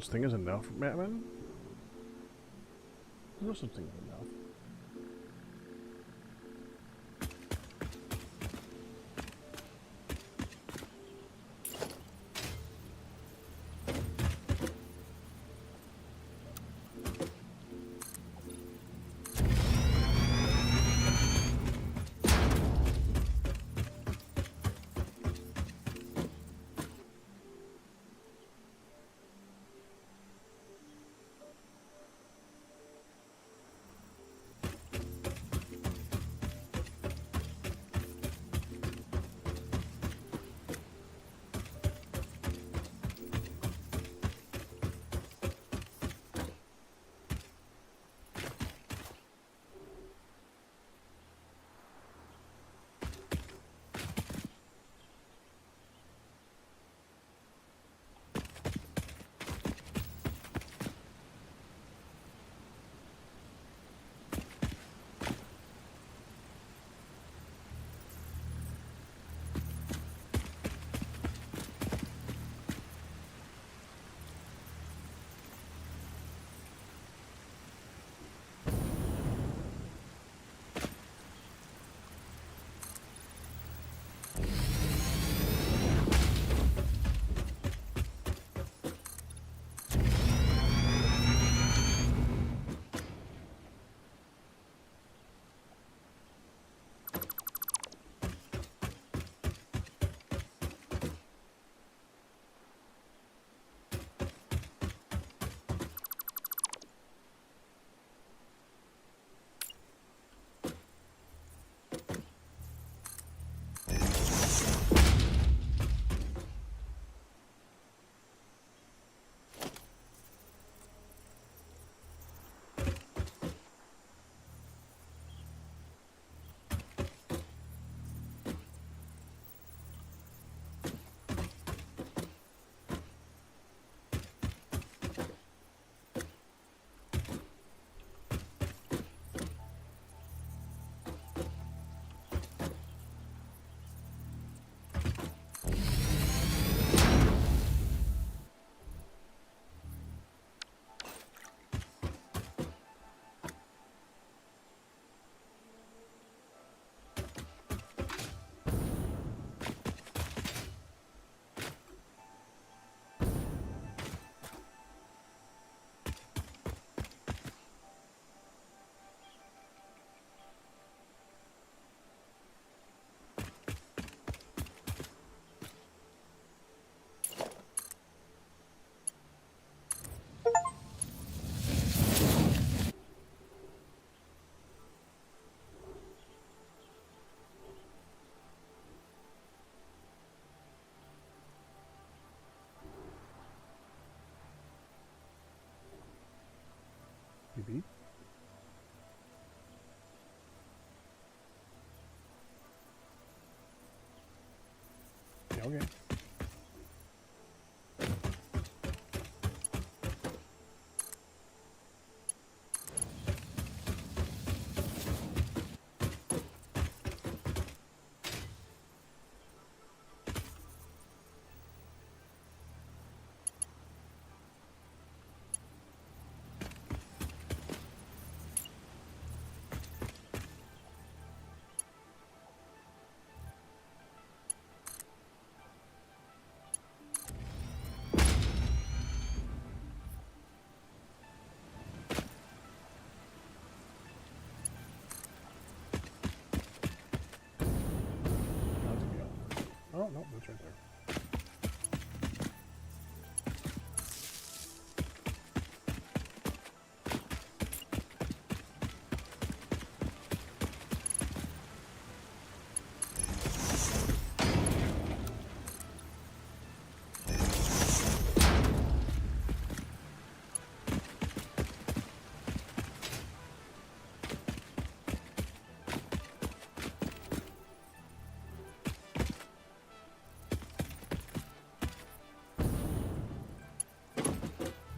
such thing as enough, Mattman? There's no such thing as enough. Maybe. Yeah, okay. Oh, no, that's right there.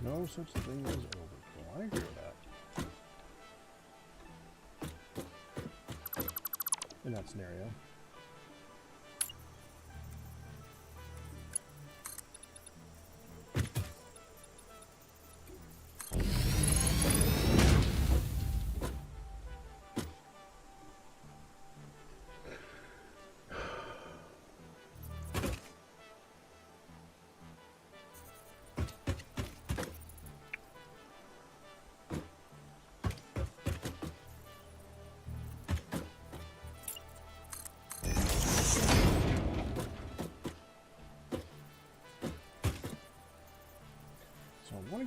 No such thing as overkill. I agree with that. In that scenario.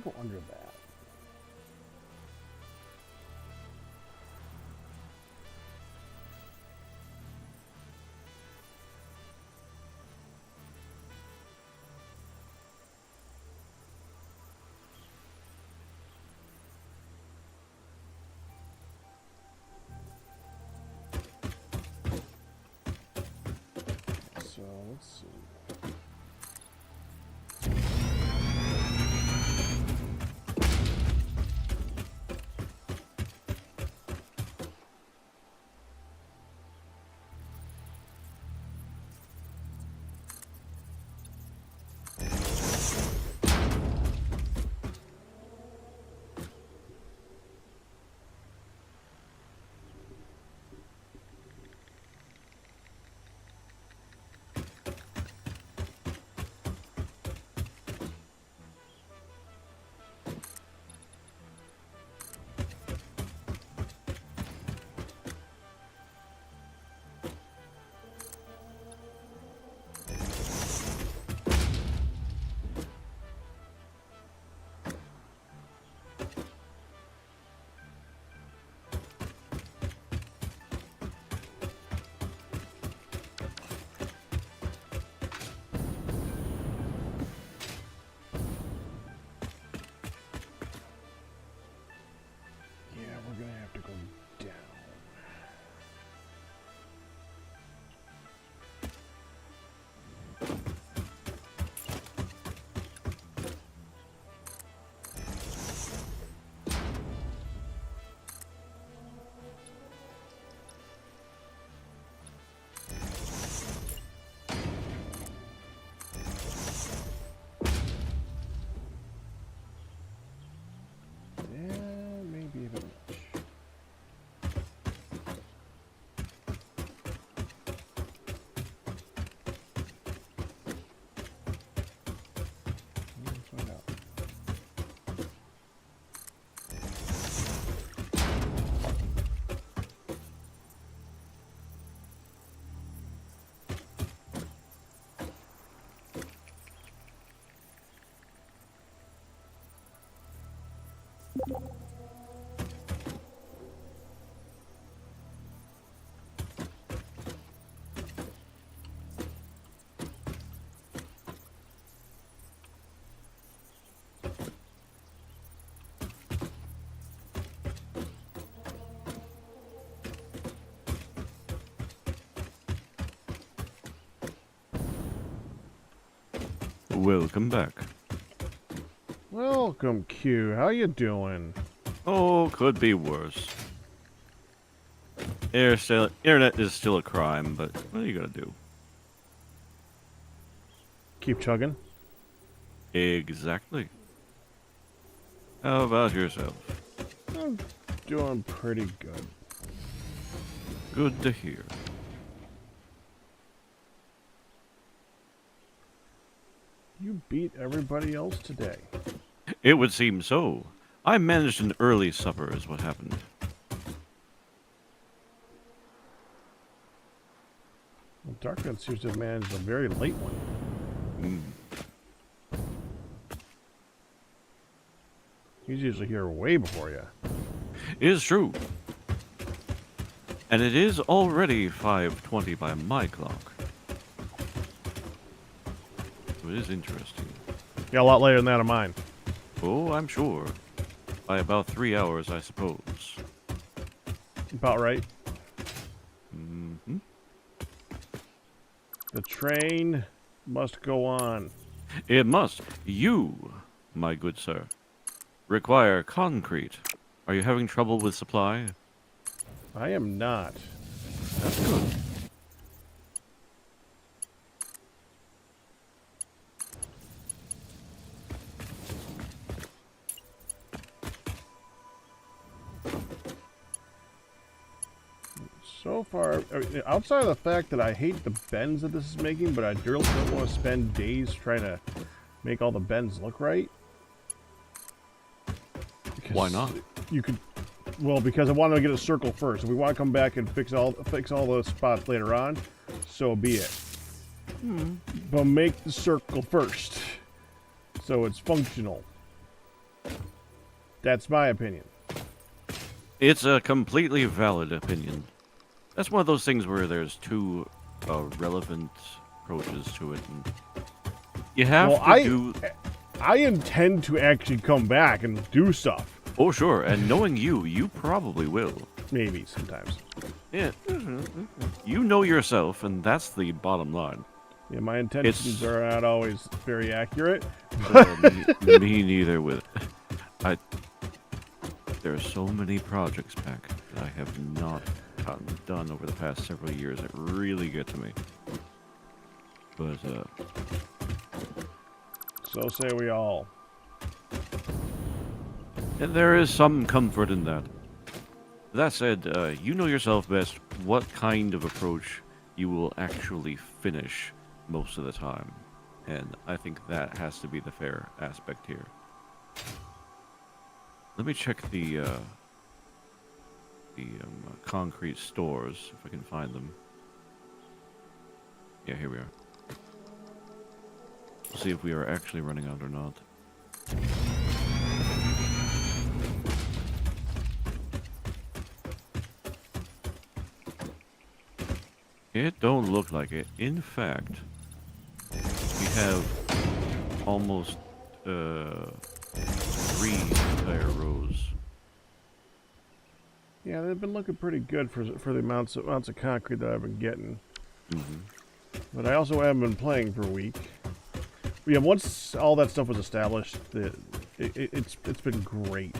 go under that. So let's see. We're gonna have to go down. Yeah, maybe a bit much. Let's find out. Welcome back. Welcome, Q. How you doing? Oh, could be worse. Internet is still a crime, but what are you gonna do? Keep chugging. Exactly. How about yourself? I'm doing pretty good. Good to hear. You beat everybody else today. It would seem so. I managed an early supper is what happened. Well, Darkphan seems to have managed a very late one. He's usually here way before you. It is true. And it is already 5:20 by my clock. So it is interesting. Yeah, a lot later than that of mine. Oh, I'm sure. By about 3 hours, I suppose. About right. Mm-hmm. The train must go on. It must. You, my good sir, require concrete. Are you having trouble with supply? I am not. That's good. So far, outside of the fact that I hate the bends that this is making, but I really don't want to spend days trying to make all the bends look right. Because why not? You could, well, because I want to get a circle first. If we want to come back and fix all those spots later on, so be it. But make the circle first, so it's functional. That's my opinion. It's a completely valid opinion. That's one of those things where there's two relevant approaches to it. And you have to do... I intend to actually come back and do stuff. Oh, sure. And knowing you, you probably will. Maybe sometimes. Yeah. You know yourself, and that's the bottom line. Yeah, my intentions are not always very accurate. Me neither with it. There are so many projects back that I have not gotten done over the past several years that really get to me. But, so say we all. and there is some comfort in that. That said, you know yourself best what kind of approach you will actually finish most of the time. And I think that has to be the fair aspect here. Let me check the concrete stores, if I can find them. Yeah, here we are. We'll see if we are actually running out or not. It don't look like it. In fact, we have almost 3 entire rows. Yeah, they've been looking pretty good for the amounts of concrete that I've been getting. But I also haven't been playing for a week. But yeah, once all that stuff was established, it's been great.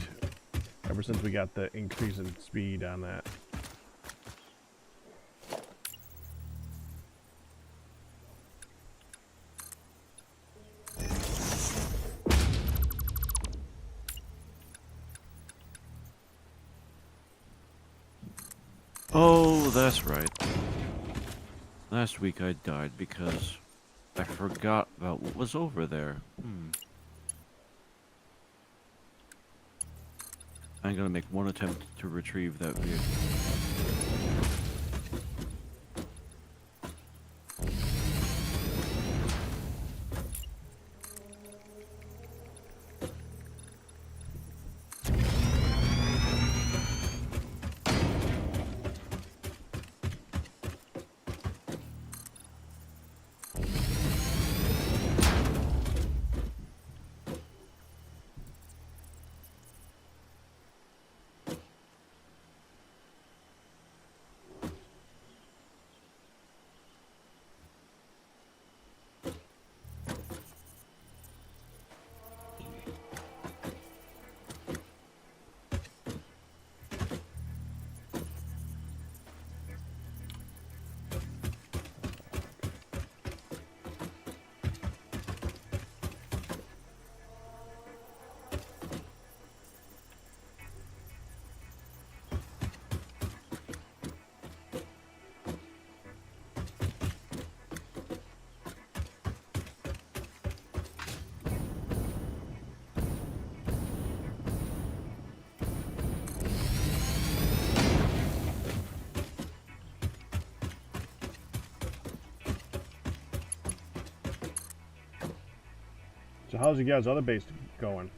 Ever since we got the increase in speed on that. Oh, that's right. Last week I died because I forgot about what was over there. I'm gonna make one attempt to retrieve that vehicle. So how's you guys' other base going?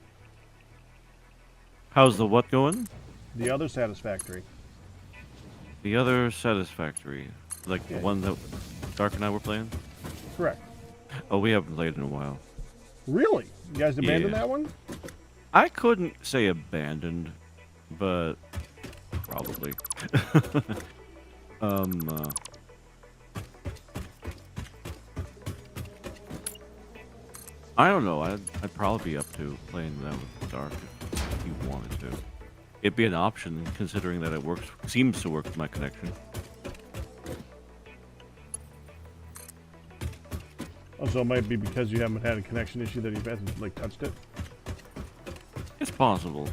How's the what going? The other Satisfactory. The other Satisfactory. Like the one that Dark and I were playing? Correct. Oh, we haven't played in a while. Really? You guys abandoned Yeah. that one? I couldn't say abandoned, but probably. I don't know. I'd probably be up to playing that with Dark if you wanted to. It'd be an option, considering that it works. Seems to work with my connection. Oh, so it might be because you haven't had a connection issue that you haven't like touched it. It's possible.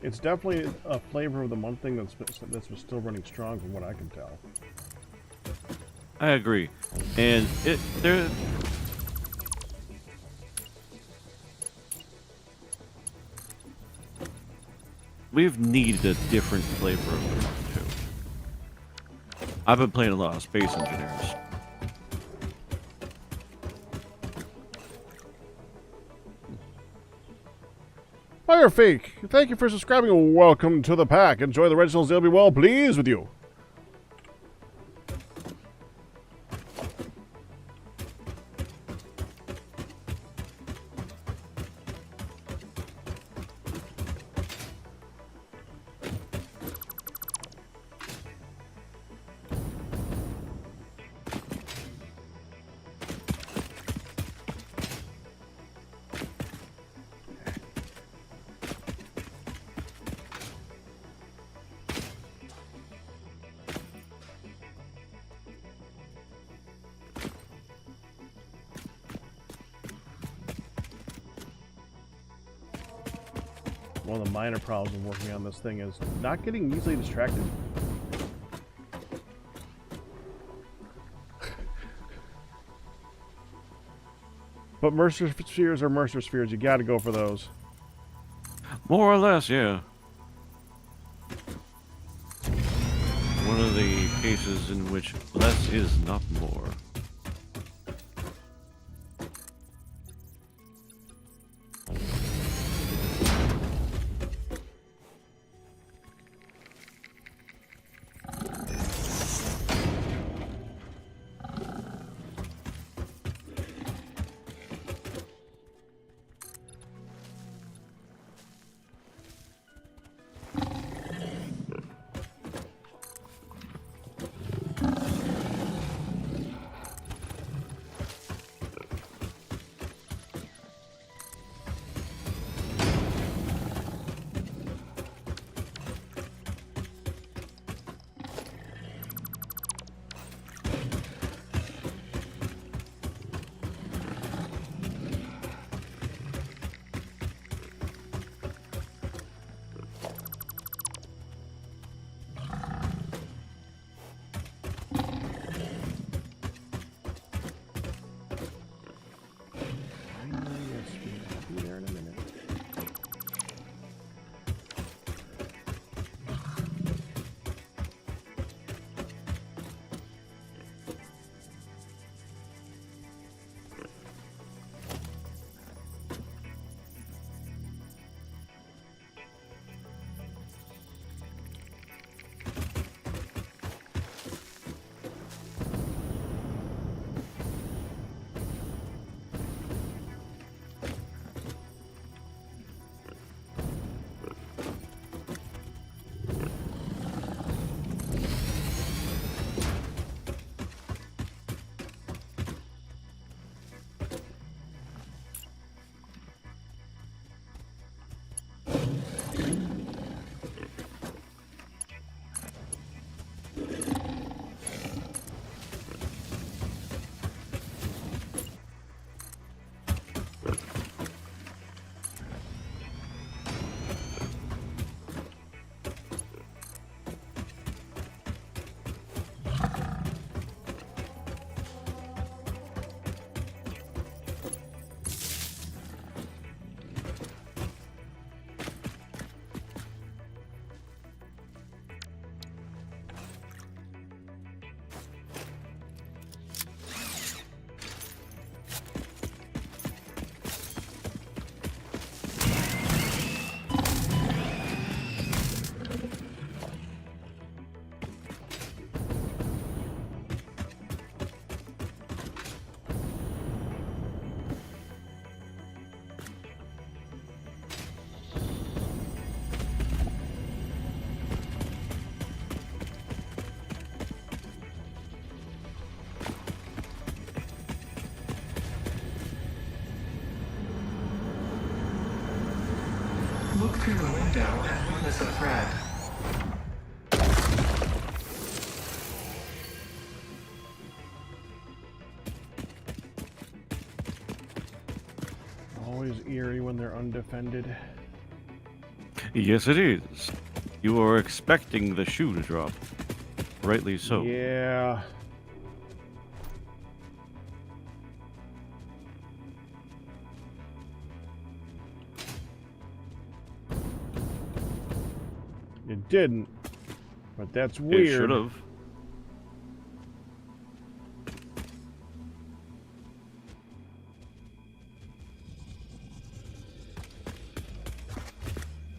It's definitely a flavor of the month thing that's still running strong from what I can tell. I agree, and we've needed a different flavor of the month too. I've been playing a lot of Space Engineers. Firefake, thank you for subscribing and welcome to the pack. Enjoy the originals, they'll be well pleased with you. One of the minor problems of working on this thing is not getting easily distracted. But Mercer spheres are Mercer spheres. You gotta go for those. More or less, yeah. One of the cases in which less is not more. Look through the window and notice a thread. Always eerie when they're undefended. Yes, it is. You are expecting the shoe to drop. Rightly so. Yeah. It didn't, but that's weird. It should have.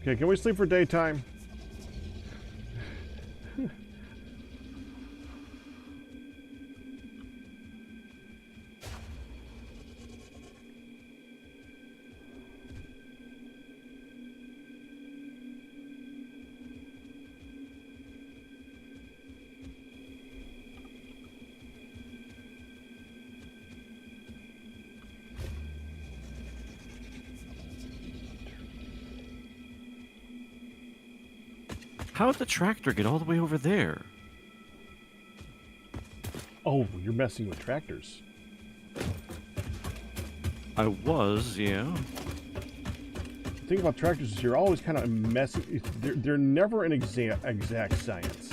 Okay, can we sleep for daytime? How did the tractor get all the way over there? Oh, you're messing with tractors. I was, yeah. The thing about tractors is you're always kind of messing. They're never an exact science.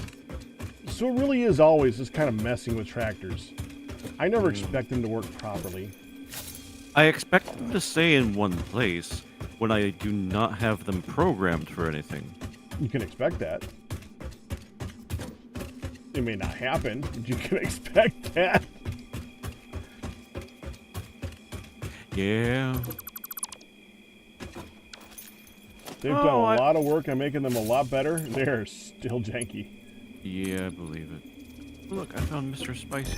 So it really is always just kind of messing with tractors. I never expect them to work properly. I expect them to stay in one place when I do not have them programmed for anything. You can expect that. It may not happen, but you can expect that. Yeah. They've done a lot of work on making them a lot better. They're still janky. Yeah, I believe it. Look, I found Mr. Spicy.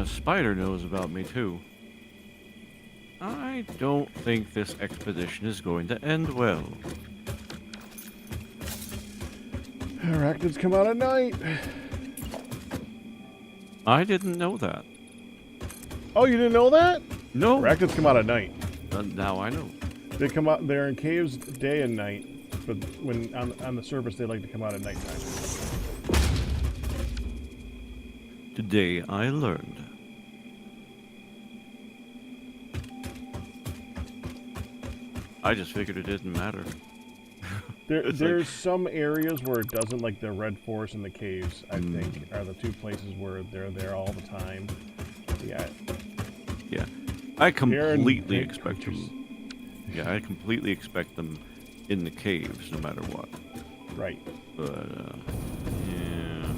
Spider knows about me too. I don't think this expedition is going to end well. Arachnids come out at night. I didn't know that. Oh, you didn't know that? No. Arachnids come out at night. Now I know. They come out. They're in caves day and night, but when on the surface, they like to come out at nighttime. Today I learned. I just figured it didn't matter. There's some areas where it doesn't, like the Red Forest and the caves, I think, are the two places where they're there all the time. Yeah. Yeah. I completely expect them. Yeah, I completely expect them in the caves no matter what. Right. But, yeah.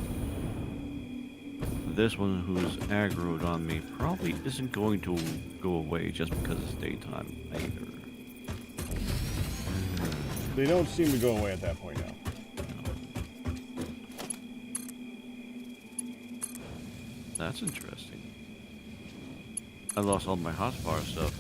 This one who's aggroed on me probably isn't going to go away just because it's daytime either. They don't seem to go away at that point now. That's interesting. I lost all my hotbar stuff.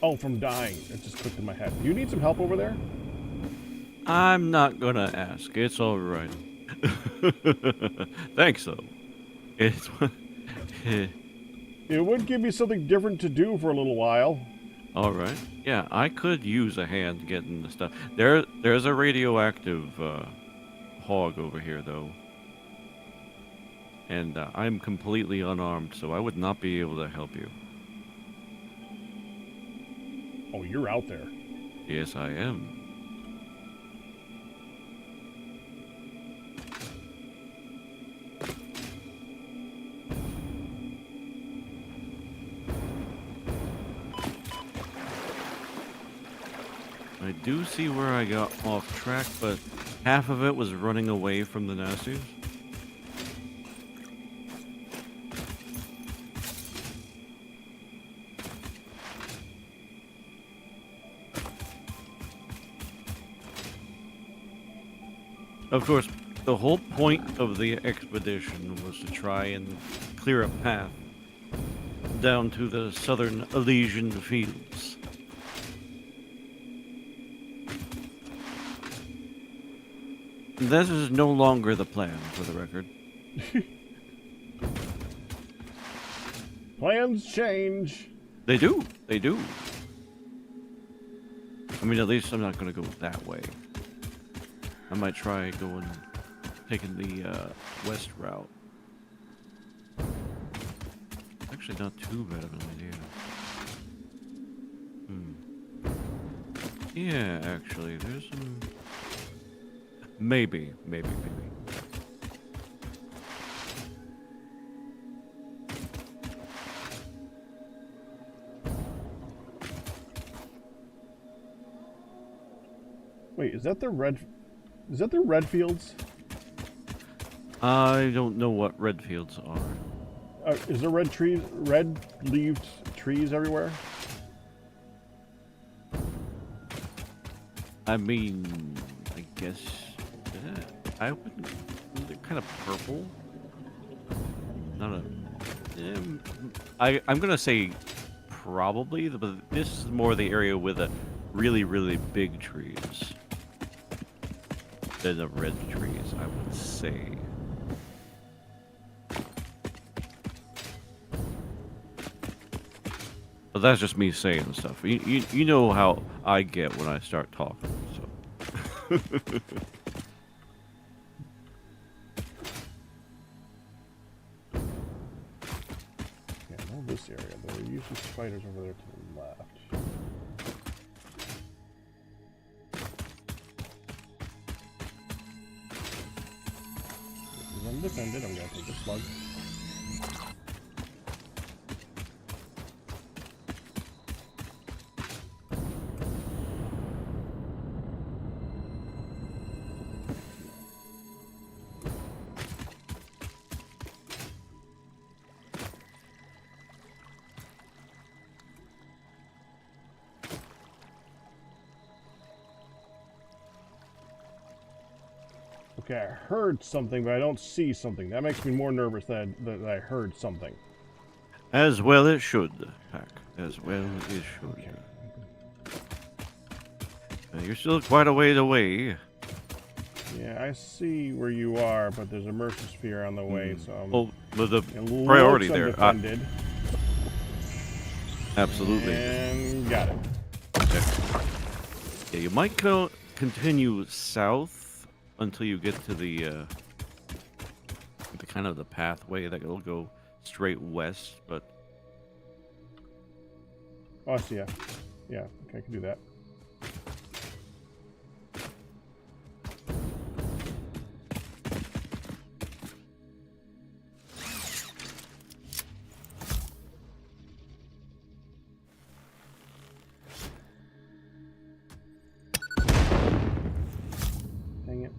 Oh, from dying. It just clicked in my head. Do you need some help over there? I'm not gonna ask. It's all right. Thanks, though. It's It would give me something different to do for a little while. all right. Yeah, I could use a hand getting the stuff. There's a radioactive hog over here, though, and I'm completely unarmed, so I would not be able to help you. Oh, you're out there. Yes, I am. I do see where I got off track, but half of it was running away from the nasties. Of course, the whole point of the expedition was to try and clear a path down to the southern Elysian fields. This is no longer the plan, for the record. Plans change. They do. They do. I mean, at least I'm not going to go that way. I might try taking the west route. Actually, not too bad of an idea. Yeah, actually, there's some... Maybe. Wait, is that the red fields? I don't know what red fields are. Is there red-leaved trees everywhere? I mean, I guess... I wouldn't... They're kind of purple. Not a... I'm gonna say probably, but this is more the area with the really, really big trees than the red trees, I would say. But that's just me saying stuff. You know how I get when I start talking, so... This area. There are usually spiders over there to the left. If I'm defended, I'm gonna take a slug. Okay, I heard something, but I don't see something. That makes me more nervous that I heard something. As well it should, Pack. As well it should. Okay. You're still quite a ways away. Yeah, I see where you are, but there's a Mercer on the way, so I'm Well, but the a little priority there. undefended. Absolutely. And got it. Yeah, you might continue south until you get to the kind of the pathway that will go straight west, but Oh, I see. Yeah, yeah. Okay, I can do that. Dang it.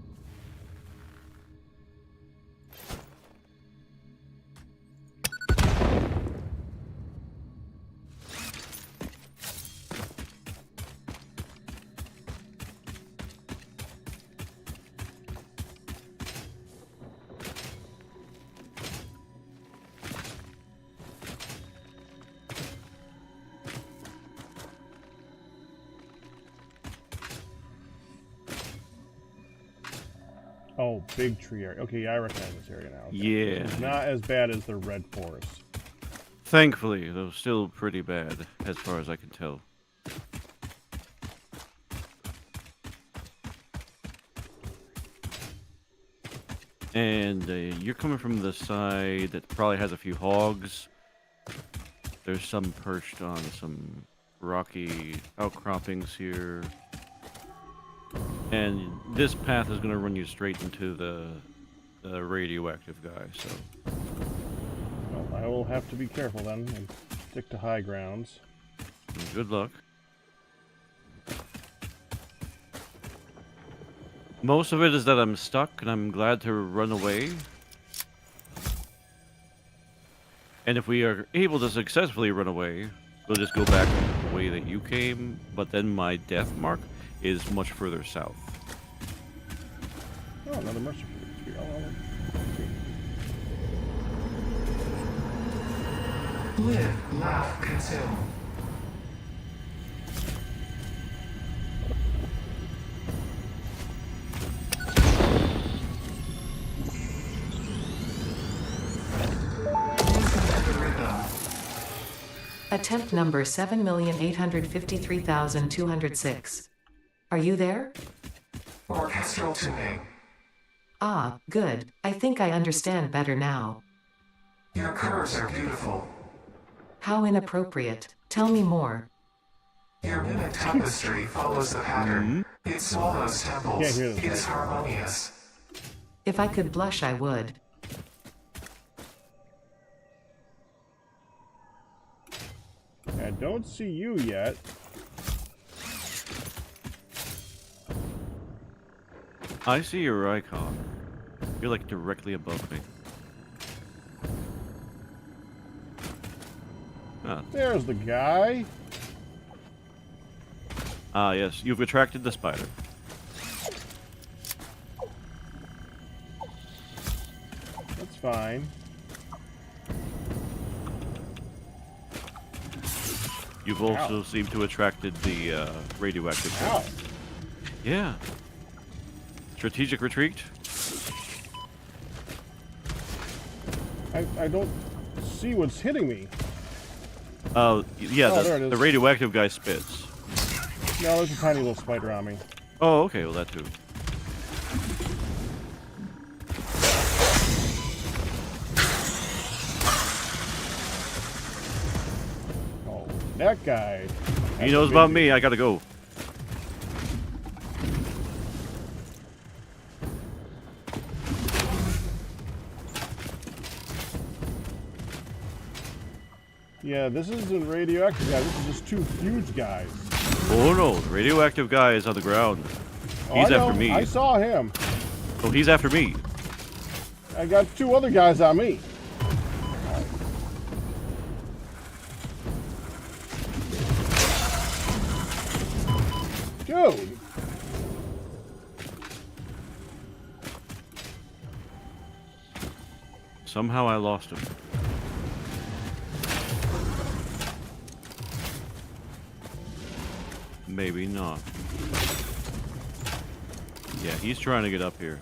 Oh, big tree area. Okay, yeah, I recognize this area now. Okay. yeah. It's not as bad as the red forest. Thankfully, though, still pretty bad as far as I can tell. And you're coming from the side that probably has a few hogs. There's some perched on some rocky outcroppings here. And this path is going to run you straight into the radioactive guy, so... Well, I will have to be careful then and stick to high grounds. Good luck. Most of it is that I'm stuck, and I'm glad to run away. And if we are able to successfully run away, we'll just go back the way that you came, but then my death mark is much further south. Oh, another mercy spear. Live, laugh, consume. Listen to the rhythm. Attempt number 7,853,206. Are you there? Orchestral tuning. Ah, good. I think I understand better now. Your curves are beautiful. How inappropriate. Tell me more. Your mimic tapestry follows the pattern. It swallows temples. Can't hear this, It's harmonious. If I could blush, I would. I don't see you yet. I see your icon. You're like directly above me. Ah, There's the guy. yes, you've attracted the spider. That's fine. You've also seemed to attracted the radioactive. Ow. Yeah. Strategic retreat. I don't see what's hitting me. Yeah, Oh, there it the is. radioactive guy spits. No, there's a tiny little spider on me. Oh, okay, well that too. Oh, that guy. He knows about me, I gotta go. Yeah, this isn't radioactive guy. This is just two huge guys. Oh no, the radioactive guy is on the ground. Oh, He's I know. after me. I saw him. Oh, he's after me. I got two other guys on me. Dude. Somehow I lost him. Maybe not. Yeah, he's trying to get up here.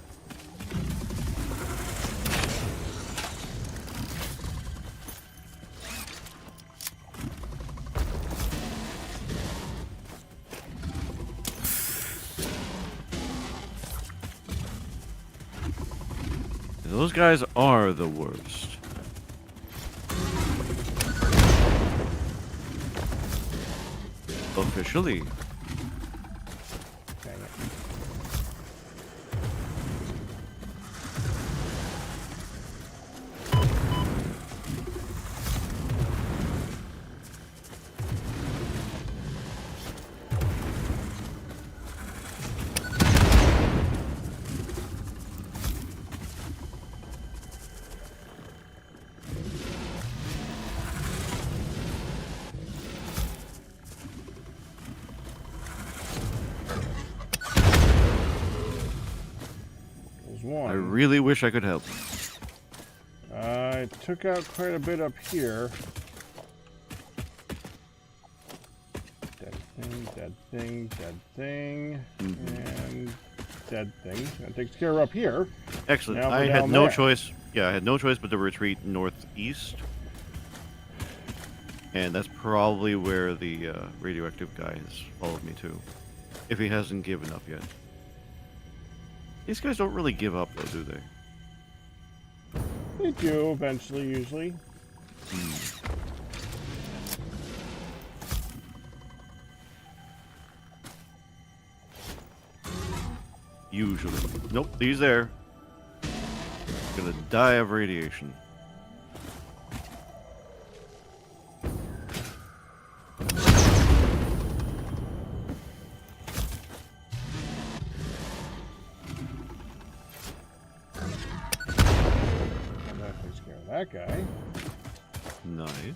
Those guys are the worst. Officially. Dang it. There's one. I really wish I could help. I took out quite a bit up here. Dead thing, dead thing, dead thing, and dead thing. That takes care of up here. Excellent. Now I we're had down no there. choice. Yeah, I had no choice but to retreat northeast. And that's probably where the radioactive guy has followed me to. If he hasn't given up yet. These guys don't really give up though, do they? They do eventually, usually. Usually. Nope, he's there. Gonna die of radiation. That takes care of that guy. Nice.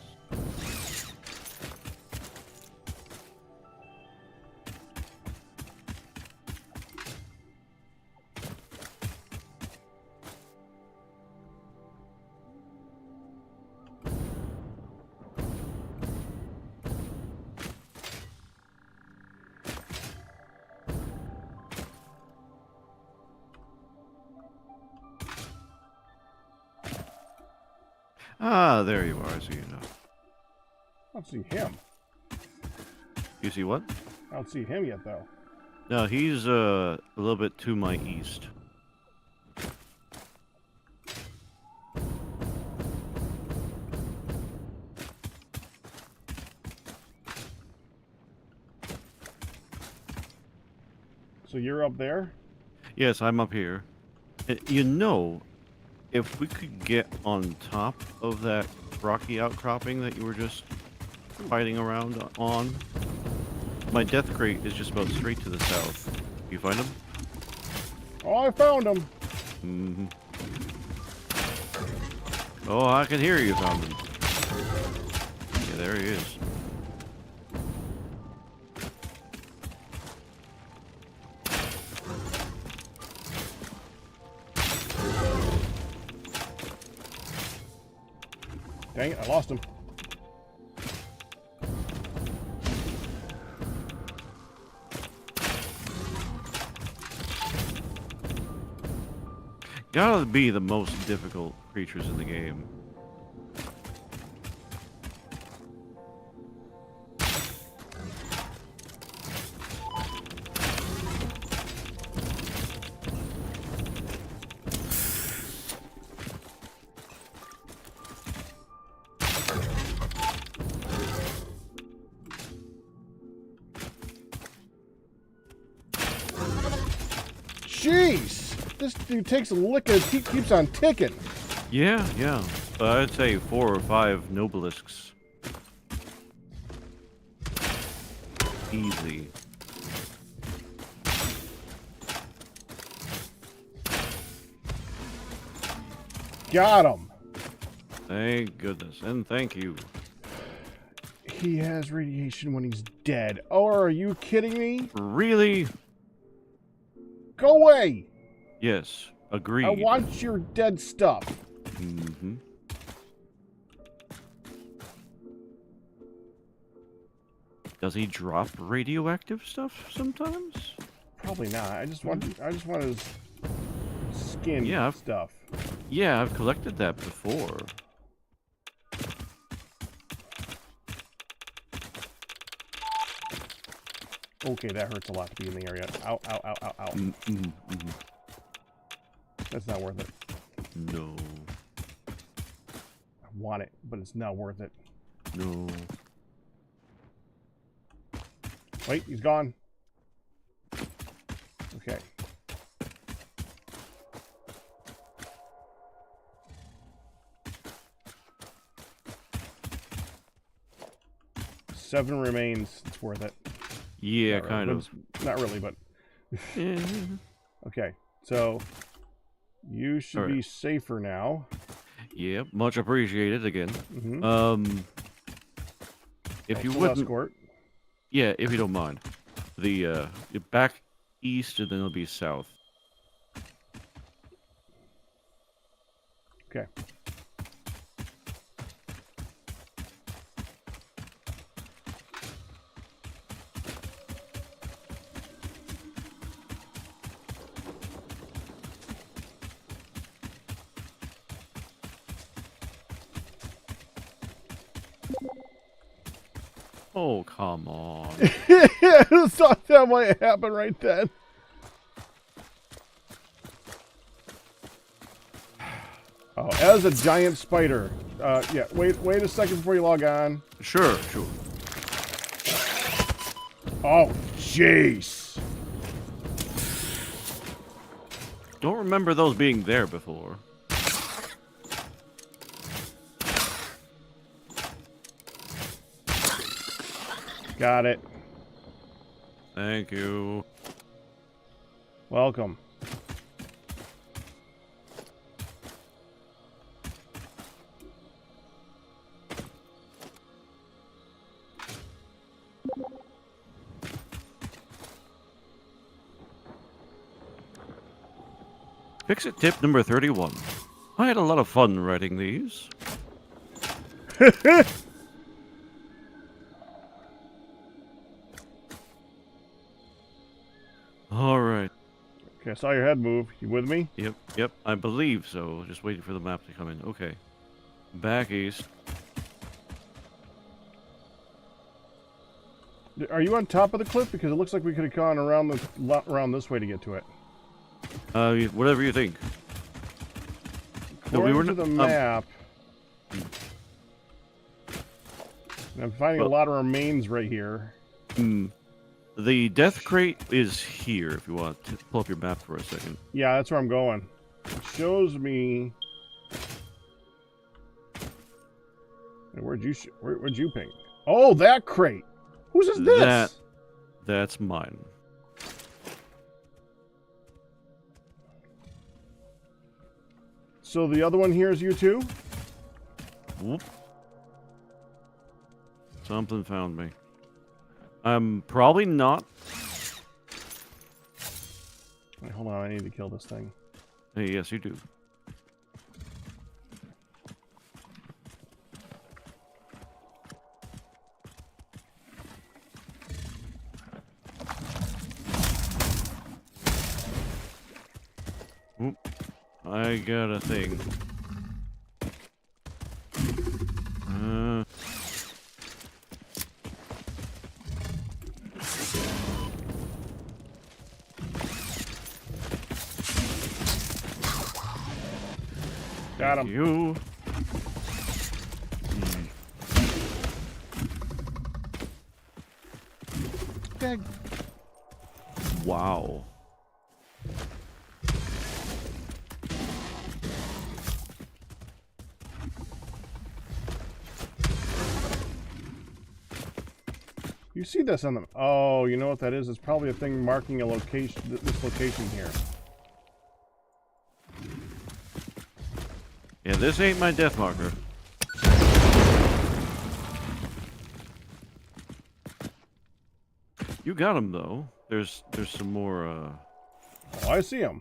Ah, there you are. I see you now. I don't see him. You see what? I don't see him yet, though. No, he's a little bit to my east. So you're up there? Yes, I'm up here. You know, if we could get on top of that rocky outcropping that you were just fighting around on, my death crate is just about straight to the south. You find him? Oh, I found him. Mm-hmm. Oh, I can hear you found him. Yeah, there he is. Dang it, I lost him. Gotta be the most difficult creatures in the game. Jeez! This dude takes a lick and he keeps on ticking. Yeah, yeah. I'd say 4 or 5 nobelisks. Easy. Got him. Thank goodness, and thank you. He has radiation when he's dead. Oh, are you kidding me? Really? Go away! Yes, agreed. I want your dead stuff. Mm-hmm. Does he drop radioactive stuff sometimes? Probably not. I just want his skin Yeah, stuff. Yeah, I've collected that before. Okay, that hurts a lot to be in the area. Ow, ow, ow, ow, ow. Mm-hmm. That's not worth it. No. I want it, but it's not worth it. No. Wait, he's gone. Okay. Seven remains. It's worth it. Yeah, Not kind really, of. but not really, but Yeah. okay. So you should be Alright. safer now. Yep, much appreciated again. Mm-hmm. If you Also wouldn't, escort. yeah, if you don't mind, the back east and then it'll be south. Okay. Oh, come on. Yeah, I thought that might happen right then. Oh, as a giant spider. Yeah, wait a second before you log on. Sure, sure. Oh, jeez. Don't remember those being there before. Got it. Thank you. Welcome. Fix-it tip number 31. I had a lot of fun writing these. Alright. Okay, I saw your head move. You with me? Yep, I believe so. Just waiting for the map to come in. Okay. Back east. Are you on top of the cliff? Because it looks like we could have gone around this way to get to it. Whatever you think. According to the map, I'm finding a lot of remains right here. The death crate is here, if you want to pull up your map for a second. Yeah, that's where I'm going. It shows me... Where'd you ping? Oh, that crate! Whose is this? That's mine. So the other one here is you too? Whoop. Something found me. I'm probably not. Wait, hold on, I need to kill this thing. Hey, yes, you do. Whoop. I got a thing. Got him. You. Wow. You see this on the... Oh, you know what that is? It's probably a thing marking a location, this location here. Yeah, this ain't my death marker. You got him though. There's some more Oh, I see him.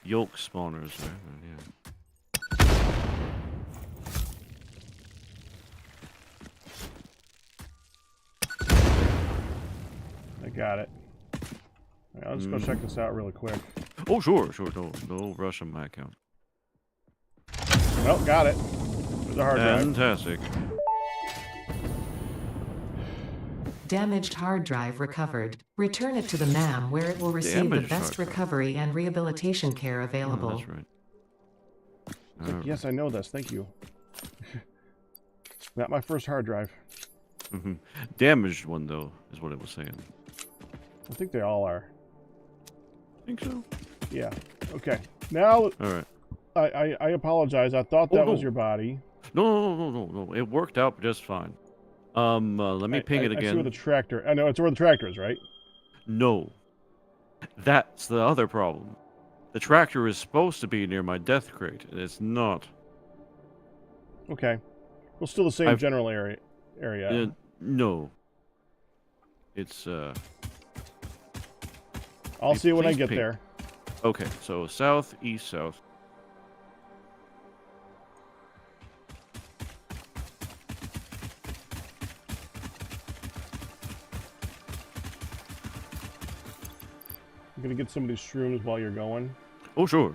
yolk spawners there. Yeah. I got it. All right, I'll just go check this out really quick. Oh, sure. No rush on my account. Well, got it. There's a hard drive. Fantastic. Damaged hard drive recovered. Return it to the MAM where it will receive Damaged the best hard drive. recovery and rehabilitation care Oh, available. that's right. Yes, I know this. Thank you. Not my first hard drive. Damaged one though is what it was saying. I think they all are. Think so? Yeah. Okay. Now, All right. I apologize. I thought that was no. your body. No. It worked out just fine. Let me ping it I see again. where the tractor... I know, it's where the tractor is, right? No. That's the other problem. The tractor is supposed to be near my death crate, and it's not. Okay. Well, still the same general area. No. It's, I'll see it when I please get ping. there. Okay, so south, east, south. I'm gonna get some of these shrooms while you're going, Oh, sure.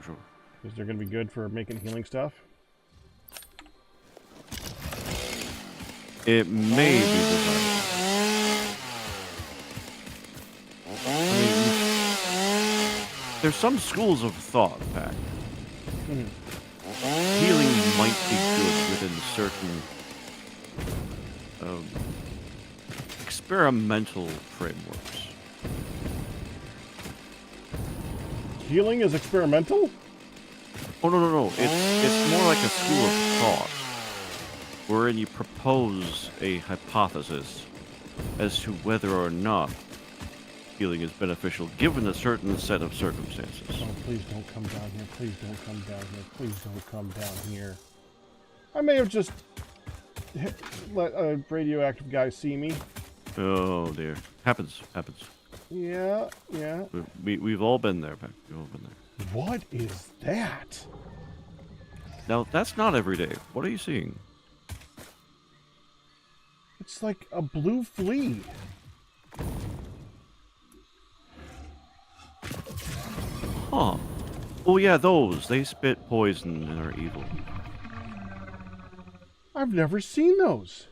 because they're gonna be good for making healing stuff. It may be desirable. I mean, there's some schools of thought, Pat. Healing might be good within certain experimental frameworks. healing is experimental? Oh, no. It's more like a school of thought, wherein you propose a hypothesis as to whether or not healing is beneficial given a certain set of circumstances. Oh, please don't come down here. Please don't come down here. Please don't come down here. I may have just let a radioactive guy see me. Oh dear. Happens. Yeah. We've all been there, Peck. We've all been there. What is that? Now, that's not every day. What are you seeing? It's like a blue flea. Huh. Oh yeah, those. They spit poison and are evil. I've never seen those.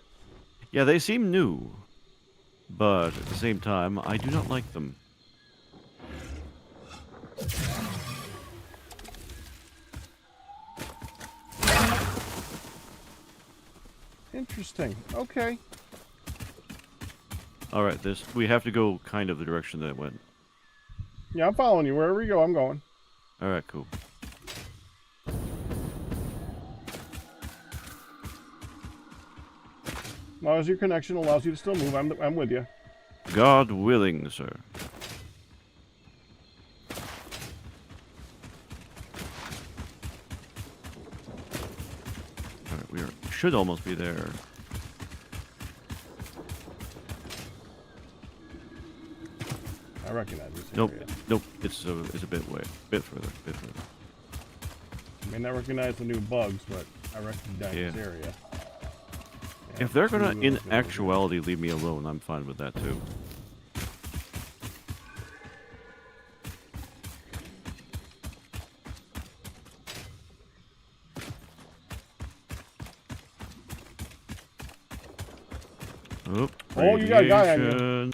Yeah, they seem new. But at the same time, I do not like them. Interesting. Okay. Alright, we have to go kind of the direction that it went. Yeah, I'm following you. Wherever you go, I'm going. Alright, cool. As long as your connection allows you to still move, I'm with you. God willing, sir. Alright, we should almost be there. I recognize this Nope, area. nope. It's a bit further. I may not recognize the new bugs, but I recognize Yeah. this area. If they're gonna, Ooh, in okay. actuality, leave me alone, I'm fine with that too. Oop, Oh, you got a guy on you. radiation.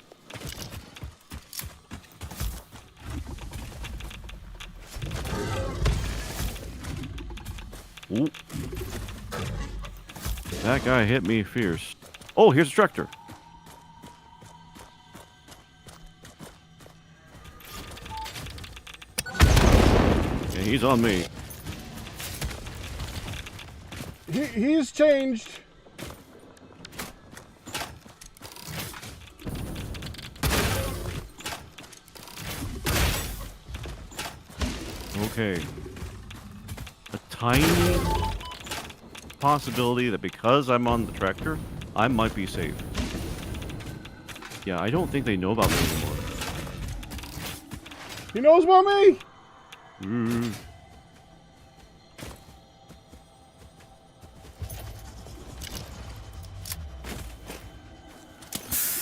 Ooh. That guy hit me fierce. Oh, here's a tractor. Yeah, he's on me. He's changed. Okay. A tiny possibility that because I'm on the tractor, I might be safe. Yeah, I don't think they know about me anymore. He knows about me.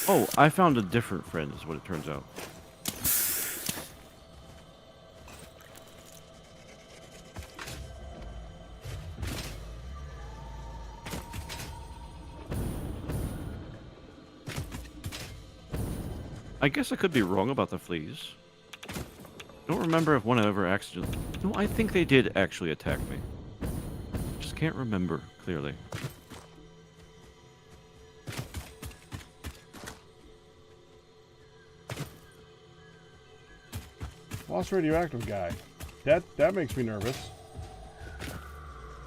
Oh, I found a different friend, is what it turns out. I guess I could be wrong about the fleas. Don't remember if one ever accidentally... No, I think they did actually attack me. Just can't remember clearly. Lost radioactive guy. That makes me nervous.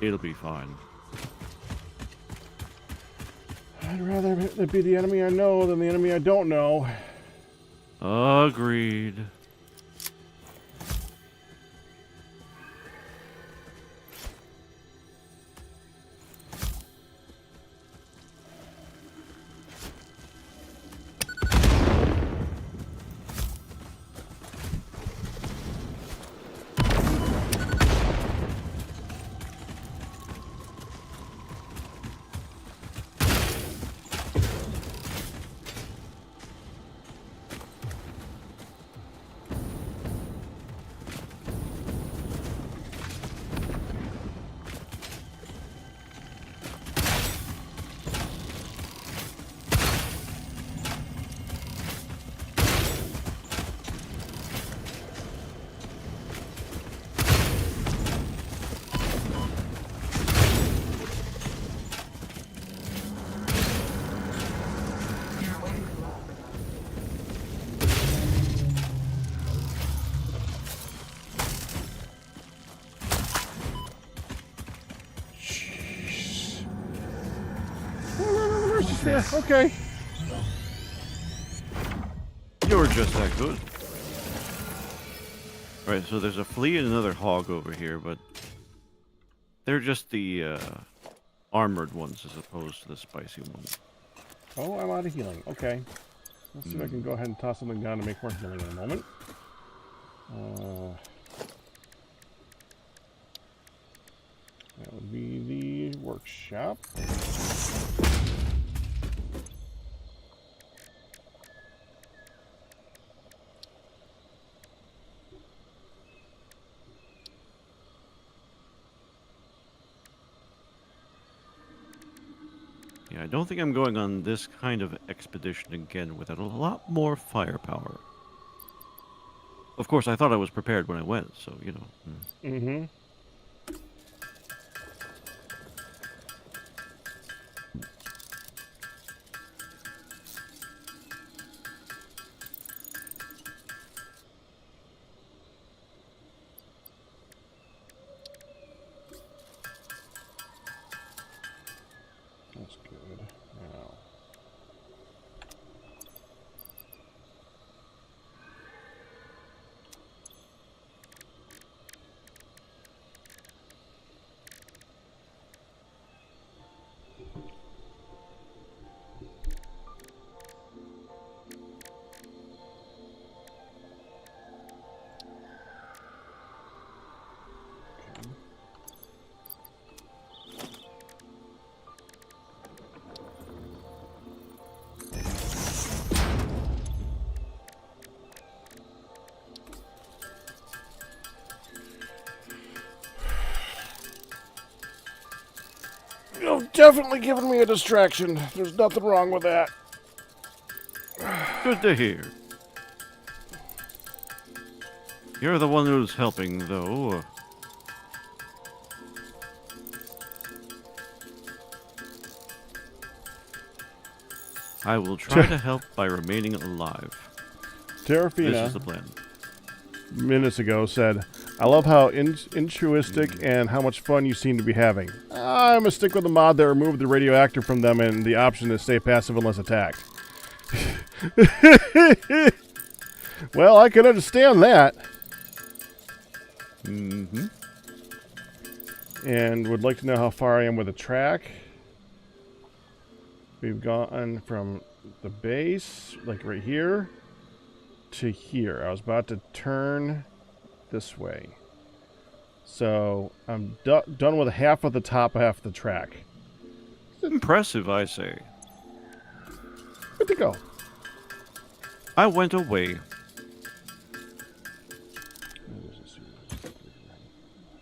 It'll be fine. I'd rather it be the enemy I know than the enemy I don't know. Agreed. Yeah, okay. You're just that good. Right, so there's a flea and another hog over here, but they're just the armored ones as opposed to the spicy ones. Oh, I'm out of healing. Okay. Let's see if I can go ahead and toss something down to make more healing in a moment. That would be the workshop. Yeah, I don't think I'm going on this kind of expedition again without a lot more firepower. Of course, I thought I was prepared when I went, so, you know. Mm-hmm. That's good. Now. You've definitely given me a distraction. There's nothing wrong with that. Good to hear. You're the one who's helping, though. I will try to help by remaining alive. This Terrafina, is the plan. minutes ago, said, I love how altruistic and how much fun you seem to be having. I'm gonna stick with the mod that removed the radioactive from them and the option to stay passive unless attacked. Well, I can understand that. Mm-hmm. And would like to know how far I am with the track. We've gone from the base, like right here, to here. I was about to turn this way. So I'm done with half of the top half of the track. Impressive, I say. Good to go. I went away.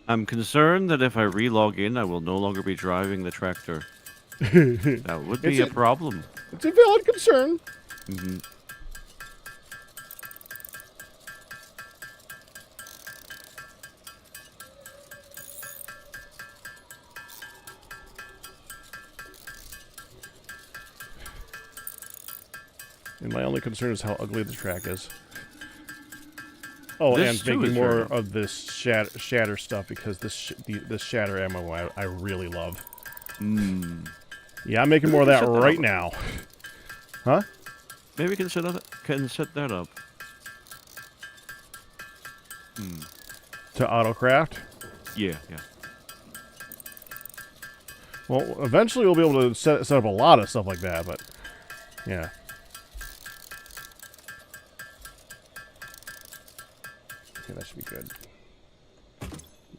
I'm concerned that if I relog in, I will no longer be driving the tractor. That would be a problem. It's a valid concern. Mm-hmm. And my only concern is how ugly the track is. Oh, This and too making is more very- of this shatter stuff because this shatter ammo I really love. Mm. Yeah, I'm making more of that Set that right up. now. Huh? Maybe we can set that up. To autocraft? Yeah, yeah. Well, eventually we'll be able to set up a lot of stuff like that, but yeah. Okay, that should be good.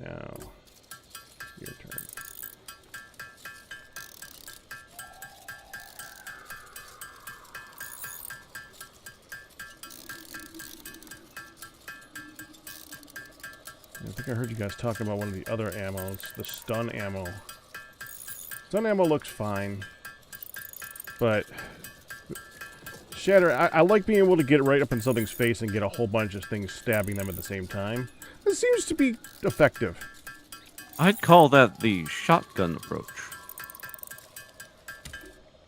Now, your turn. I think I heard you guys talking about one of the other ammos, the stun ammo. Stun ammo looks fine, but shatter, I like being able to get right up in something's face and get a whole bunch of things stabbing them at the same time. This seems to be effective. I'd call that the shotgun approach.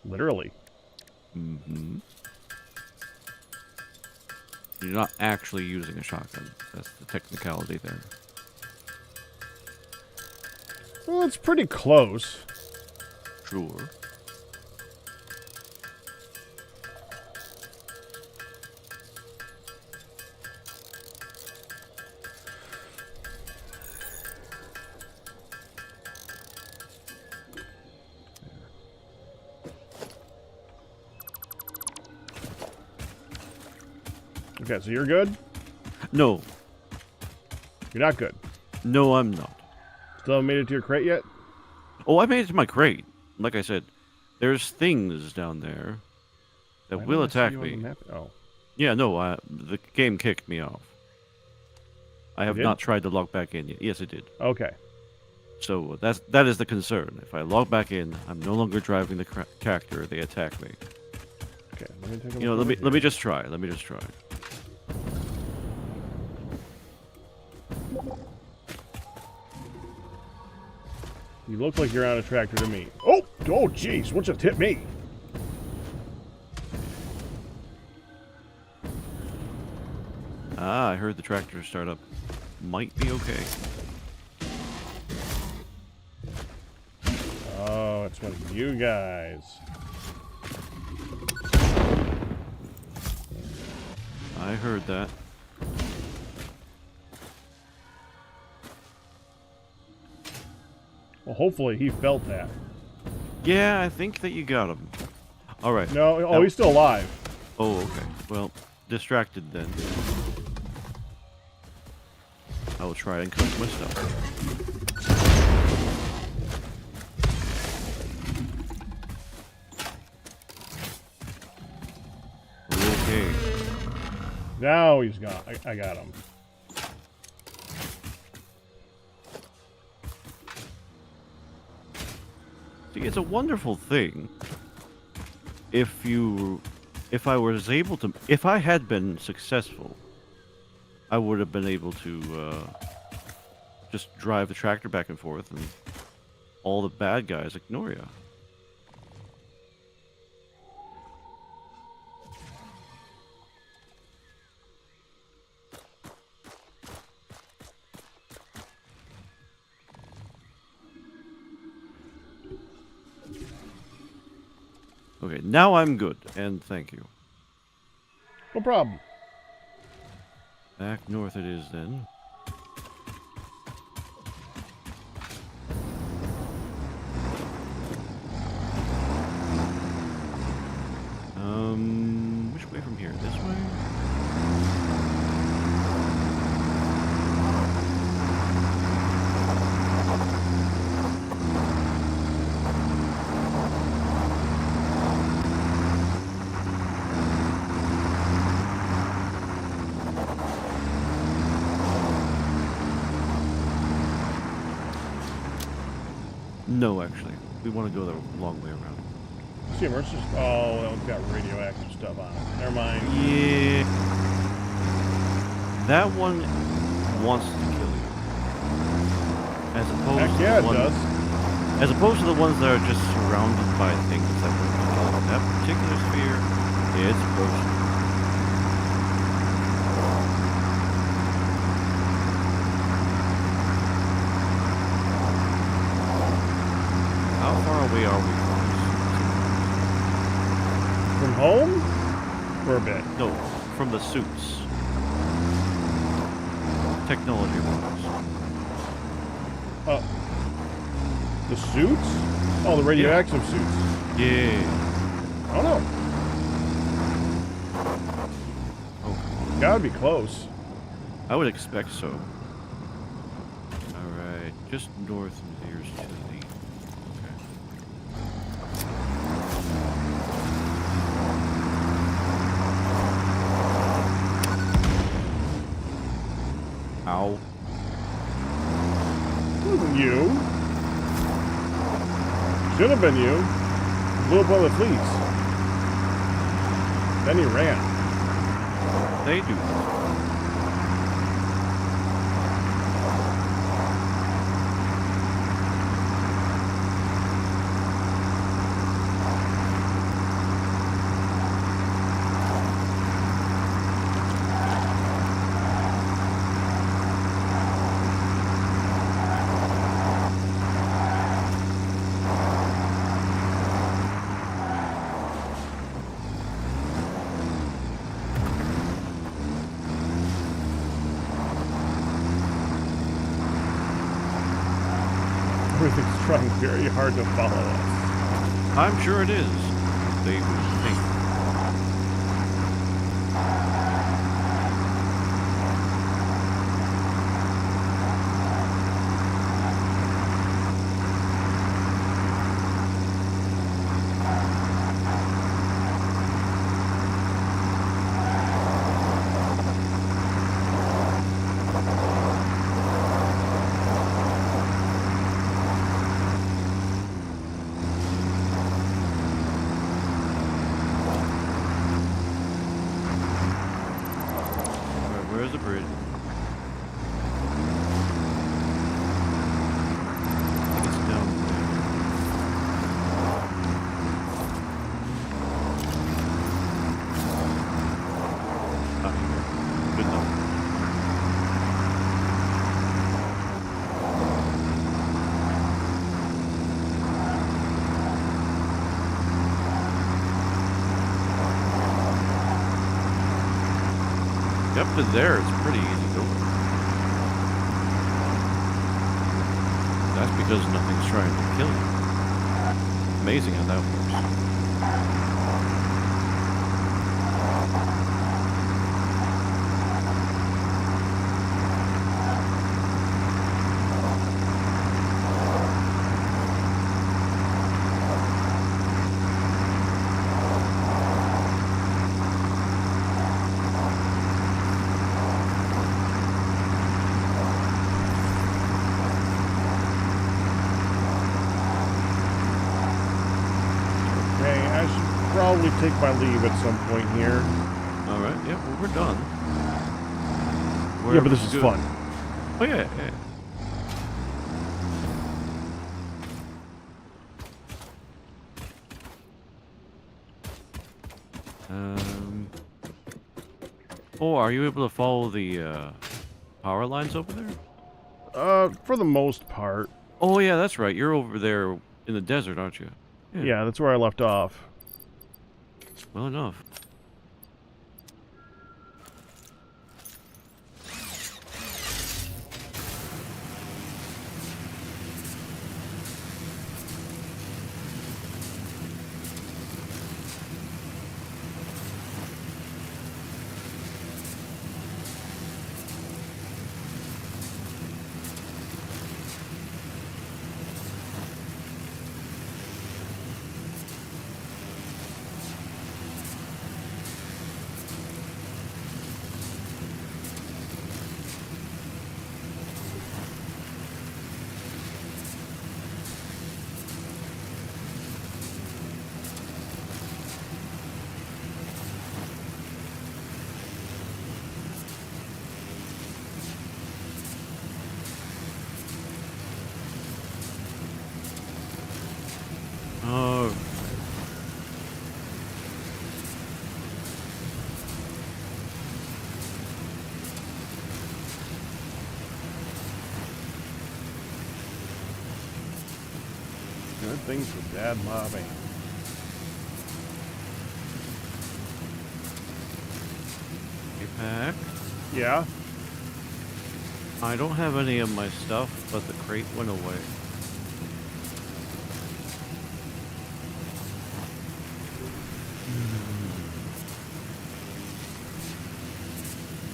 Literally. Mm-hmm. You're not actually using a shotgun. That's the technicality there. Well, it's pretty close. Sure. Okay, so you're good? No. You're not good. No, I'm not. Still haven't made it to your crate yet? Oh, I made it to my crate. Like I said, there's things down there that Why will don't I see attack you on the me. map? Oh. Yeah, no, the game kicked me off. I have did? not tried to log back in yet. Yes, it did. Okay. So that is the concern. If I log back in, I'm no longer driving the character. They attack me. Okay, let me take a You know, look let over me here. just try. Let me just try. You look like you're on a tractor to me. Oh! Oh, jeez. What just hit me? Ah, I heard the tractor start up. Might be okay. Oh, it's one of you guys. I heard that. Well, hopefully he felt that. Yeah, I think that you got him. All right. No, oh, he's still alive. Oh, okay. Well, distracted then. I will try and collect my stuff. Okay. Now he's gone. I got him. See, it's a wonderful thing. If I had been successful, I would have been able to just drive the tractor back and forth, and all the bad guys ignore you. Okay, now I'm good, and thank you. No problem. Back north it is then. Which way from here? This way? No, actually. We want to go the long way around. See, we're just... Oh, that one's got radioactive stuff on it. Never mind. Yeah. That one wants to kill you. As opposed Heck to yeah, the it one, does. As opposed to the ones that are just surrounded by things that want to kill you. That particular sphere, it's approaching. How far away are we From home? For a bit. from this? No, from the suits. Technology-wise. The suits? Oh, the radioactive suits. Yeah. Oh, no. Oh, Gotta be close. I would expect so. Alright, just north and here's to the... Okay. Ow. Wasn't you. Should have been you. Blew up one of the fleets. Then he ran. They do. Everything's trying very hard to follow us. I'm sure it is. They would think. for it. I think it's down there. Ah, here. Good enough. Up to there, it's pretty easy going. That's because nothing's trying to kill you. Amazing how that works. Okay, I should probably take my leave at some point here. All right, yeah, well, we're done. Yeah, but this is Good. fun. Oh yeah, yeah. Oh, are you able to follow the power lines over there? For the most part. Oh yeah, that's right. You're over there in the desert, aren't you? Yeah, that's where I left off. Well enough. Oh. Good things with Dad mobbing. Hey, Pack. Yeah? I don't have any of my stuff, but the crate went away.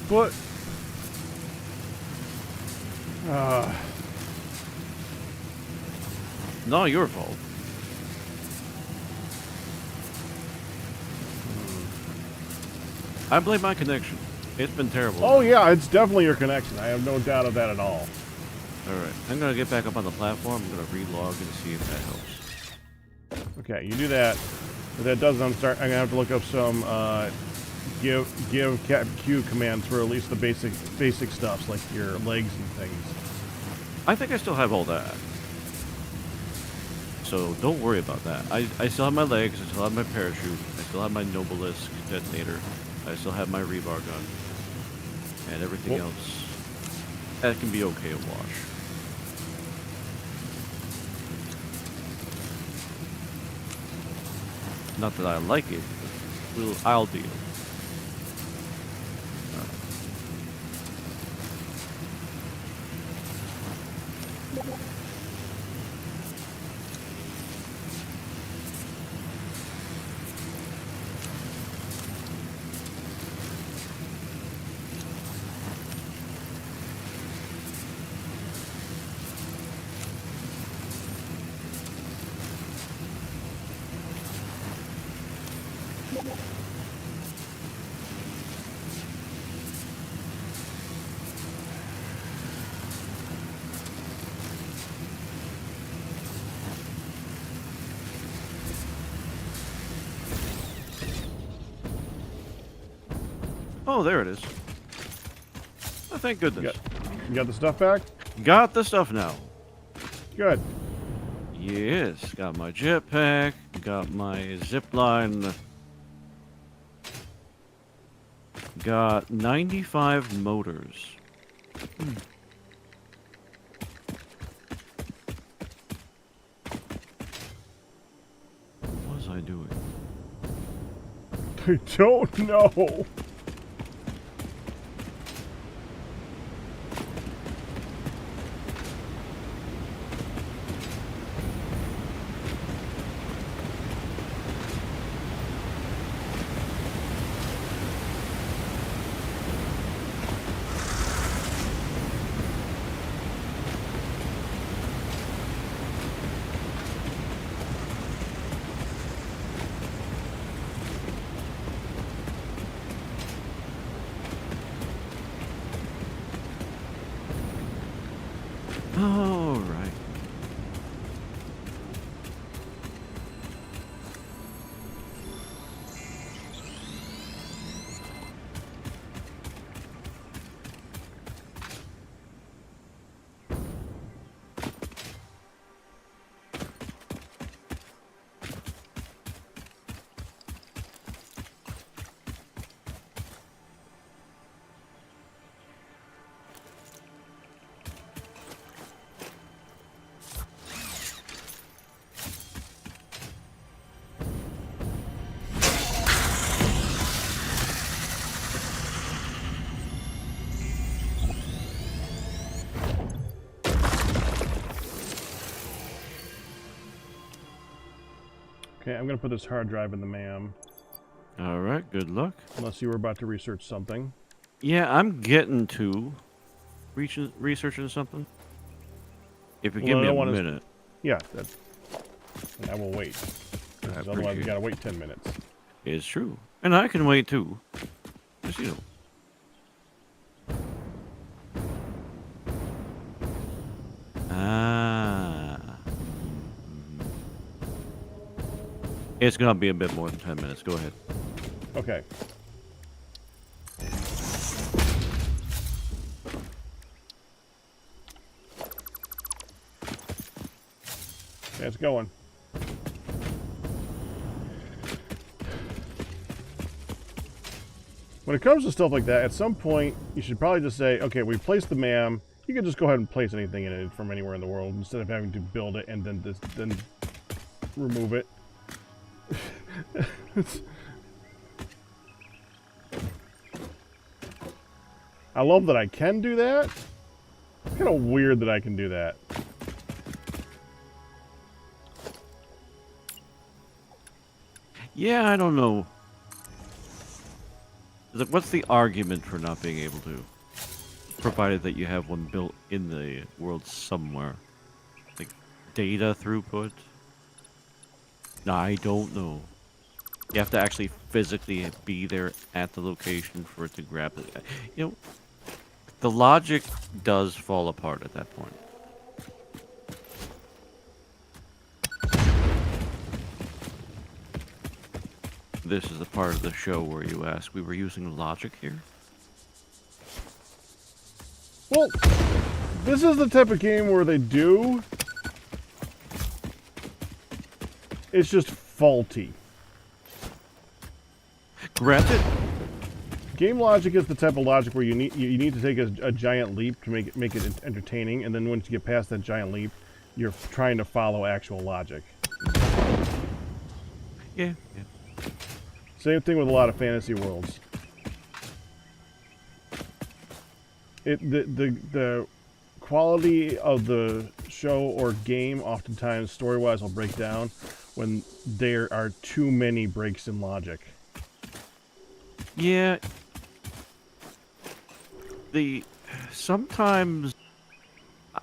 But... Not your fault. I blame my connection. It's been terrible. Oh yeah, it's definitely your connection. I have no doubt of that at all. Alright, I'm gonna get back up on the platform. I'm gonna relog and see if that helps. Okay, you do that. If that doesn't, I'm gonna have to look up some give CapatainQ commands for at least the basic stuffs like your legs and things. I think I still have all that. So don't worry about that. I still have my legs, I still have my parachute, I still have my Noblisk detonator, I still have my rebar gun. And everything else, that can be okay to wash. Not that I like it, but I'll deal. Oh, there it is. thank goodness. You got the stuff back? Got the stuff now. Good. Yes, got my jetpack, got my zip line, got 95 motors. What was I doing? I don't know. All right. Okay, I'm gonna put this hard drive in the MAM. All right, good luck. Unless you were about to research something. Yeah, I'm getting to researching something. If you give me a minute. Yeah, that's. I will wait. Otherwise, we gotta wait 10 minutes. It's true. And I can wait too. Just, you know. It's gonna be a bit more than 10 minutes. Go ahead. Okay. Okay, it's going. When it comes to stuff like that, at some point, you should probably just say, okay, we placed the MAM. You can just go ahead and place anything in it from anywhere in the world instead of having to build it and then remove it. I love that I can do that. It's kind of weird that I can do that. Yeah, I don't know. What's the argument for not being able to? Provided that you have one built in the world somewhere. Like, data throughput? No, I don't know. You have to actually physically be there at the location for it to grab it. You know, the logic does fall apart at that point. This is the part of the show where you ask, we were using logic here? Well, this is the type of game where they do. It's just faulty. Granted. Game logic is the type of logic where you need to take a giant leap to make it entertaining, and then once you get past that giant leap, you're trying to follow actual logic. Yeah. Same thing with a lot of fantasy worlds. The quality of the show or game oftentimes story-wise will break down when there are too many breaks in logic. Yeah. Sometimes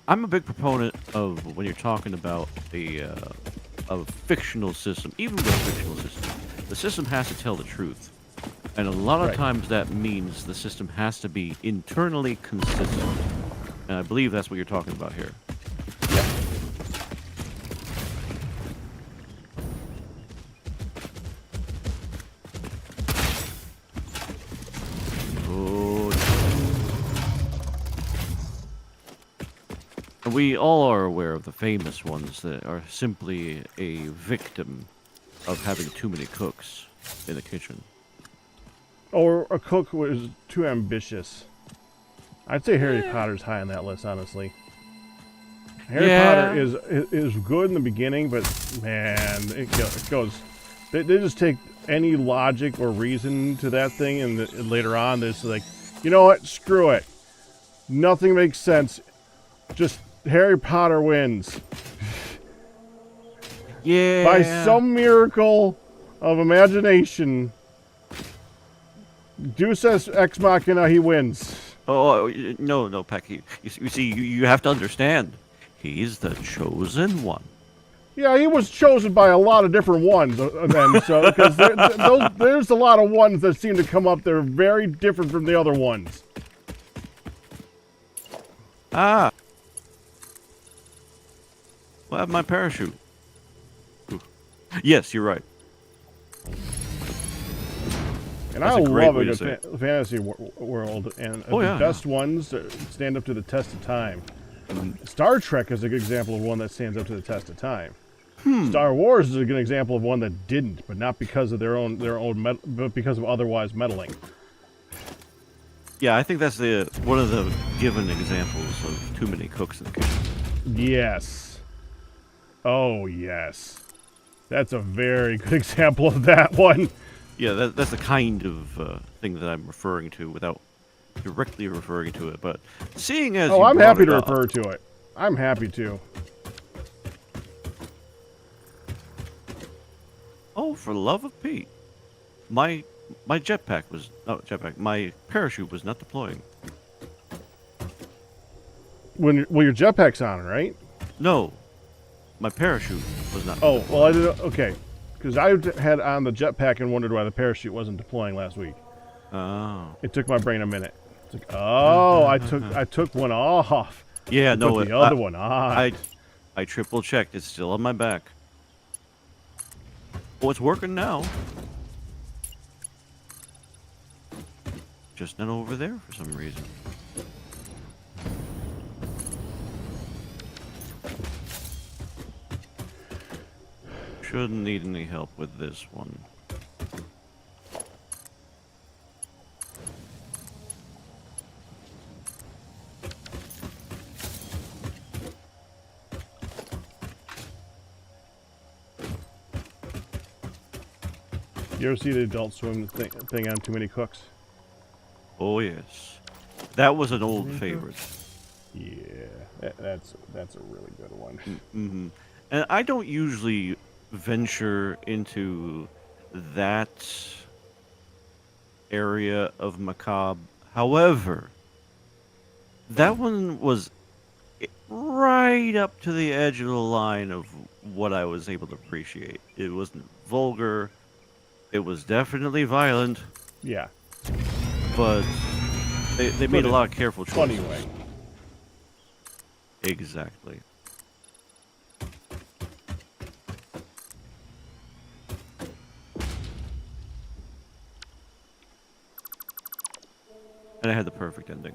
I'm a big proponent of when you're talking about a fictional system, even with a fictional system, the system has to tell the truth. And a lot of times that means the system has to be internally consistent. And I believe that's what you're talking about here. Oh. We all are aware of the famous ones that are simply a victim of having too many cooks in the kitchen. Or a cook who is too ambitious. I'd say Harry Potter's high on that list, honestly. Harry Potter is good in the beginning, but man, it goes. They just take any logic or reason to that thing, and later on, there's like, you know what? Screw it. Nothing makes sense. Just Harry Potter wins. Yeah. By some miracle of imagination, Deus Ex Machina, he wins. Oh, no, Pecky. You see, you have to understand. He's the chosen one. Yeah, he was chosen by a lot of different ones then, so because there's a lot of ones that seem to come up that are very different from the other ones. Ah. Well, I have my parachute. Ooh. Yes, you're right. And That's I a great love way a to say good fantasy world, and Oh, the yeah, best ones that stand up to the test of time. Star Trek is a good example of one that stands up to the test of time. Star Wars is a good example of one that didn't, but not because of their own but because of otherwise meddling. Yeah, I think that's one of the given examples of too many cooks in the kitchen. Yes. Oh, yes. That's a very good example of that one. Yeah, that's the kind of thing that I'm referring to without directly referring to it. But seeing as Oh, you I'm brought happy it to up- refer to it. I'm happy to. Oh, for love of Pete, my jetpack was my parachute was not deploying. Well, your jetpack's on, right? No, my parachute was not. Oh, well, I didn't. Okay, because I had on the jetpack and wondered why the parachute wasn't deploying last week. Oh. It took my brain a minute. It's like, oh, I took one off. Yeah, no, Put the other one on. I triple checked. It's still on my back. Oh, it's working now. Just not over there for some reason. Shouldn't need any help with this one. You ever see the Adult Swim thing on Too Many Cooks? Oh yes, that was an old favorite. Yeah, that's a really good one. Mm-hmm. And I don't usually venture into that area of macabre. However, that one was right up to the edge of the line of what I was able to appreciate. It wasn't vulgar. It was definitely violent, Yeah, but they made a lot of careful choices. funny way. Exactly. And I had the perfect ending.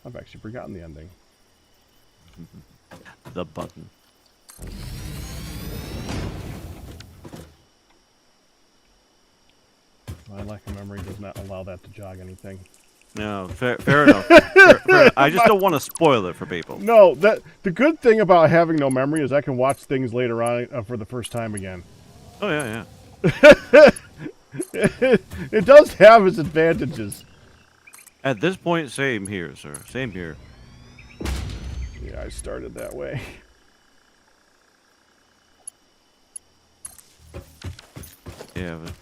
I've actually forgotten the ending. The button. My lack of memory does not allow that to jog anything. No, fair enough. Fair enough. I just don't want to spoil it for people. No, the good thing about having no memory is I can watch things later on for the first time again. Oh, yeah. It does have its advantages. At this point, same here, sir. Same here. Yeah, I started that way. Yeah, but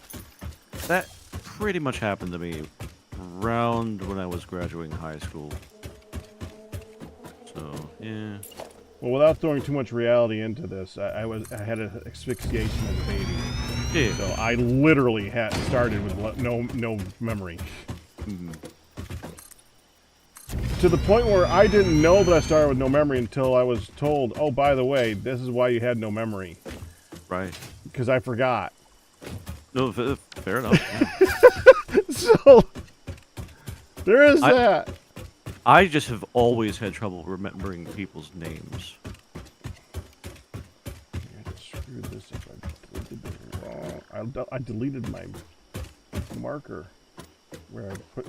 that pretty much happened to me around when I was graduating high school. So, yeah. Well, without throwing too much reality into this, I had an asphyxiation as a baby. Yeah. So I literally had started with no memory. Mhm. To the point where I didn't know that I started with no memory until I was told, oh, by the way, this is why you had no memory. Right. Because I forgot. No, fair enough. Yeah. So, there is that. I just have always had trouble remembering people's names. Screw this if I deleted it wrong. I deleted my marker where I put.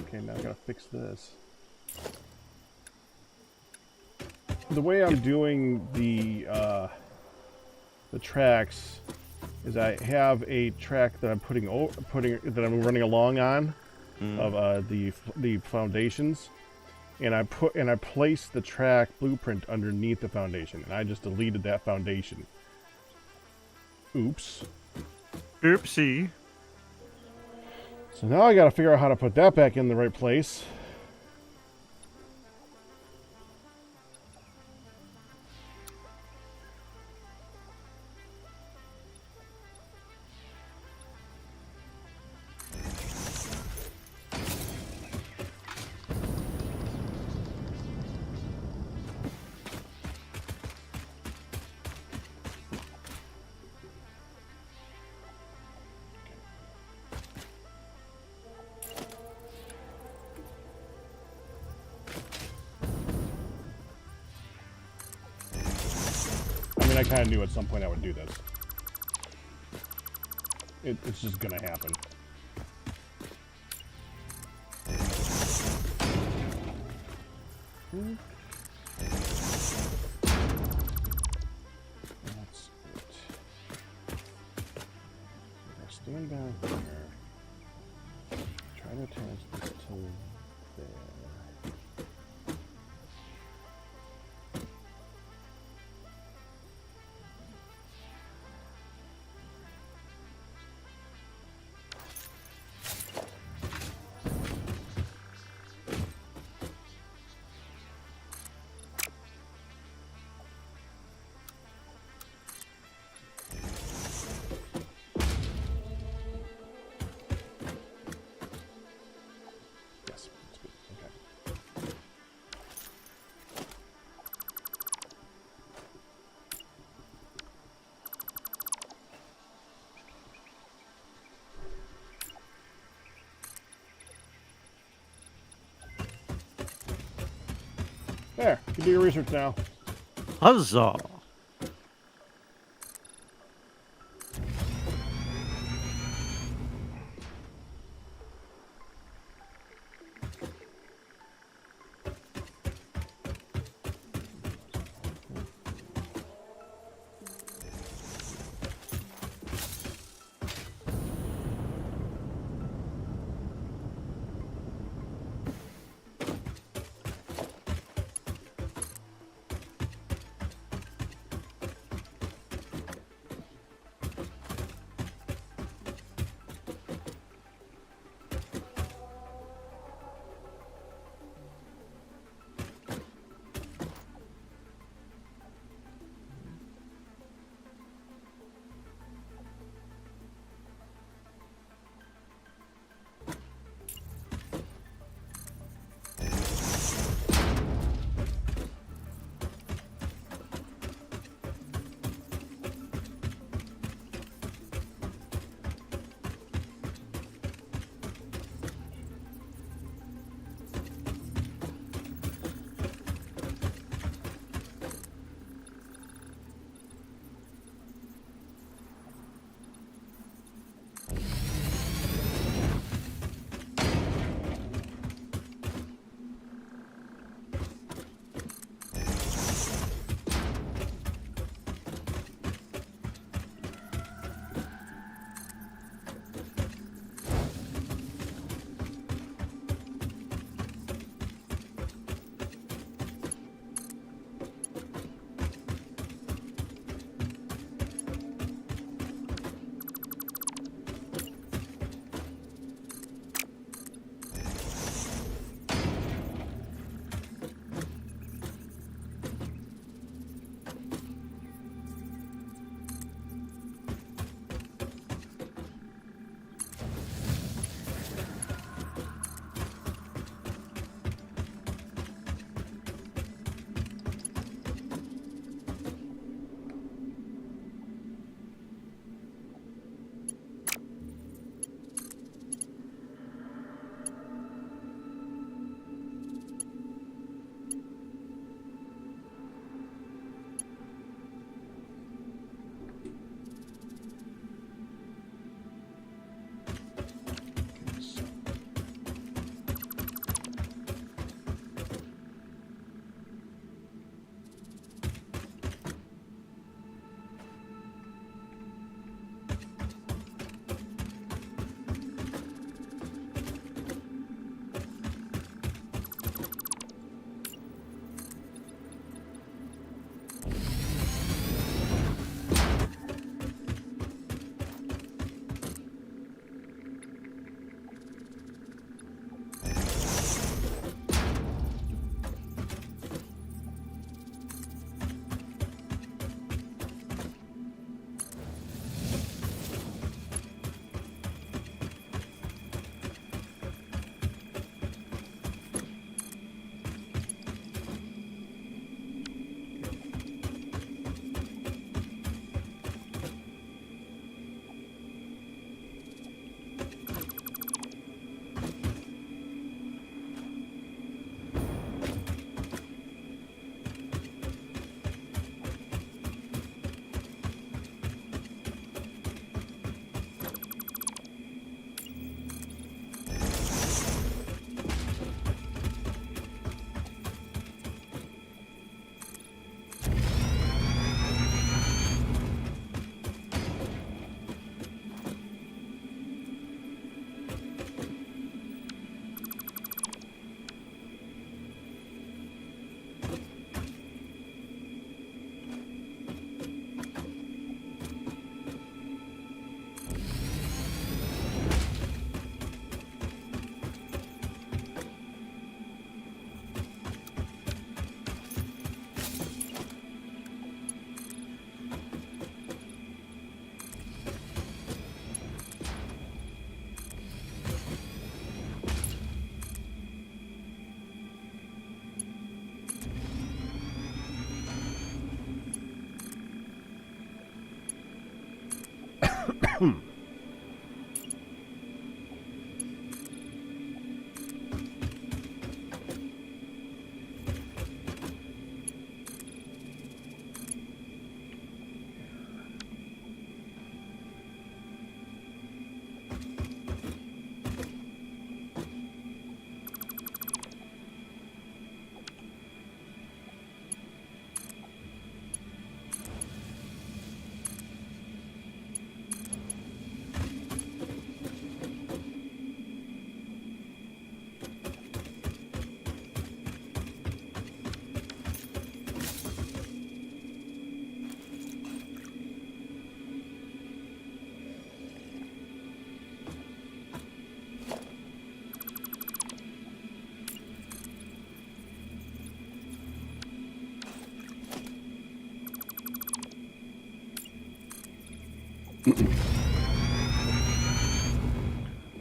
Okay, now I gotta fix this. The way I'm doing the tracks is I have a track that I'm that I'm running along on of the foundations, and I place the track blueprint underneath the foundation, and I just deleted that foundation. Oops. Oopsie. So now I gotta figure out how to put that back in the right place. I kind of knew at some point I would do this. It's just gonna happen. That's it. I stand down here. Try to attach this to there. There, you can do your research now. Huzzah!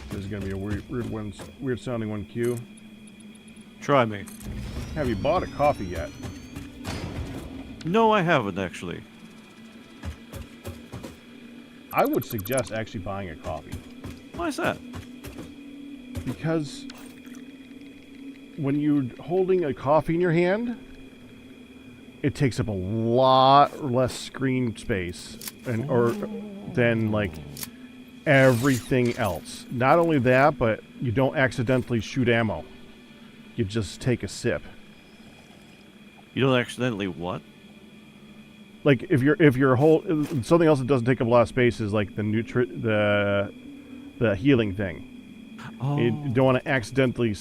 This is gonna be a weird sounding one, Q. Try me. Have you bought a coffee yet? No, I haven't actually. I would suggest actually buying a coffee. Why is that? Because when you're holding a coffee in your hand, it takes up a lot less screen space than like everything else. Not only that, but you don't accidentally shoot ammo. You just take a sip. You don't accidentally what? Like if you're something else that doesn't take up a lot of space is like the healing thing. Oh. You don't want to accidentally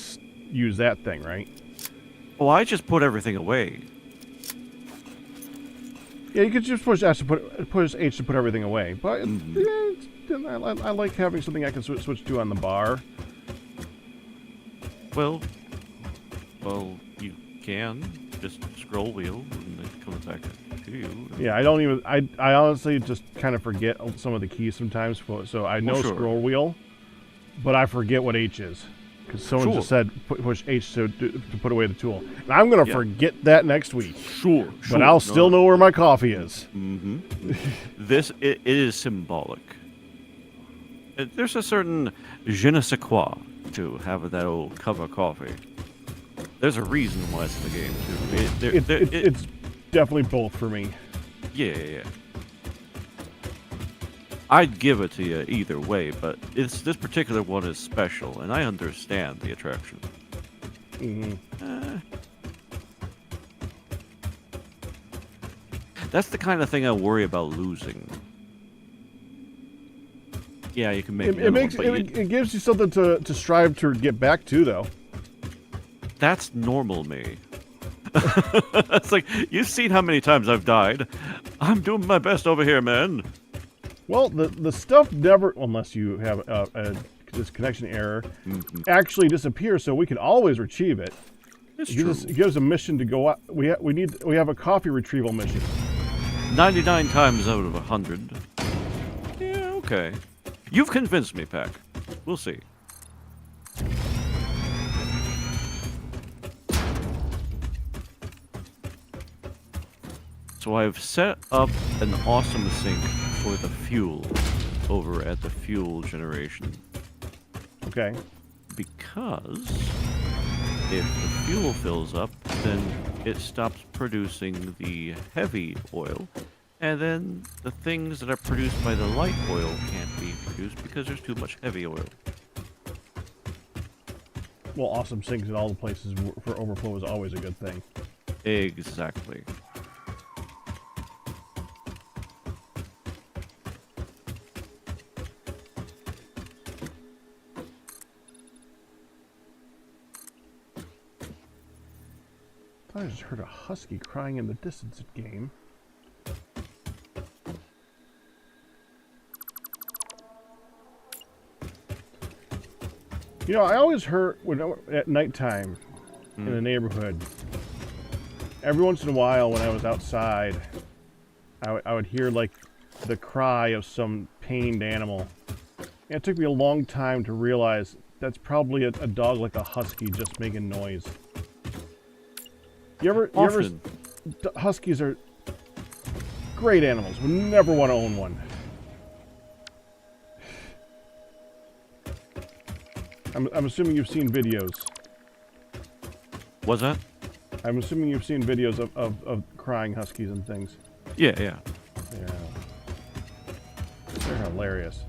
use that thing, right? Oh, I just put everything away. Yeah, you could just push H to put everything away. But I like having something I can switch to on the bar. Well, you can just scroll wheel and it comes back to you. Yeah, I honestly just kind of forget some of the keys sometimes. So I know scroll wheel, but I forget what H is. Because someone just said push H to put away the tool. And I'm going to forget that next week. Sure. But I'll still know where my coffee is. Mm-hmm. It is symbolic. There's a certain je ne sais quoi to have that old cup of coffee. There's a reason why it's in the game, too. It's definitely both for me. Yeah. I'd give it to you either way, but this particular one is special, and I understand the attraction. Mm-hmm. That's the kind of thing I worry about losing. Yeah, you can make it gives you something to strive to get back to, though. That's normal me. It's like, you've seen how many times I've died. I'm doing my best over here, man. Well, the stuff never, unless you have a disconnection error, actually disappears. So we can always retrieve it. It's true. It gives a mission to go out. We have a coffee retrieval mission. 99 times out of 100. Yeah, okay. You've convinced me, Pack. We'll see. So I've set up an awesome sink for the fuel over at the fuel generation. Okay. Because if the fuel fills up, then it stops producing the heavy oil, and then the things that are produced by the light oil can't be produced because there's too much heavy oil. Well, awesome sinks in all the places for overflow is always a good thing. Exactly. I just heard a husky crying in the distance at game. You know, I always heard at nighttime in the neighborhood. Every once in a while, when I was outside, I would hear like the cry of some pained animal. And it took me a long time to realize that's probably a dog like a husky just making noise. Huskies are great animals. Would never want to own one. I'm assuming you've seen videos. What's that? I'm assuming you've seen videos of crying huskies and things. Yeah, yeah. Yeah. They're hilarious.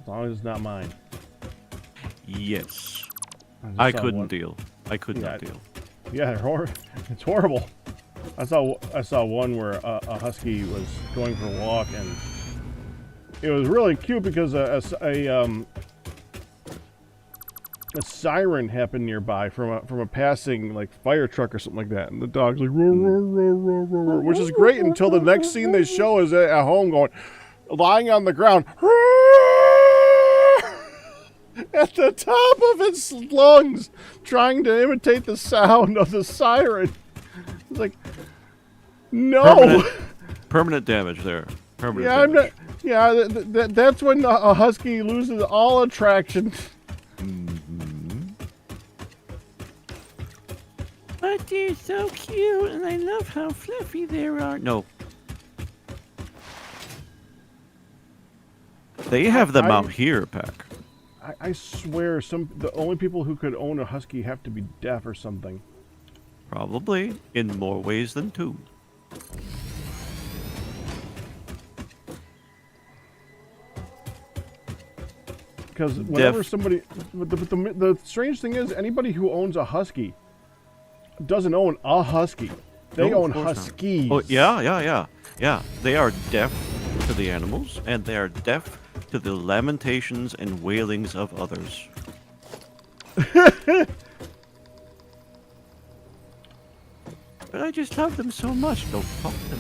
As long as it's not mine. Yes. just I saw couldn't one- deal. I could Yeah, not deal. Yeah, it's horrible. I saw one where a husky was going for a walk, and it was really cute because a siren happened nearby from a passing like fire truck or something like that, and the dog's like roar, roar, roar, roar, roar, roar, which is great until the next scene they show is at home going lying on the ground at the top of its lungs, trying to imitate the sound of the siren. It's like, no. Permanent damage there. Permanent Yeah, I'm not. damage. Yeah, that's when a husky loses all attraction. But they're so cute, and I love how fluffy they are. No. They have them out here, Pack. I swear, the only people who could own a husky have to be deaf or something. Probably in more ways than two. Because whenever Deaf. somebody, the strange thing is, anybody who owns a husky doesn't own a husky. They No, of own course not. huskies. Oh, yeah. They are deaf to the animals, and they are deaf to the lamentations and wailings of others. But I just love them so much. Don't talk to them.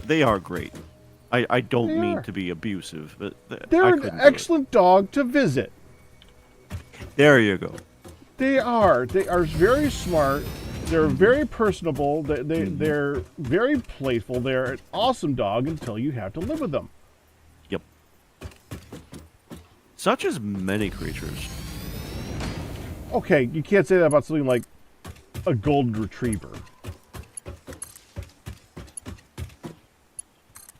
They are great. I don't They mean are. to be abusive, but They're I an couldn't do it. excellent dog to visit. There you go. They are. They are very smart. They're very personable. They're very playful. They're an awesome dog until you have to live with them. Yep. Such as many creatures. Okay, you can't say that about something like a golden retriever.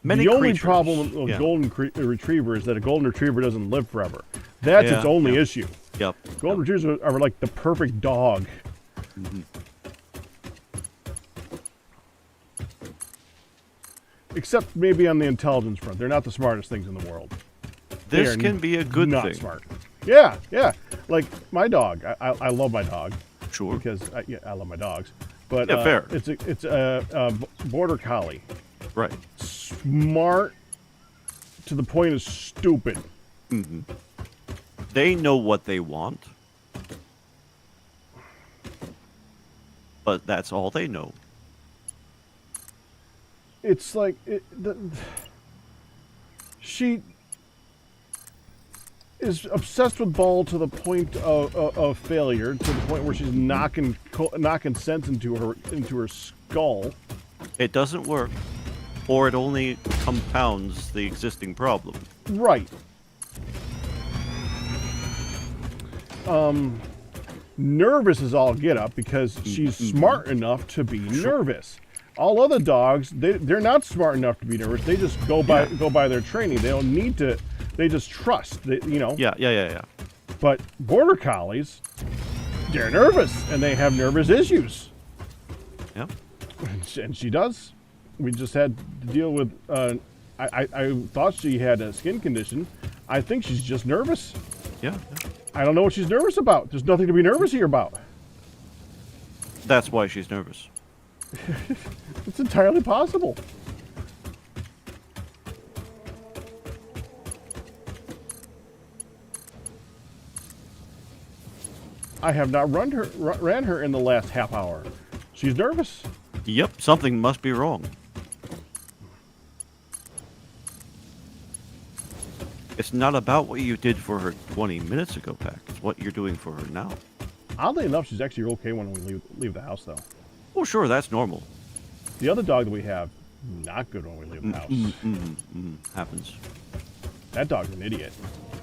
Many the only creatures. problem with Yeah. golden retriever is that a golden retriever doesn't live forever. That's its Yeah, only yeah. issue. Yep. Golden retrievers are like the perfect dog. Except maybe on the intelligence front. They're not the smartest things in the world. They This are can be a good not thing. smart. Yeah, yeah. Like my dog. I love my dog Sure. because I love my dogs. But Yeah, fair. It's a border collie. Right. Smart to the point of stupid. They know what they want. But that's all they know. It's like she is obsessed with ball to the point of failure, to the point where she's knocking sense into her skull. It doesn't work, or it only compounds the existing problem. Right. Nervous is all get up because she's smart enough to be nervous. All other dogs, they're not smart enough to be nervous. They just go by their training. They don't need to. They just trust. Yeah. But border collies, they're nervous and they have nervous issues. Yeah. And she does. We just had to deal with. I thought she had a skin condition. I think she's just nervous. Yeah. I don't know what she's nervous about. There's nothing to be nervous here about. That's why she's nervous. It's entirely possible. I have not ran her in the last half hour. She's nervous. Yep, something must be wrong. It's not about what you did for her 20 minutes ago, Pack. It's what you're doing for her now. Oddly enough, she's actually okay when we leave the house, though. Oh, sure, that's normal. The other dog that we have, not good when we leave the house. Happens. That dog's an idiot.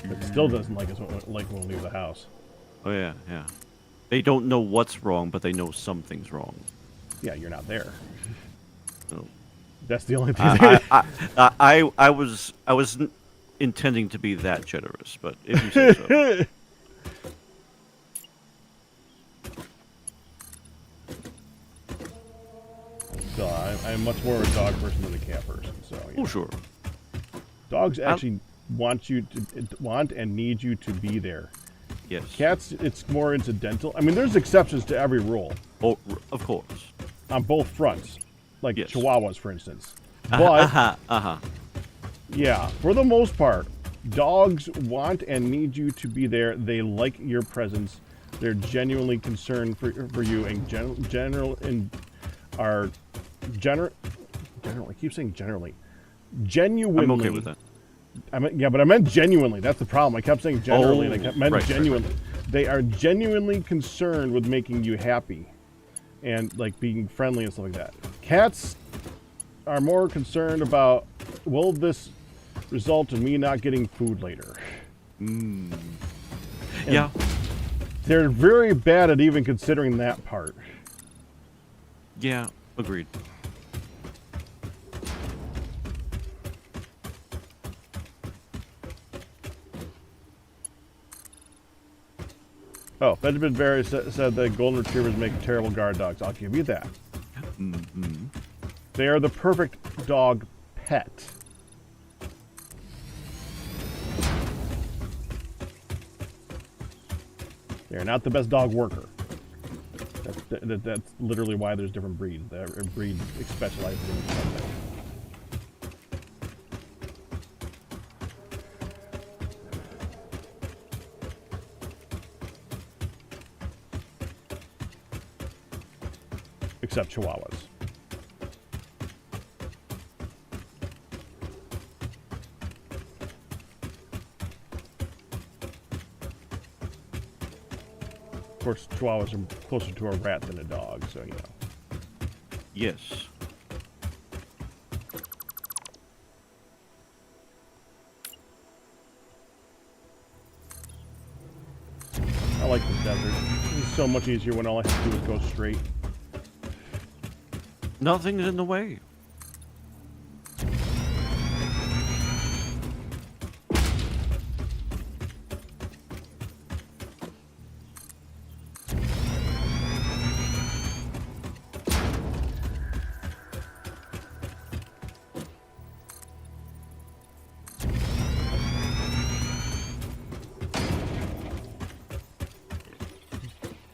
But still doesn't like us when we leave the house. Oh, yeah. They don't know what's wrong, but they know something's wrong. Yeah, you're not there. So, That's the only thing. I was intending to be that generous, but if you say so. So I'm much more of a dog person than a cat person. So Oh, sure. dogs actually want and need you to be there. Yes. Cats, it's more incidental. I mean, there's exceptions to every rule Oh, of course. on both fronts, like Yes. Chihuahuas, for instance. But yeah, for the most part, dogs want and need you to be there. They like your presence. They're genuinely concerned for you, and I keep saying generally. Genuinely. I'm okay with that. But I meant genuinely. That's the problem. I kept saying generally, and I meant right, genuinely. Right. They are genuinely concerned with making you happy, and like being friendly and stuff like that. Cats are more concerned about, will this result in me not getting food later? Yeah. They're very bad at even considering that part. Yeah. Agreed. Oh, Benjamin Barry said that golden retrievers make terrible guard dogs. I'll give you that. They are the perfect dog pet. They're not the best dog worker. That's literally why there's different breeds. Every breed specializes in something. Except Chihuahuas. Of course, Chihuahuas are closer to a rat than a dog, so you know. Yes. I like the desert. It's so much easier when all I have to do is go straight. Nothing's in the way.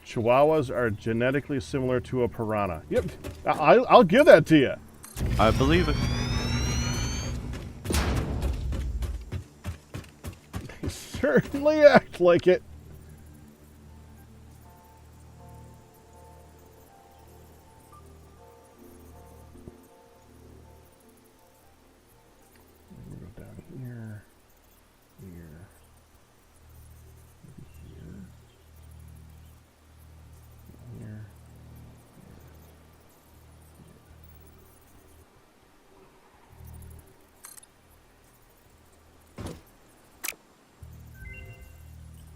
Chihuahuas are genetically similar to a piranha. Yep, I'll give that to you. I believe it. They certainly act like it. We'll go down here, here, maybe here, here.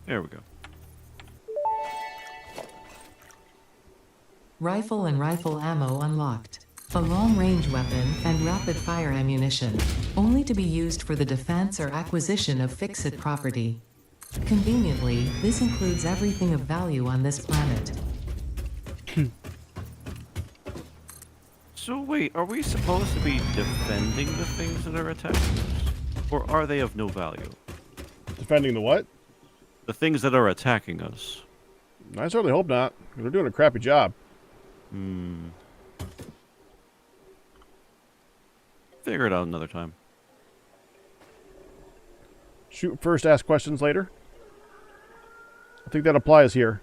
There we go. Rifle and rifle ammo unlocked. A long-range weapon and rapid-fire ammunition, only to be used for the defense or acquisition of fixed property. Conveniently, this includes everything of value on this planet. So wait, are we supposed to be defending the things that are attacking us? Or are they of no value? Defending the what? The things that are attacking us. I certainly hope not. They're doing a crappy job. Figure it out another time. Shoot first, ask questions later. I think that applies here.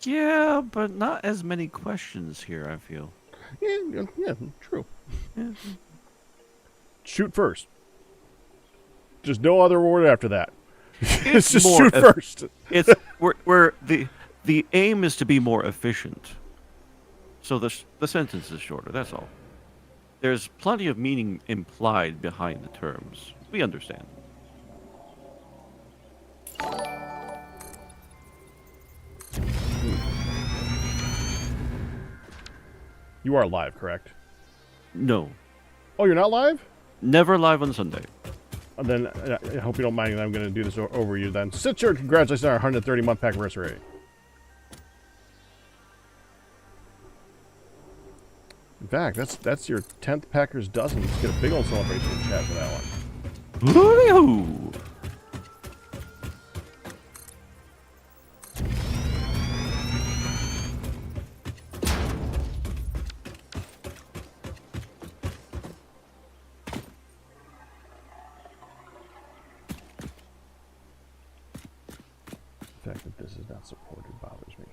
Yeah, but not as many questions here, I feel. Yeah, true. Yeah. Shoot first. There's no other word after that. It's just more shoot first. It's we're the aim is to be more efficient. So the sentence is shorter, that's all. There's plenty of meaning implied behind the terms. We understand. You are live, correct? No. Oh, you're not live? Never live on Sunday. And then I hope you don't mind. I'm going to do this over you. Then, Sitcher, congratulations on our 130-month pack anniversary. In fact, that's your 10th Packers dozen. Let's get a big old celebration in chat for that one. Woo-hoo! The fact that this is not supported bothers me.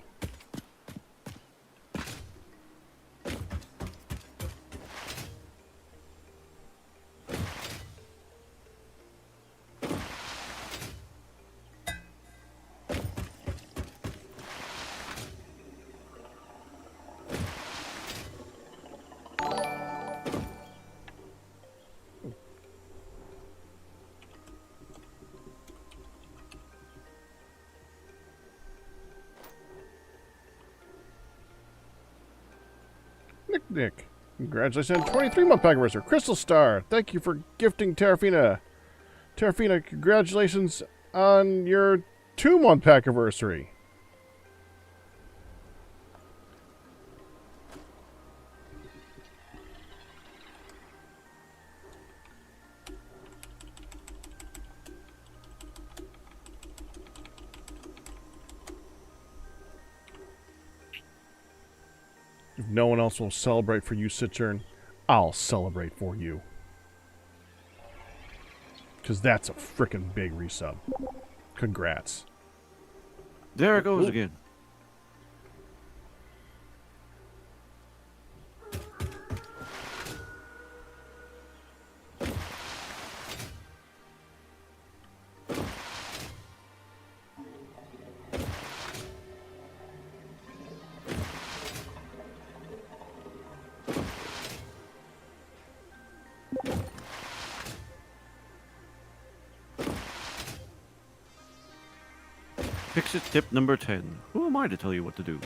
Nick, congratulations on 23-month pack anniversary. Crystal Star, thank you for gifting Terrafina. Terrafina, congratulations on your 2-month pack anniversary. If no one else will celebrate for you, Citurn, I'll celebrate for you. Because that's a frickin' big resub. Congrats. There it goes again. Fix-it tip number 10. Who am I to tell you what to do?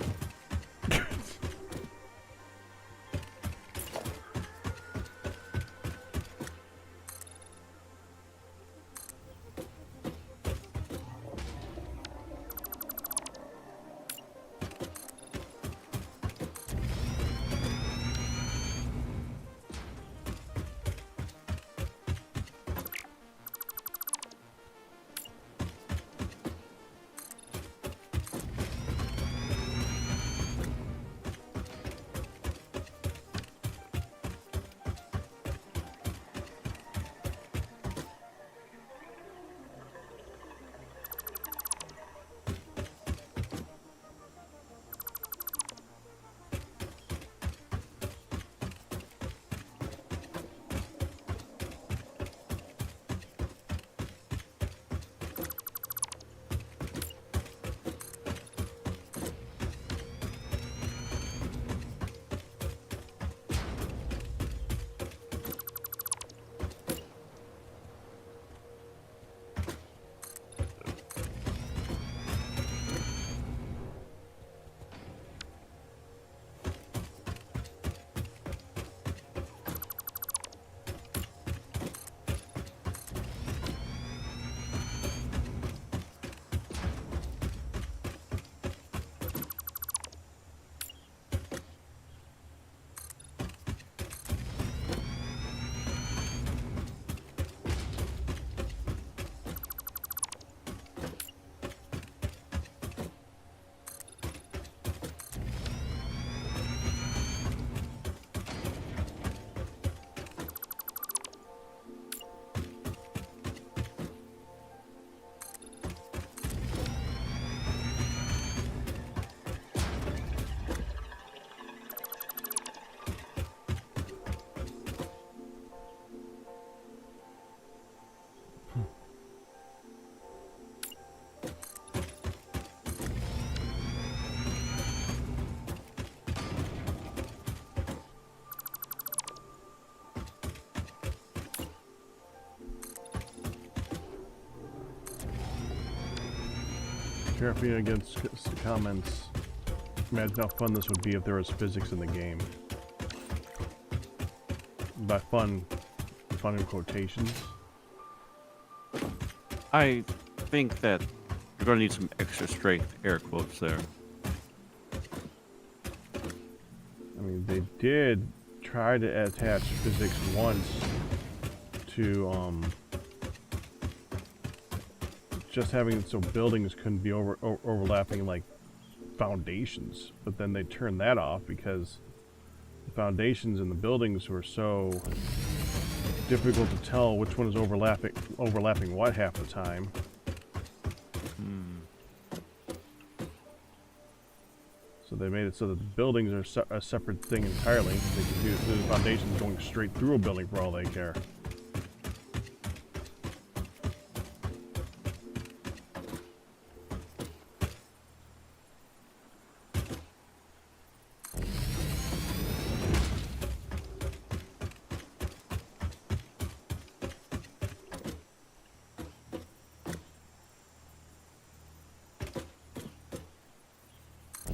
Terrafina against comments. Imagine how fun this would be if there was physics in the game. By fun in quotations. I think that you're going to need some extra strength, air quotes there. I mean, they did try to attach physics once to just having it so buildings couldn't be overlapping like foundations, but then they turned that off because the foundations and the buildings were so difficult to tell which one is overlapping what half the time. So they made it so that the buildings are a separate thing entirely. They can do the foundations going straight through a building for all they care.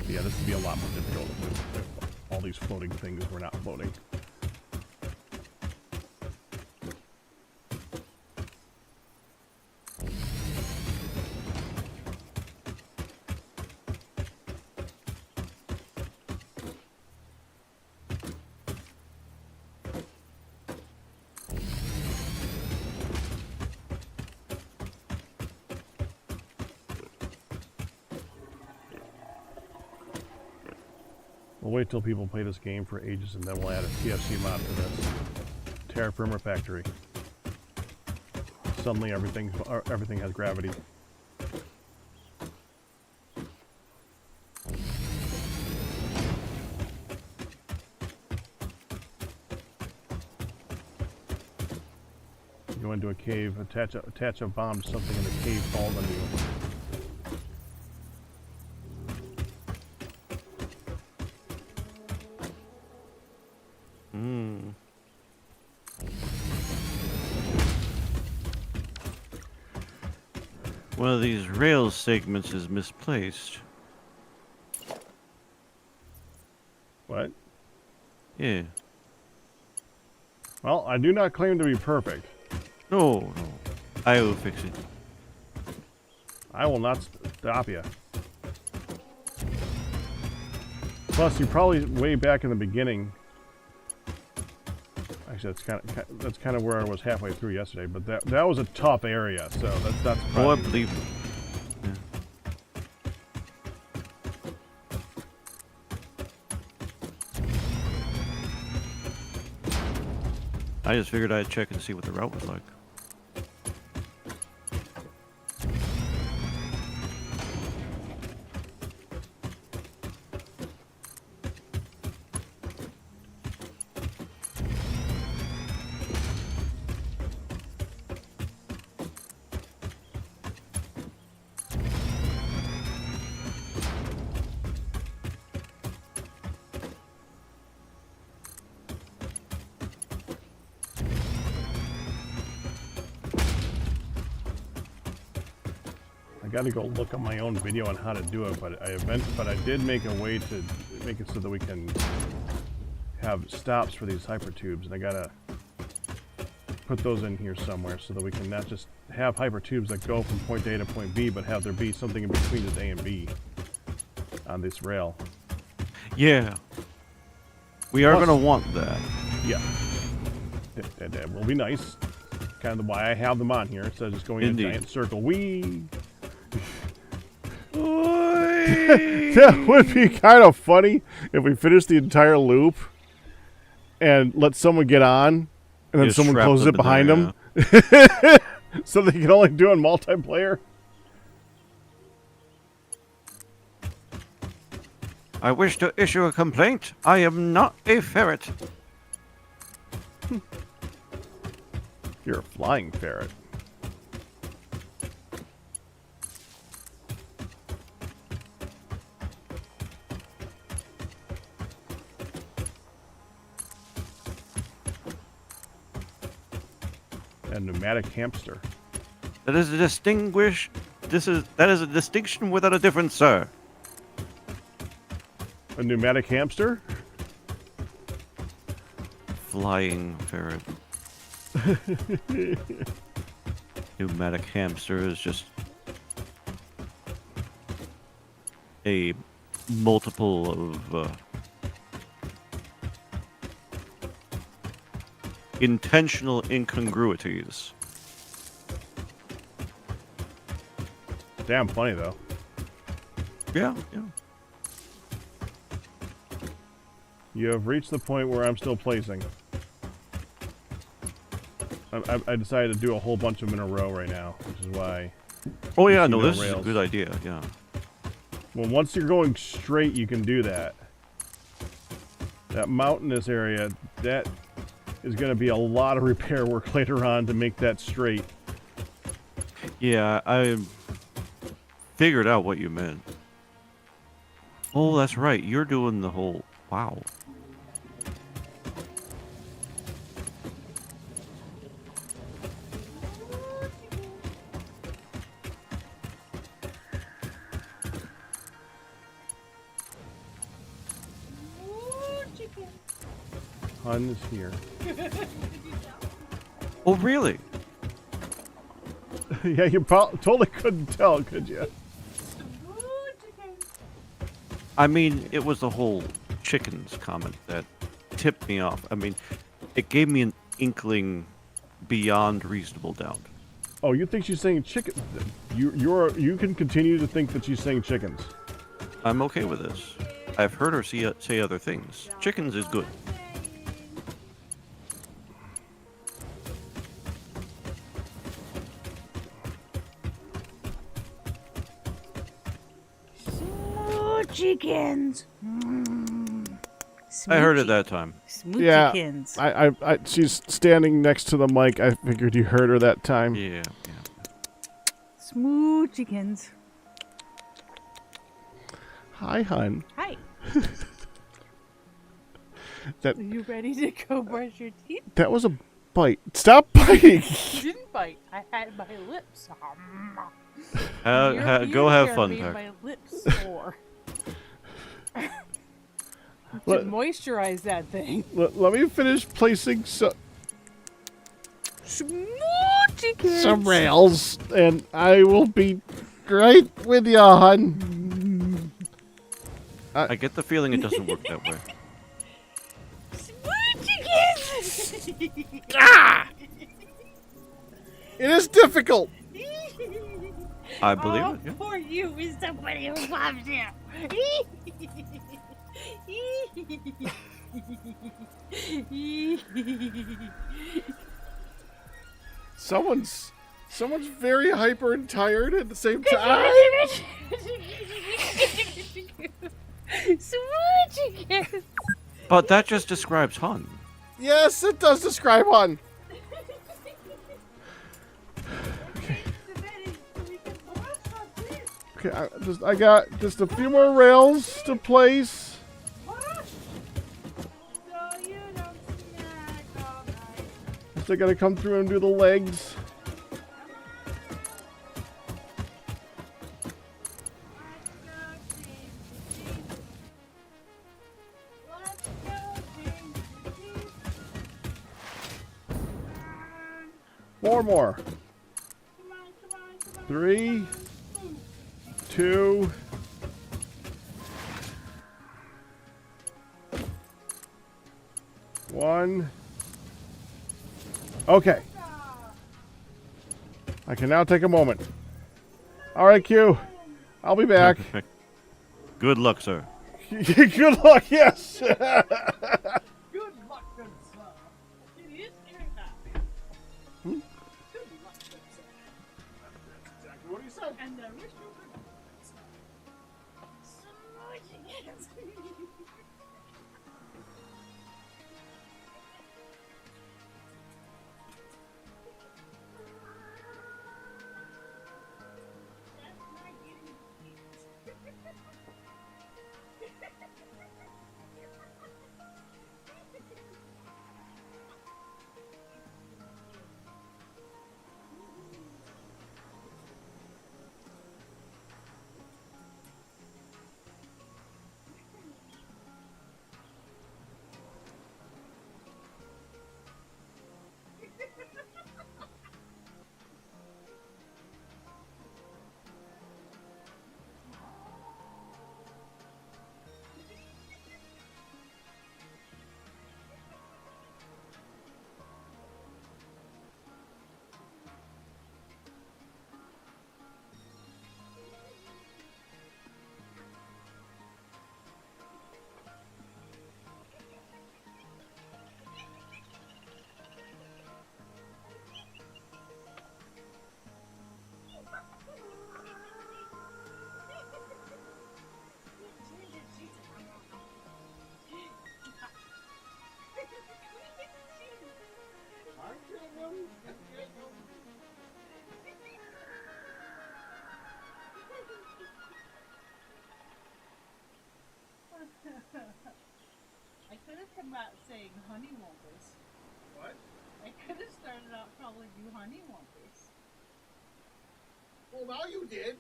Yeah, this would be a lot more difficult if all these floating things were not floating. We'll wait till people play this game for ages and then we'll add a TFC mod to this. Terra Firma Factory. Suddenly everything has gravity. You go into a cave, attach a bomb to something and the cave falls on you. One of these rail segments is misplaced. What? Yeah. Well, I do not claim to be perfect. No. I will fix it. I will not stop you. Plus, you probably way back in the beginning. Actually, that's kind of where I was halfway through yesterday. But that was a tough area, so that's Oh, I probably. believe it. Yeah. I just figured I'd check and see what the route was like. I got to go look up my own video on how to do it, but I did make a way to make it so that we can have stops for these hypertubes, and I gotta put those in here somewhere so that we can not just have hypertubes that go from point A to point B, but have there be something in between just A and B on this rail. Yeah. We are Plus- going to want that. Yeah, that will be nice. Kind of why I have them on here instead of just going in a giant circle. That would be kind of funny if we finished the entire loop and let someone get on, and then Just someone strap closes them it in behind there, them, so they can only do it in multiplayer. I wish to issue a complaint. I am not a ferret. You're a flying ferret. A pneumatic hamster. That is a that is a distinction without a difference, sir. A pneumatic hamster? Flying ferret. pneumatic hamster is just a multiple of intentional incongruities. Damn funny though. Yeah, yeah. You have reached the point where I'm still placing. I decided to do a whole bunch of them in a row right now, which is why. Oh You yeah, see no, no this is a rails. good idea. Yeah. Well, once you're going straight, you can do that. That mountainous area, that is going to be a lot of repair work later on to make that straight. Yeah, I figured out what you meant. Oh, that's right. You're doing the whole. Wow. Hun is here. Oh, really? Yeah, you totally couldn't tell, could you? I mean, it was the whole chickens comment that tipped me off. I mean, it gave me an inkling beyond reasonable doubt. Oh, you think she's saying chicken? You can continue to think that she's saying chickens. I'm okay with this. I've heard her say other things. Chickens is good. Chickens. I heard it that time. Yeah, Smoochikins. she's standing next to the mic. I figured you heard her that time. Yeah, yeah. Smoochikins. Hi, hun. Hi. That Are you ready to go brush your teeth? that was a bite. Stop biting. You didn't bite. I had my lips. Go have fun, made Peck. my lips sore. To Let- moisturize that thing. Let me finish placing Smoochikins. some rails, and I will be right with you, hun. I get the feeling it doesn't work that way. Smoochikins. It is difficult. I believe Oh, it. Yeah. poor you is somebody who loves you. Someone's very hyper and tired at the same time. Smoochikins. But that just describes Hun. Yes, it does describe hun. Okay, I got just a few more rails to place. Still gotta come through and do the legs. Four more. 3, 2. One. Okay. I can now take a moment. All right, Q. I'll be back. Good luck, sir. Good luck, yes. Good luck, good sir. It is Canada. Good luck, good sir. That's exactly what he said. And I wish you good luck, Smoochikins. come out saying honey wumpus. What? I could have started out calling you honey wumpus. Well, now you did.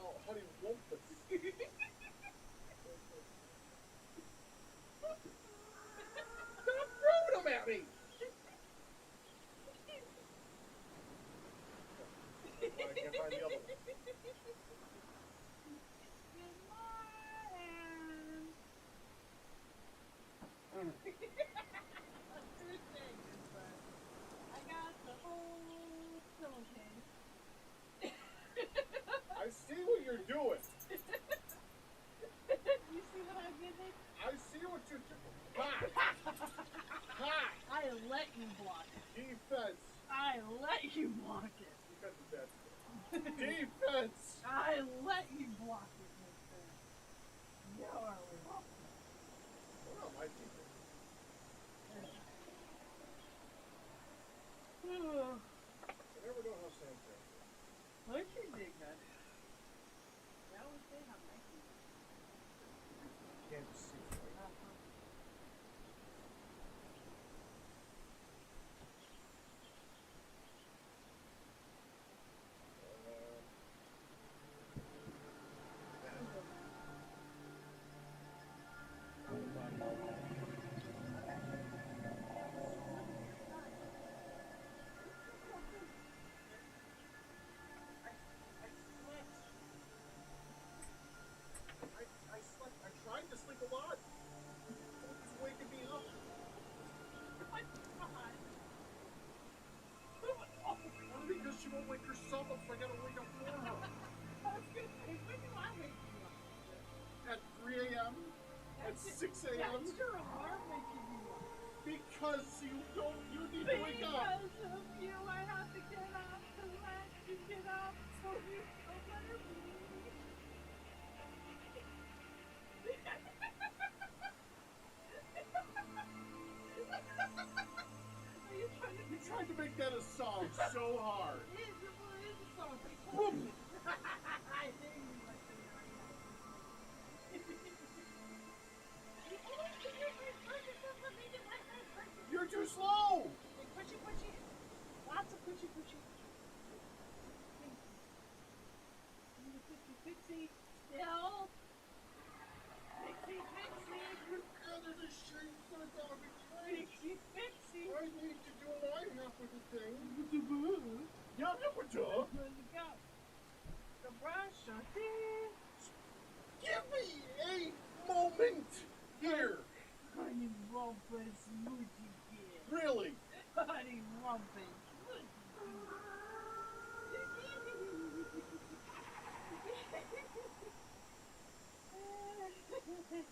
Oh, honey wumpus. Stop throwing them at me! I can't find the other one. I got the whole pillowcase. I see what you're doing. You see what I did there? I see what you're doing. Hi! Hi! I let you block it. Defense! I let you block it. Defense is bad. Defense! I let you block it, mister. You're welcome. What about my defense? I never know how Sam plays. What you did, man? That was they have my team. Can't see. I slept. I tried to sleep a lot. It's waking me up. Only because she won't wake herself up, so I gotta wake up for her. I was gonna say, when do I wake you up? At 3 a.m. At 6 a.m. That's your alarm waking you up. Because you need to wake up. Because of you, I have to get up to let you get up so you feel better. Are you trying to You tried to make that a song so hard. It is a song. Boom. I knew you like that. You're too slow. Pushy, pushy. Lots of pushy, pushy. Pixie, still. Pixie, Pixie. There's a shame for the dog. Pixie, Pixie. I need to do my half of the thing. Yo, Yeah, but duh. Where'd you go? The brush, Give me a moment here. Honey Wumpus, would you get? Really? Honey Wumpus, would you get?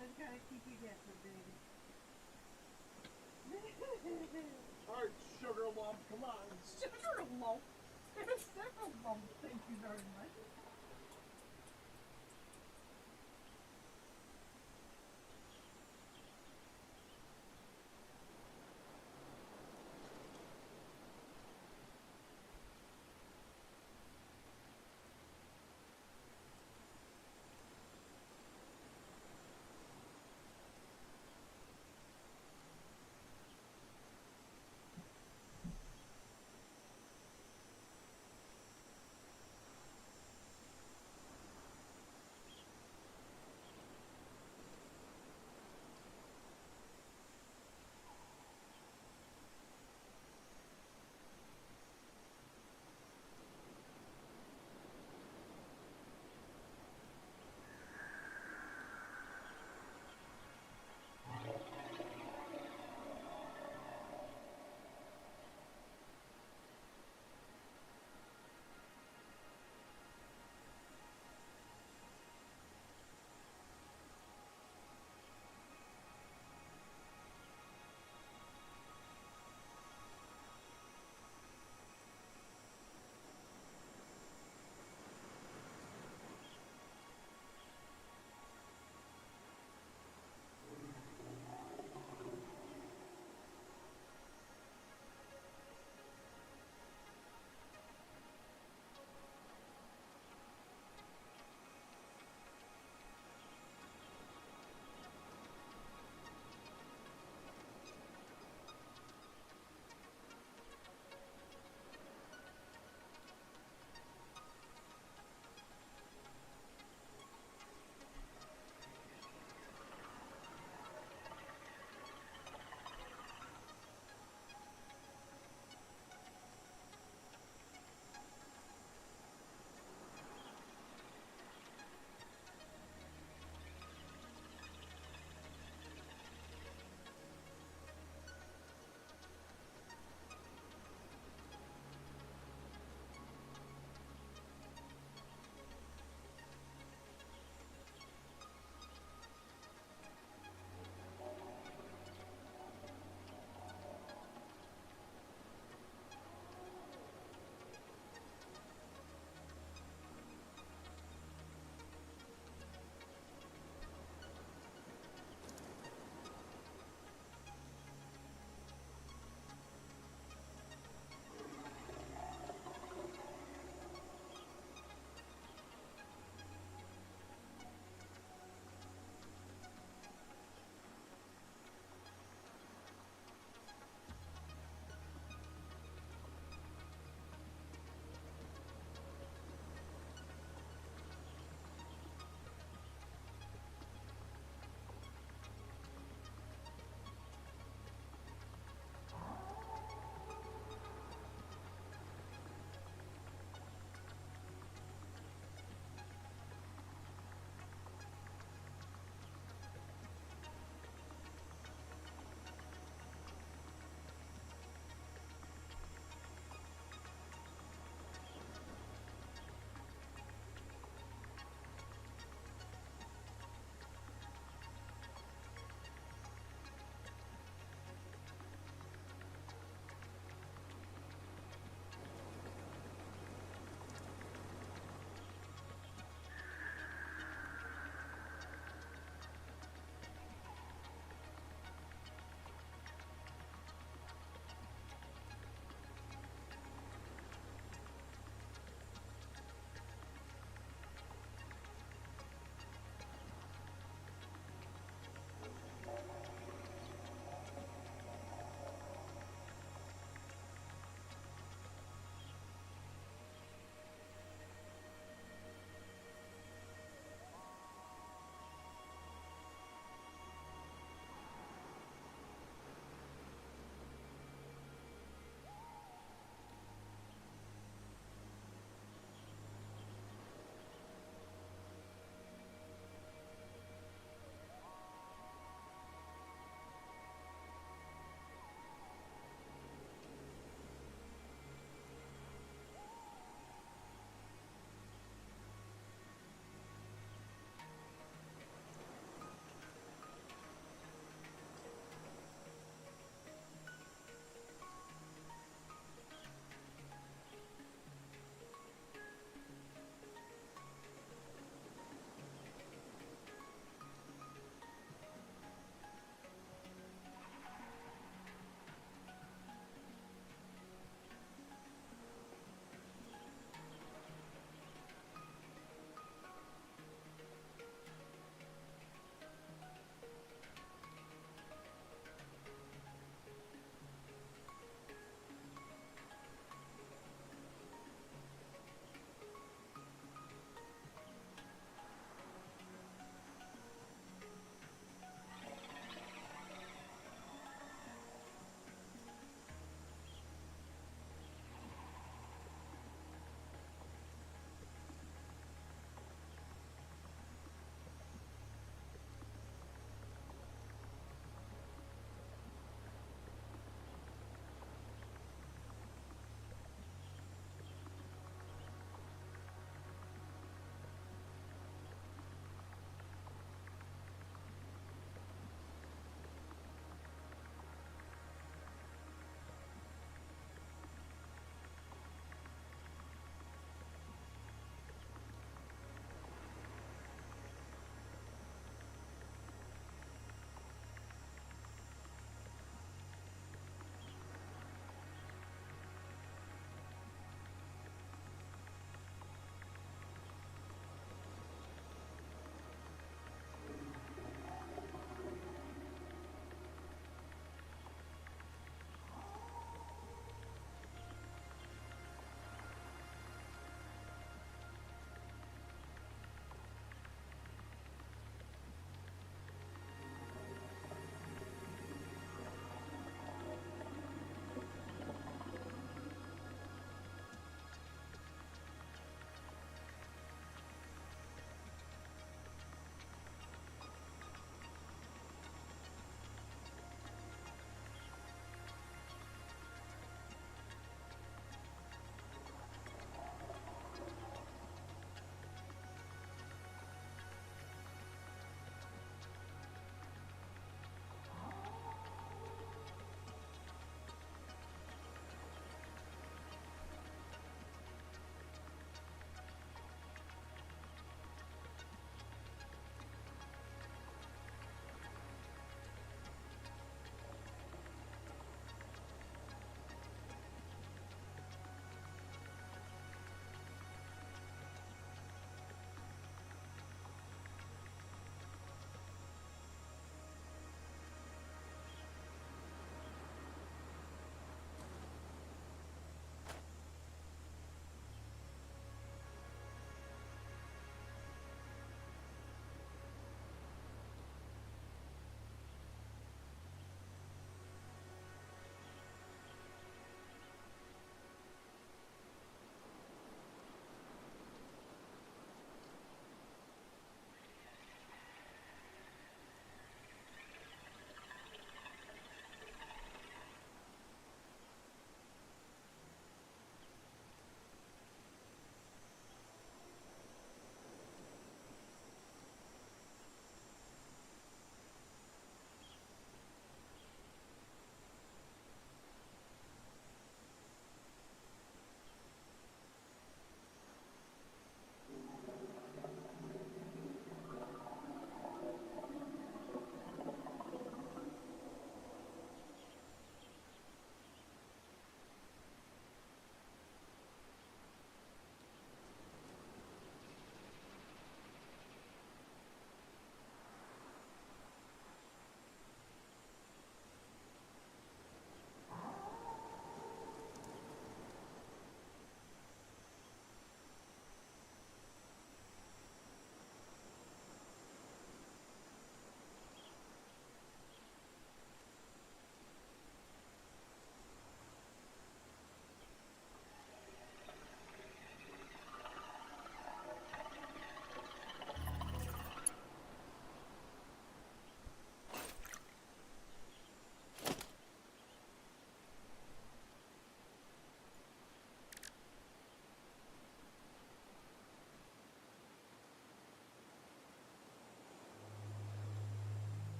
Let's gotta keep you guessing, baby. All right, sugar lump, come on. Sugar lump. There's several lumps, thank you very much.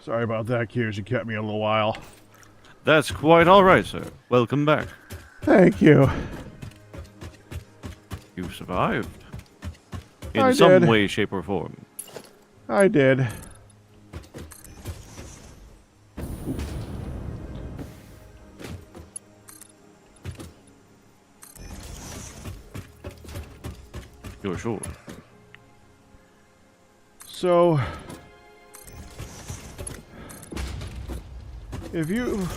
Sorry about that, Q's. You kept me a little while. That's quite all right, sir. Welcome back. Thank you. You survived. In I some did. way, shape, or form. I did. You're sure. So, if you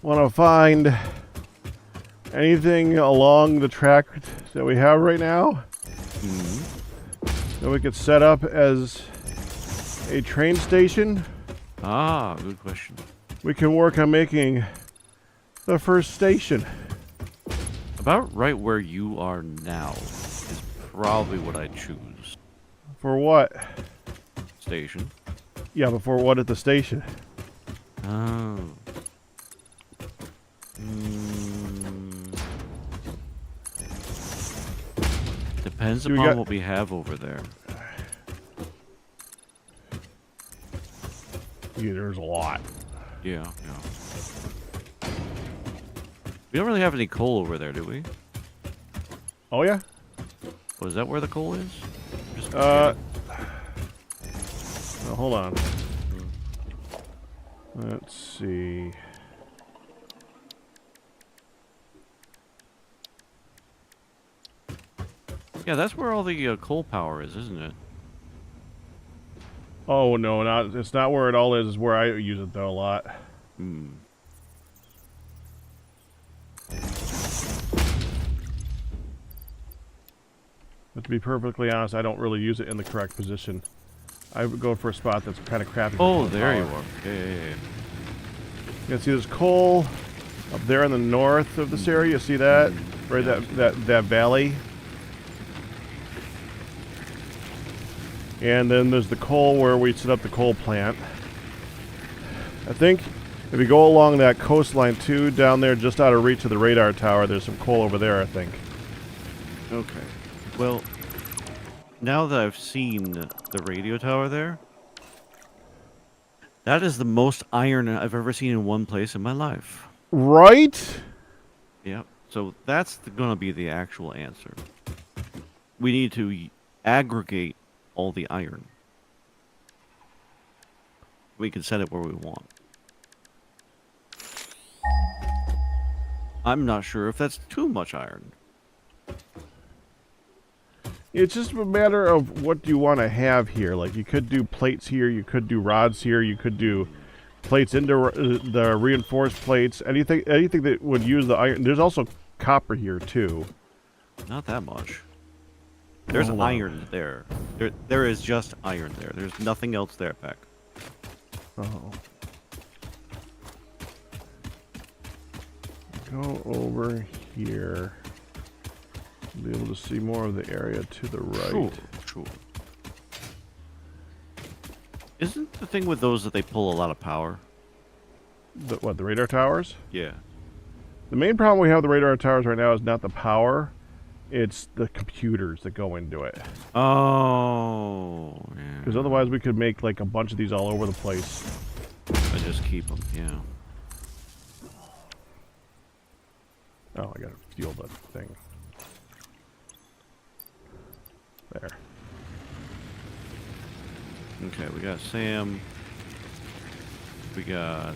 want to find anything along the track that we have right now that we could set up as a train station, Ah, good question. we can work on making the first station. About right where you are now is probably what I'd choose. For what? Station. Yeah, before what at the station? Oh. Depends Do we upon got- what we have over there. Yeah, there's a lot. Yeah, yeah. We don't really have any coal over there, do we? Oh yeah? Oh, is that where the coal is? Just Oh, hold on. Let's see. yeah, that's where all the coal power is, isn't it? Oh no, not it's not where it all is. It's where I use it though a lot. Hmm. But to be perfectly honest, I don't really use it in the correct position. I would go for a spot that's kind of crappy. for Oh, coal there you power. are. Yeah. You can see there's coal up there in the north of this area. You see that? Right, that valley. And then there's the coal where we set up the coal plant. I think if you go along that coastline too, down there just out of reach of the radar tower, there's some coal over there, I think. Okay. Well, now that I've seen the radio tower there, that is the most iron I've ever seen in one place in my life. Right? Yep. So that's going to be the actual answer. We need to aggregate all the iron. We can set it where we want. I'm not sure if that's too much iron. It's just a matter of what do you want to have here. Like, you could do plates here, you could do rods here, you could do plates into the reinforced plates, anything that would use the iron. There's also copper here, too. Not that much. There's Hold on. iron there. There is just iron there. There's nothing else there, Peck. Oh. Go over here. Be able to see more of the area to the right. Sure. Isn't the thing with those that they pull a lot of power? The radar towers? Yeah. The main problem we have with the radar towers right now is not the power, it's the computers that go into it. Oh, yeah. Because otherwise we could make like a bunch of these all over the place. I just keep them, yeah. Oh, I gotta steal the thing. There. Okay, we got Sam. We got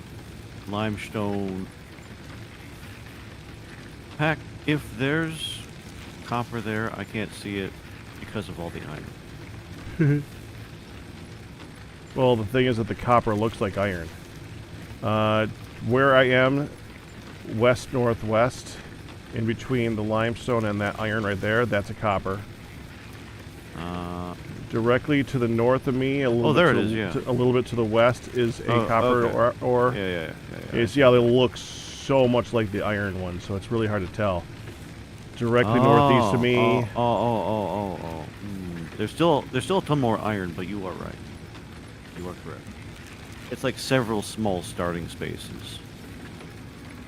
limestone. Pack, if there's copper there, I can't see it because of all the iron. Well, the thing is that the copper looks like iron. Where I am, west-northwest, in between the limestone and that iron right there, that's a copper. Directly to the north of me, a little there bit it is, yeah. a little bit to the west is a Oh, copper okay. ore. Yeah. You see how they look so much like the iron one, so it's really hard to tell. Directly northeast of me. There's still a ton more iron, but you are right. You are correct. It's like several small starting spaces.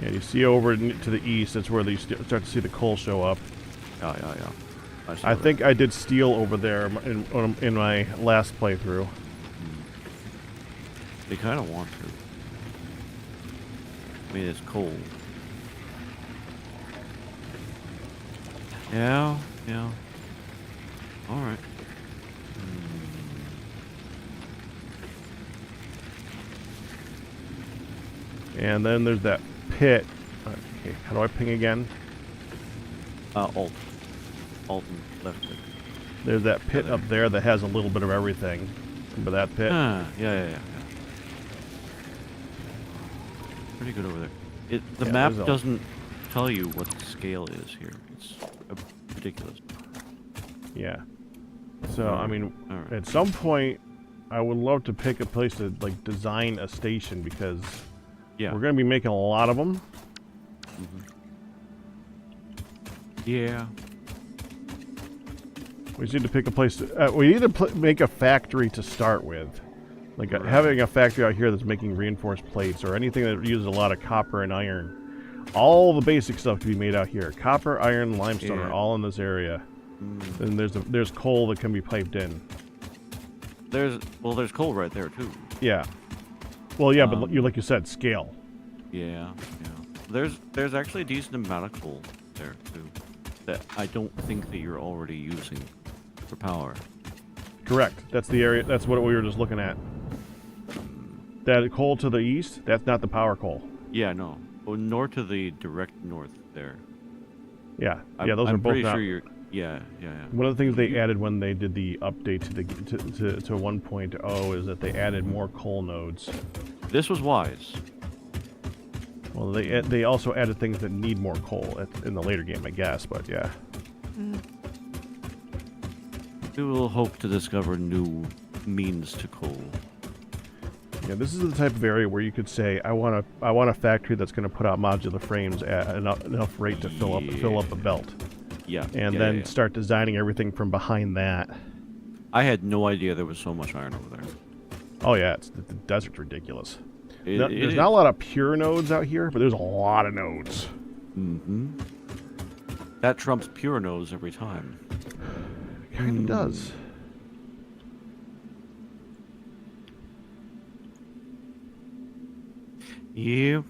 Yeah, you see over to the east, that's where you start to see the coal show up. Yeah. I think I did steel over there in my last playthrough. They kind of want to. I mean, it's cold. Yeah, yeah. All right. And then there's that pit. Okay, how do I ping again? Alt. Alt and left click. There's that pit up there that has a little bit of everything. Remember that pit? Yeah. Pretty good over there. The Yeah, map there's a- doesn't tell you what the scale is here. It's ridiculous. Yeah. So, I mean, Alright. at some point, I would love to pick a place to, like, design a station because Yeah. we're going to be making a lot of them. Yeah. We just need to pick a place to... we need to make a factory to start with. Like, having a factory out here that's making reinforced plates or anything that uses a lot of copper and iron. All the basic stuff can be made out here. Copper, iron, limestone are all in this area. And there's coal that can be piped in. There's coal right there too. Yeah. Well, yeah, but like you said, scale. Yeah. There's actually a decent amount of coal there too that I don't think that you're already using for power. Correct. That's the area. That's what we were just looking at. That coal to the east, that's not the power coal. Yeah, no. Oh, north to the direct north there. Yeah. Yeah, those I'm are both pretty not. sure you're. Yeah. One of the things they added when they did the update to 1.0 is that they added more coal nodes. This was wise. Well, they also added things that need more coal in the later game, I guess. But yeah. We will hope to discover new means to coal. Yeah, this is the type of area where you could say, I want a factory that's going to put out modular frames at enough rate to fill up a belt. Yeah. And then start designing everything from behind that. I had no idea there was so much iron over there. Oh yeah, the desert's ridiculous. There's There's not a lot of pure nodes out here, but there's a lot of nodes. That trumps pure nodes every time. Kind of does. Yeah.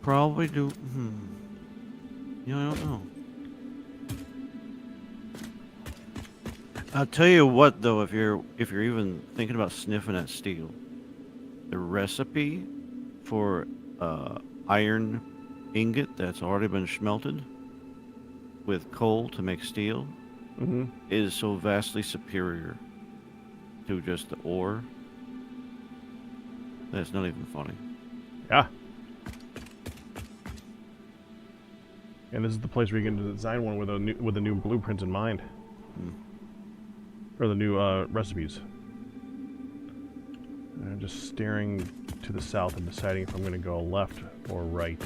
Probably do. Yeah, I don't know. I'll tell you what, though, if you're even thinking about sniffing at steel, the recipe for iron ingot that's already been smelted with coal to make steel is so vastly superior to just the ore that's not even funny. Yeah. And this is the place where you can design one with a new blueprint in mind, or the new recipes. And I'm just staring to the south and deciding if I'm going to go left or right.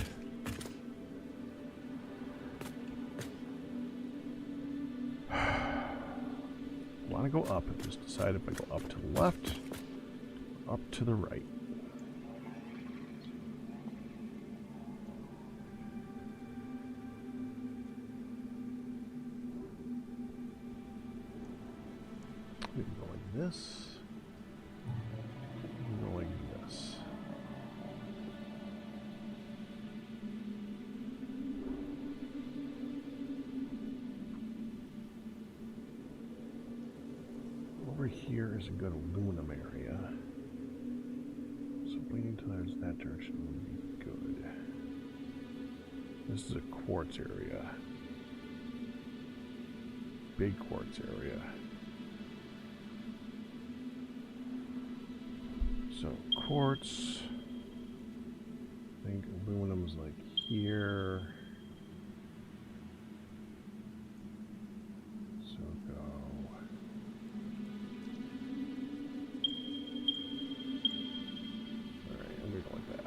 I want to go up and just decide if I go up to the left, or up to the right. We can go like this. We can go like this. Over here is a good aluminum area. So waiting until there's that direction would be good. This is a quartz area. Big quartz area. So quartz, I think aluminum's like here. So go. Alright, I'm gonna go like that.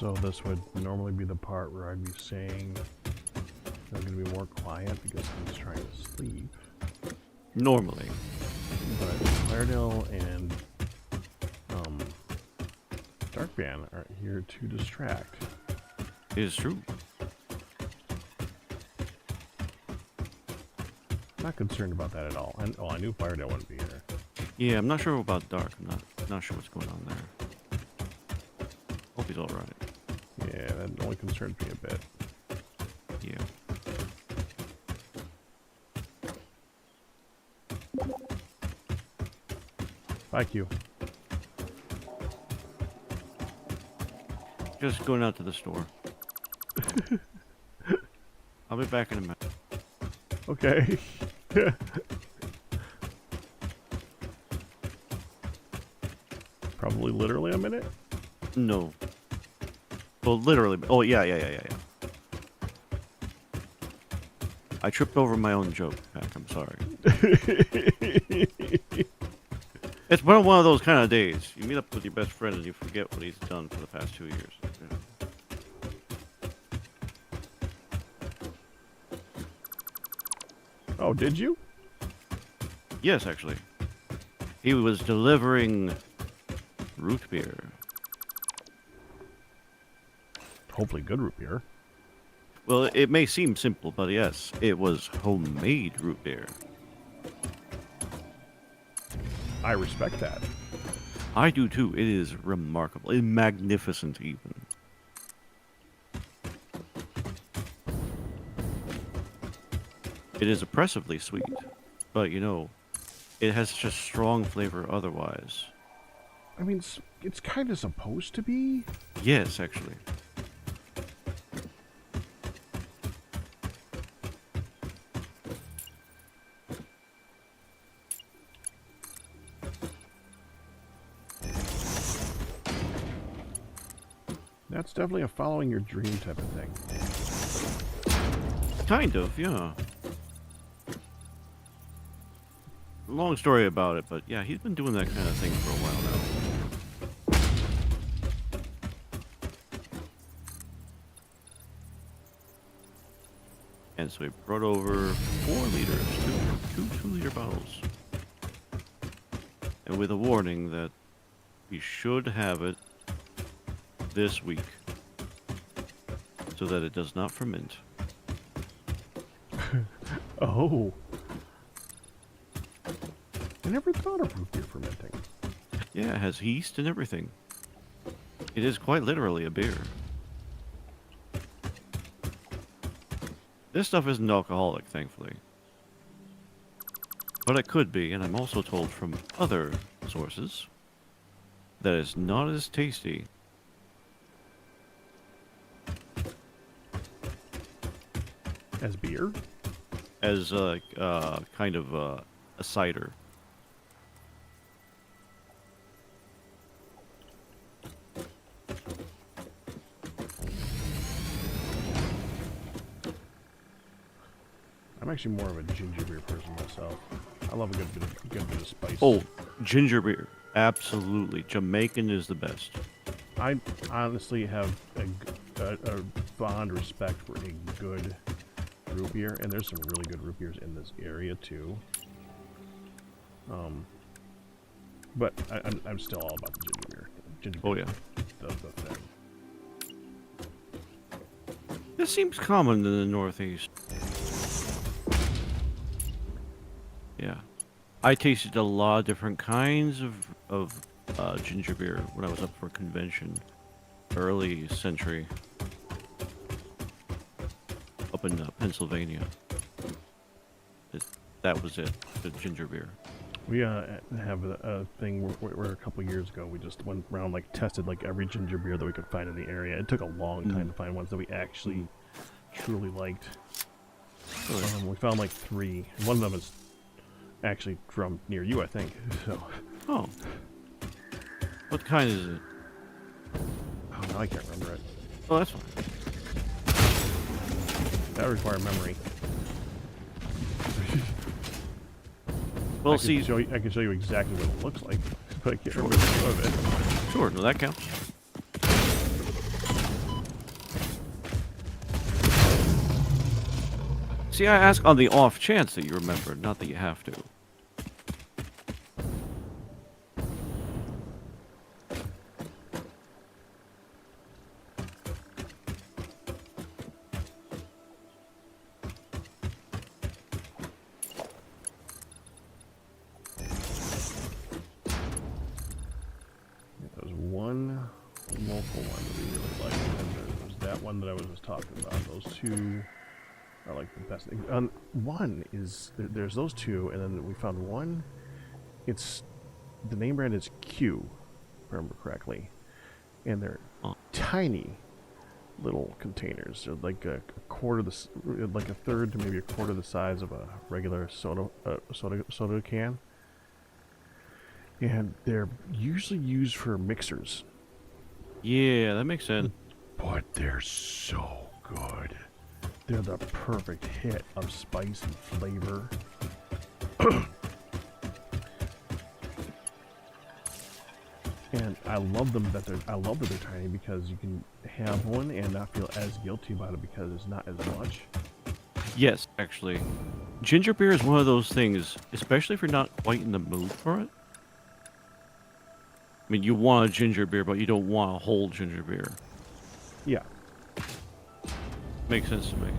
So this would normally be the part where I'd be saying I'm going to be more quiet because he's trying to sleep. Normally. But Firedale and Darkphan are here to distract. It is true. Not concerned about that at all. I knew Firedale wouldn't be here. Yeah, I'm not sure about Dark. I'm not sure what's going on there. Hope he's alright. Yeah, that only concerns me a bit. Yeah. Thank you. Just going out to the store. I'll be back in a minute. Okay. Probably literally a minute? No. Well, literally. Oh, yeah. I tripped over my own joke, Pack. I'm sorry. It's been one of those kind of days. You meet up with your best friend and you forget what he's done for the past 2 years. Yeah. Oh, did you? Yes, actually. He was delivering root beer. Hopefully good root beer. Well, it may seem simple, but yes, it was homemade root beer. I respect that. I do too. It is remarkable. It's magnificent, even. It is oppressively sweet, but you know, it has such a strong flavor otherwise. I mean, it's kind of supposed to be. Yes, actually. That's definitely a following your dream type of thing. Kind of, yeah. Long story about it, but yeah, he's been doing that kind of thing for a while now. And so he brought over 4 liters, two 2-liter bottles. And with a warning that we should have it this week so that it does not ferment. Oh. I never thought of root beer fermenting. Yeah, it has yeast and everything. It is quite literally a beer. This stuff isn't alcoholic, thankfully. But it could be, and I'm also told from other sources that it's not as tasty As beer? as kind of a cider. I'm actually more of a ginger beer person myself. I love a good bit of spice. Oh, ginger beer. Absolutely. Jamaican is the best. I honestly have a fond respect for a good root beer, and there's some really good root beers in this area too. But I'm still all about the ginger beer. Ginger beer, Oh, yeah. the thing. This seems common in the Northeast. Yeah. I tasted a lot of different kinds of ginger beer when I was up for a convention early century up in Pennsylvania. That was it, the ginger beer. We have a thing where a couple years ago we just went around, like, tested like every ginger beer that we could find in the area. It took a long time to find ones that we actually truly liked. Really? We found like 3. One of them is actually from near you, I think. So, Oh. What kind is it? oh, no, I can't remember it. Oh, that's fine. That would require memory. Well, I can see, show you, I can show you exactly what it looks like, but I can't Sure. remember the name of it. sure, no, that counts. See, I ask on the off chance that you remember, not that you have to. There's one local one that we really like, and there's that one that I was just talking about. Those two are like the best thing. One is there's those two, and then we found one. It's the name brand is Q, if I remember correctly, and they're tiny little containers. They're like a quarter like a third to maybe a quarter the size of a regular soda can. And they're usually used for mixers. Yeah, that makes sense. But they're so good. They're the perfect hit of spice and flavor. And I love them that they're tiny because you can have one and not feel as guilty about it because it's not as much. Yes, actually. Ginger beer is one of those things, especially if you're not quite in the mood for it. I mean, you want a ginger beer, but you don't want a whole ginger beer. Yeah. Makes sense to me.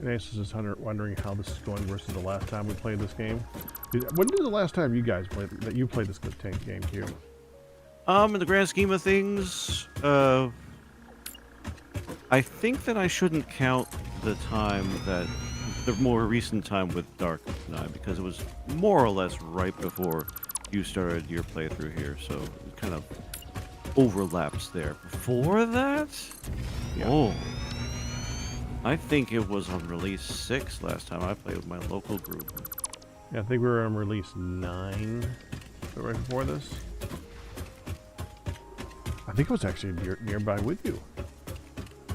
Ace is just wondering how this is going versus the last time we played this game. When did the last time you guys played this game, Q? In the grand scheme of things, I think that I shouldn't count the more recent time with Darkphan, because it was more or less right before you started your playthrough here, so it kind of overlaps there. Before that? Yeah. Oh. I think it was on release 6 last time I played with my local group. Yeah, I think we were on release 9, but right before this. I think it was actually nearby with you.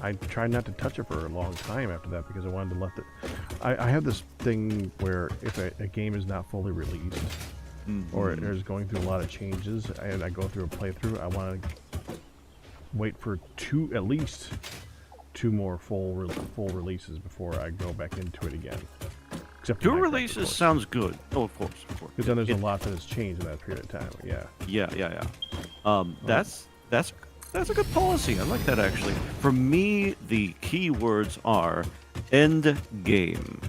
I tried not to touch it for a long time after that because I wanted to let it. I have this thing where if a game is not fully released, or there's going through a lot of changes, and I go through a playthrough, I want to wait for at least two more full releases before I go back into it again. Except for 2 Minecraft, releases sounds good. Oh, of course. Because then there's a lot that has changed in that period of time. Yeah. Yeah. That's a good policy. I like that actually. For me, the key words are end game.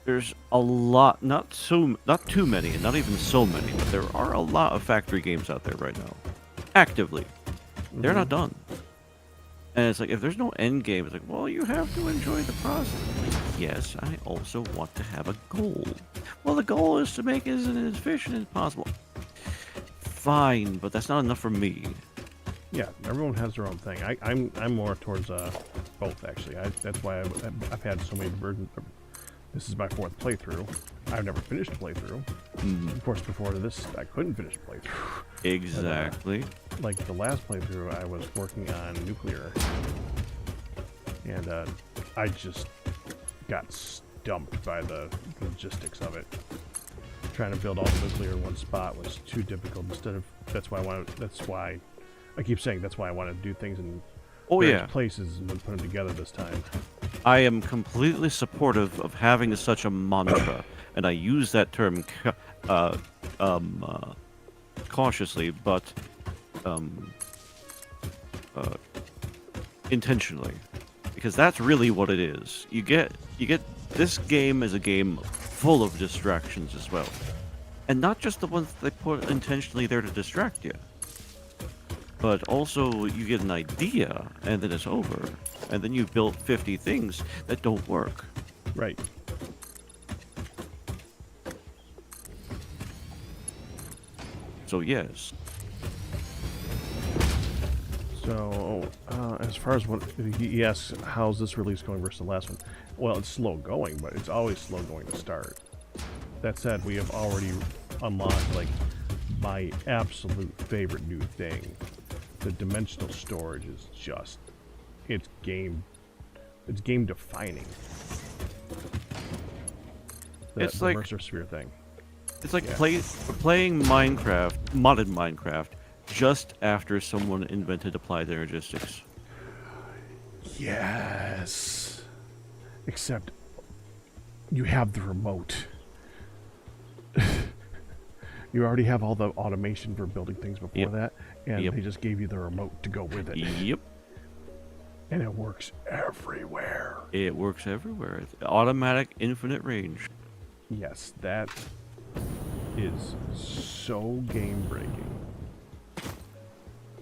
There's a lot, not too many, and not even so many, but there are a lot of factory games out there right now. Actively. They're not done. And it's like, if there's no end game, it's like, well, you have to enjoy the process. Like, yes, I also want to have a goal. Well, the goal is to make it as efficient as possible. Fine, but that's not enough for me. Yeah, everyone has their own thing. I'm more towards both, actually. That's why I've had so many versions. This is my 4th playthrough. I've never finished a playthrough. Of course, before this, I couldn't finish a playthrough. Exactly. But, like the last playthrough, I was working on nuclear, and I just got stumped by the logistics of it. Trying to build all the nuclear in one spot was too difficult. That's why I keep saying that's why I want to do things in various places and then put them together this time. I am completely supportive of having such a mantra, and I use that term cautiously, but intentionally, because that's really what it is. You get this game is a game full of distractions as well, and not just the ones they put intentionally there to distract you, but also you get an idea and then it's over, and then you've built 50 things that don't work. Right. So yes. So as far as what he asks, how's this release going versus the last one? Well, it's slow going, but it's always slow going to start. That said, we have already unlocked like my absolute favorite new thing. The dimensional storage is just, it's game defining. It's the like immersive sphere thing. It's like playing Minecraft, modded Minecraft, just after someone invented applied energistics. Yes. Except you have the remote. You already have all the automation for building things before that, and they just gave you the remote to go with it. Yep. And it works everywhere. It works everywhere. It's automatic, infinite range. Yes, that is so game-breaking.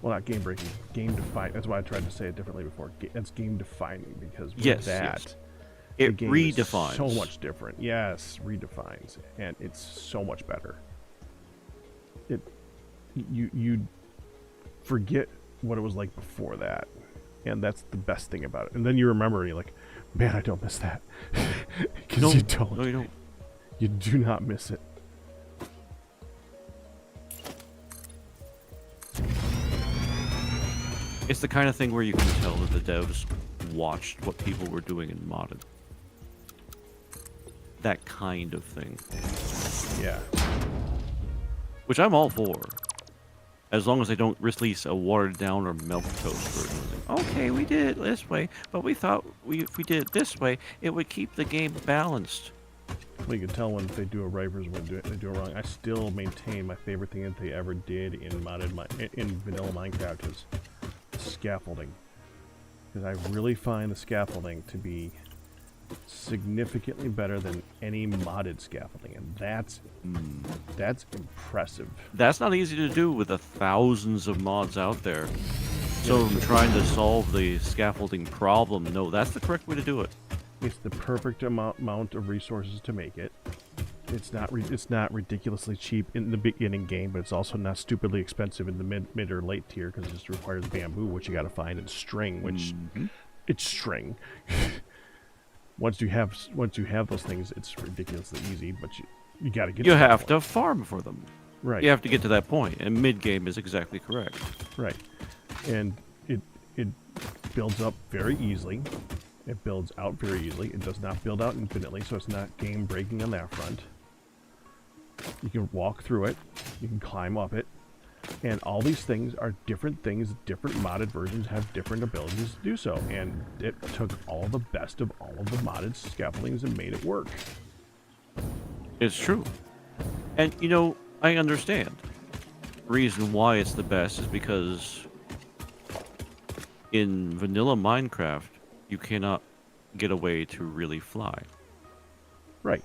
Well, not game-breaking, game-defining. That's why I tried to say it differently before. It's game-defining because with it the game redefines. Is so much different. Yes, redefines, and it's so much better. You forget what it was like before that, and that's the best thing about it. And then you remember, and you're like, man, I don't miss that. Because you don't. No, you don't. You do not miss it. It's the kind of thing where you can tell that the devs watched what people were doing in modded. That kind of thing. Yeah. Which I'm all for. As long as they don't release a watered down or milquetoast version. Okay, we did it this way, but we thought if we did it this way, it would keep the game balanced. Well, you can tell when they do it right versus when they do it wrong. I still maintain my favorite thing that they ever did in vanilla Minecraft is scaffolding. Because I really find the scaffolding to be significantly better than any modded scaffolding, and that's impressive. That's not easy to do with the thousands of mods out there. So I'm trying to solve the scaffolding problem. No, that's the correct way to do it. It's the perfect amount of resources to make it. It's not ridiculously cheap in the beginning game, but it's also not stupidly expensive in the mid or late tier because it just requires bamboo, which you got to find, and string, which it's string. Once you have those things, it's ridiculously easy, but you got to get. You to that have point. to farm for them. Right. You have to get to that point, and mid game is exactly correct. Right. And it builds up very easily. It builds out very easily. It does not build out infinitely, so it's not game breaking on that front. You can walk through it. You can climb up it. And all these things are different things. Different modded versions have different abilities to do so. And it took all the best of all of the modded scaffoldings and made it work. It's true. And, you know, I understand. Reason why it's the best is because in vanilla Minecraft, you cannot get a way to really fly. Right.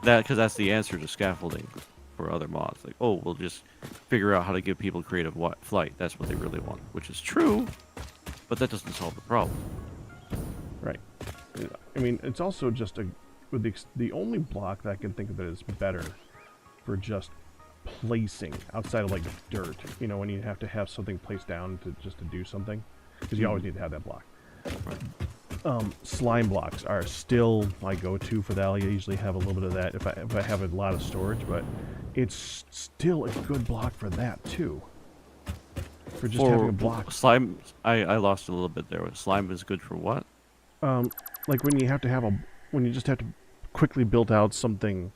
Because that's the answer to scaffolding for other mods. Like, oh, we'll just figure out how to give people creative flight. That's what they really want, which is true, but that doesn't solve the problem. Right. I mean, it's also just the only block that I can think of that is better for just placing outside of like dirt. You know, when you have to have something placed down to do something, because you always need to have that block. Right. Slime blocks are still my go-to for that. I usually have a little bit of that if I have a lot of storage, but it's still a good block for that too. For just having a block. Slime, I lost a little bit there. Slime is good for what? Like when you have to when you just have to quickly build out something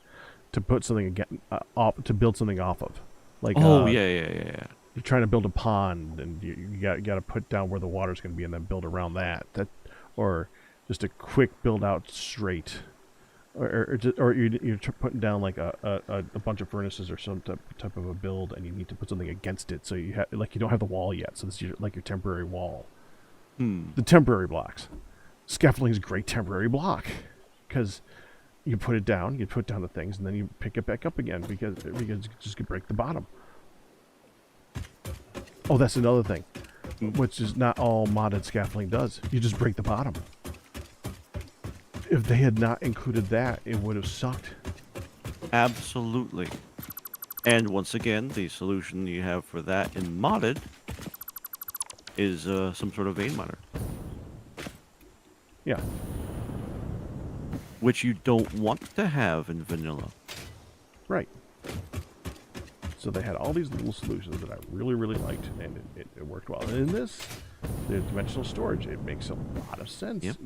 to put something again to build something off of. Like yeah. You're trying to build a pond, and you got to put down where the water's going to be, and then build around that. Or just a quick build out straight, or you're putting down like a bunch of furnaces or some type of a build, and you need to put something against it. So you don't have the wall yet, so this is like your temporary wall. The temporary blocks. Scaffolding is a great temporary block because you put it down, you put down the things, and then you pick it back up again because you just could break the bottom. Oh, that's another thing, which is not all modded scaffolding does. You just break the bottom. If they had not included that, it would have sucked. Absolutely. And once again, the solution you have for that in modded is some sort of vein miner. Yeah. Which you don't want to have in vanilla. Right. So they had all these little solutions that I really, really liked, and it worked well. And in this, the dimensional storage, it makes a lot of sense. Yep.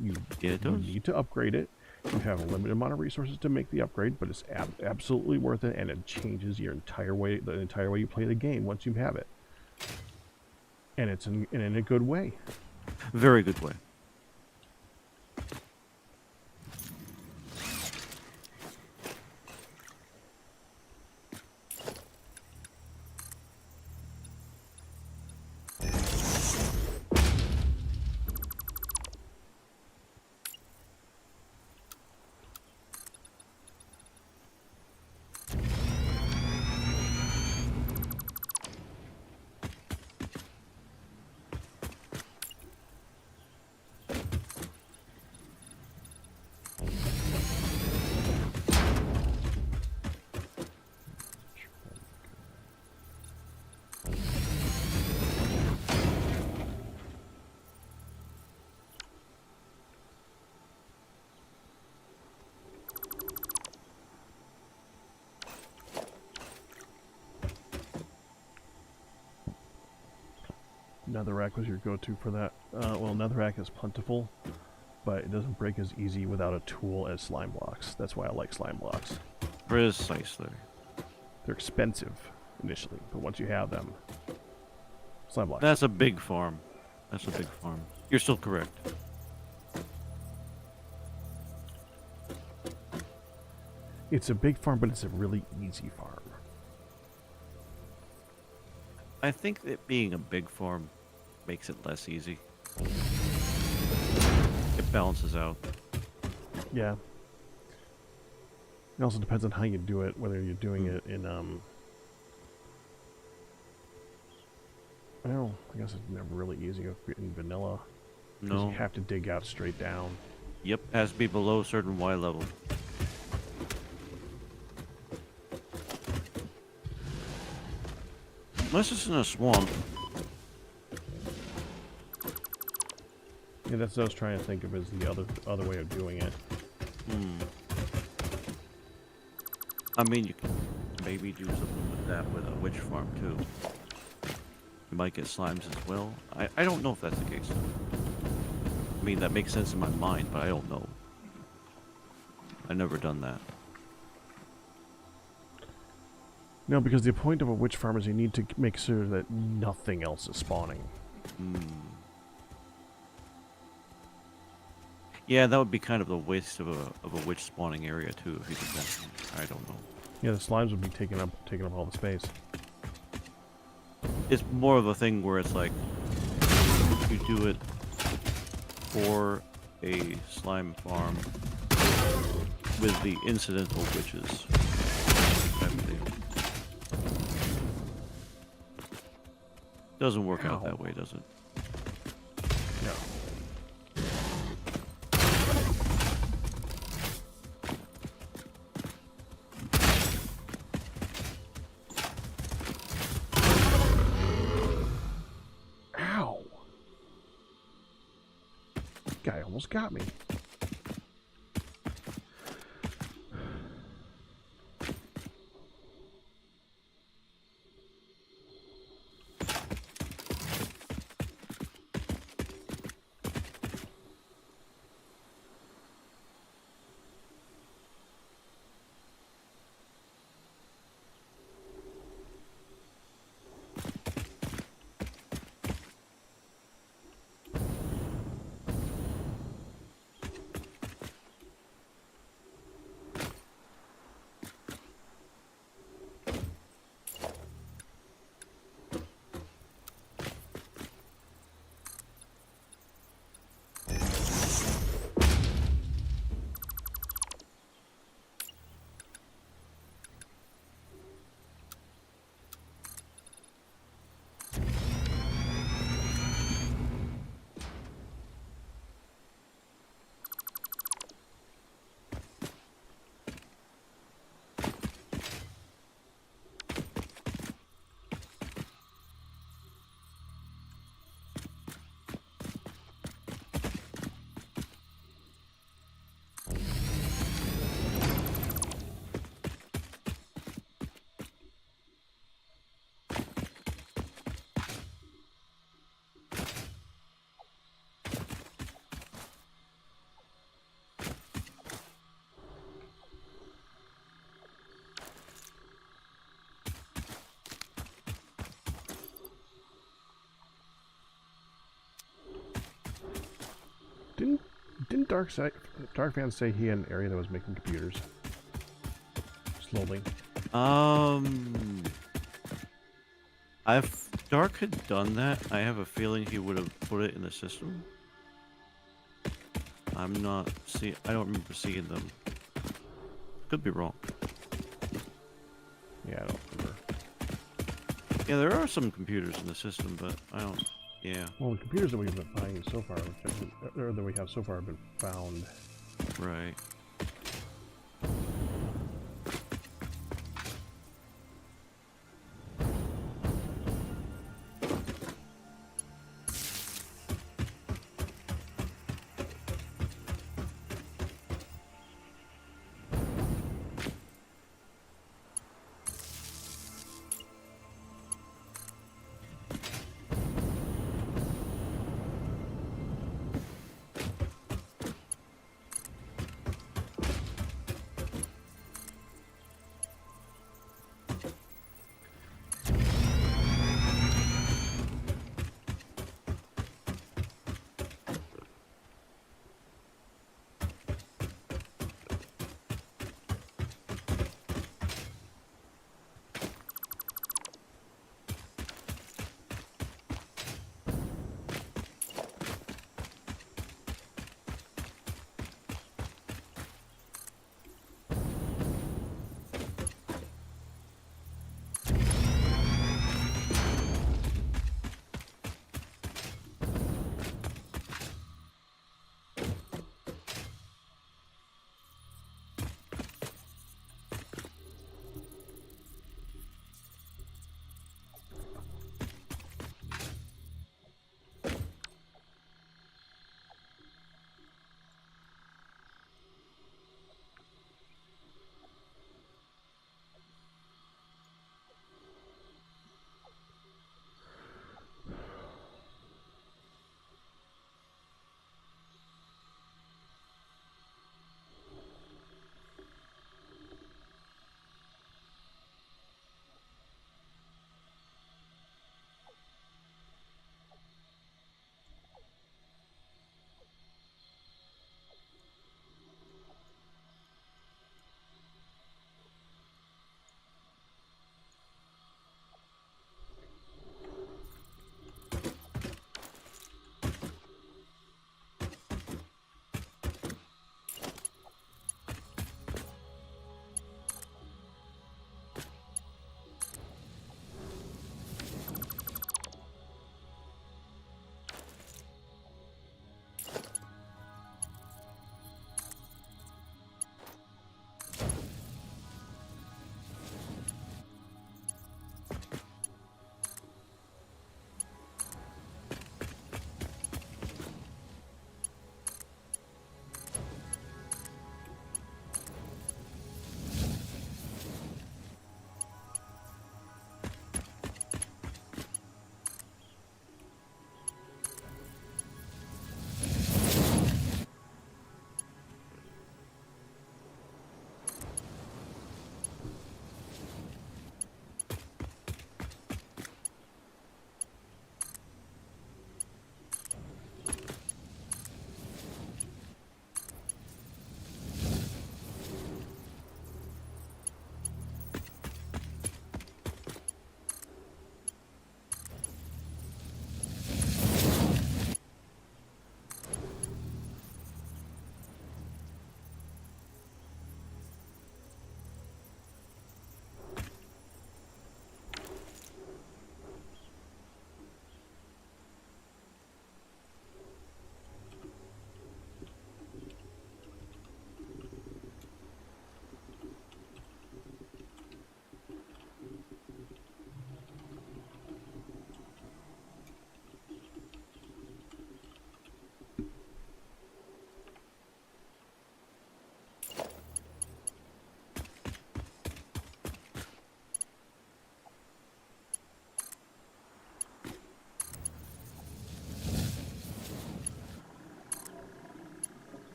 You does. need to upgrade it. You have a limited amount of resources to make the upgrade, but it's absolutely worth it, and it changes the entire way you play the game once you have it. And it's in a good way. Very good way. Netherrack was your go-to for that. Well, netherrack is plentiful, but it doesn't break as easy without a tool as slime blocks. That's why I like slime blocks. Precisely. They're expensive initially, but once you have them, slime blocks. That's a big farm. That's a big farm. You're still correct. It's a big farm, but it's a really easy farm. I think that being a big farm makes it less easy. It balances out. Yeah. It also depends on how you do it, whether you're doing it in, well, I guess it's never really easy in vanilla. 'Cause No. you have to dig out straight down. Yep, has to be below a certain Y level. Unless it's in a swamp. Yeah, that's what I was trying to think of as the other way of doing it. I mean, you can maybe do something with that with a witch farm too. You might get slimes as well. I don't know if that's the case. I mean, that makes sense in my mind, but I don't know. I've never done that. No, because the point of a witch farm is you need to make sure that nothing else is spawning. Yeah, that would be kind of the waste of a witch spawning area too, if you did that. I don't know. Yeah, the slimes would be taking up all the space. It's more of a thing where it's like you do it for a slime farm with the incidental witches type of thing. Doesn't work out that way, does it? No. Ow! Guy almost got me. Didn't Darkphan say he had an area that was making computers? Slowly. If Dark had done that, I have a feeling he would have put it in the system. I don't remember seeing them. Could be wrong. Yeah, I don't remember. Yeah, there are some computers in the system, but I don't. Yeah. Well, the computers that we've been finding so far, or that we have so far, have been found. Right.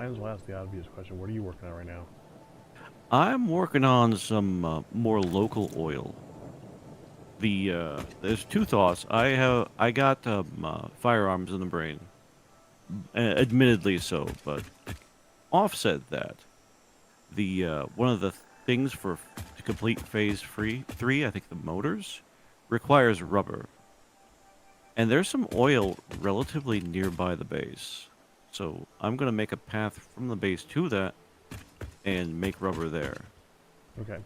might as well ask the obvious question. What are you working on right now? I'm working on some more local oil. There's two thoughts. I got firearms in the brain, admittedly so, but offset that. The one of the things to complete phase 3, I think the motors, requires rubber, and there's some oil relatively nearby the base. So I'm gonna make a path from the base to that, and make rubber there. Okay.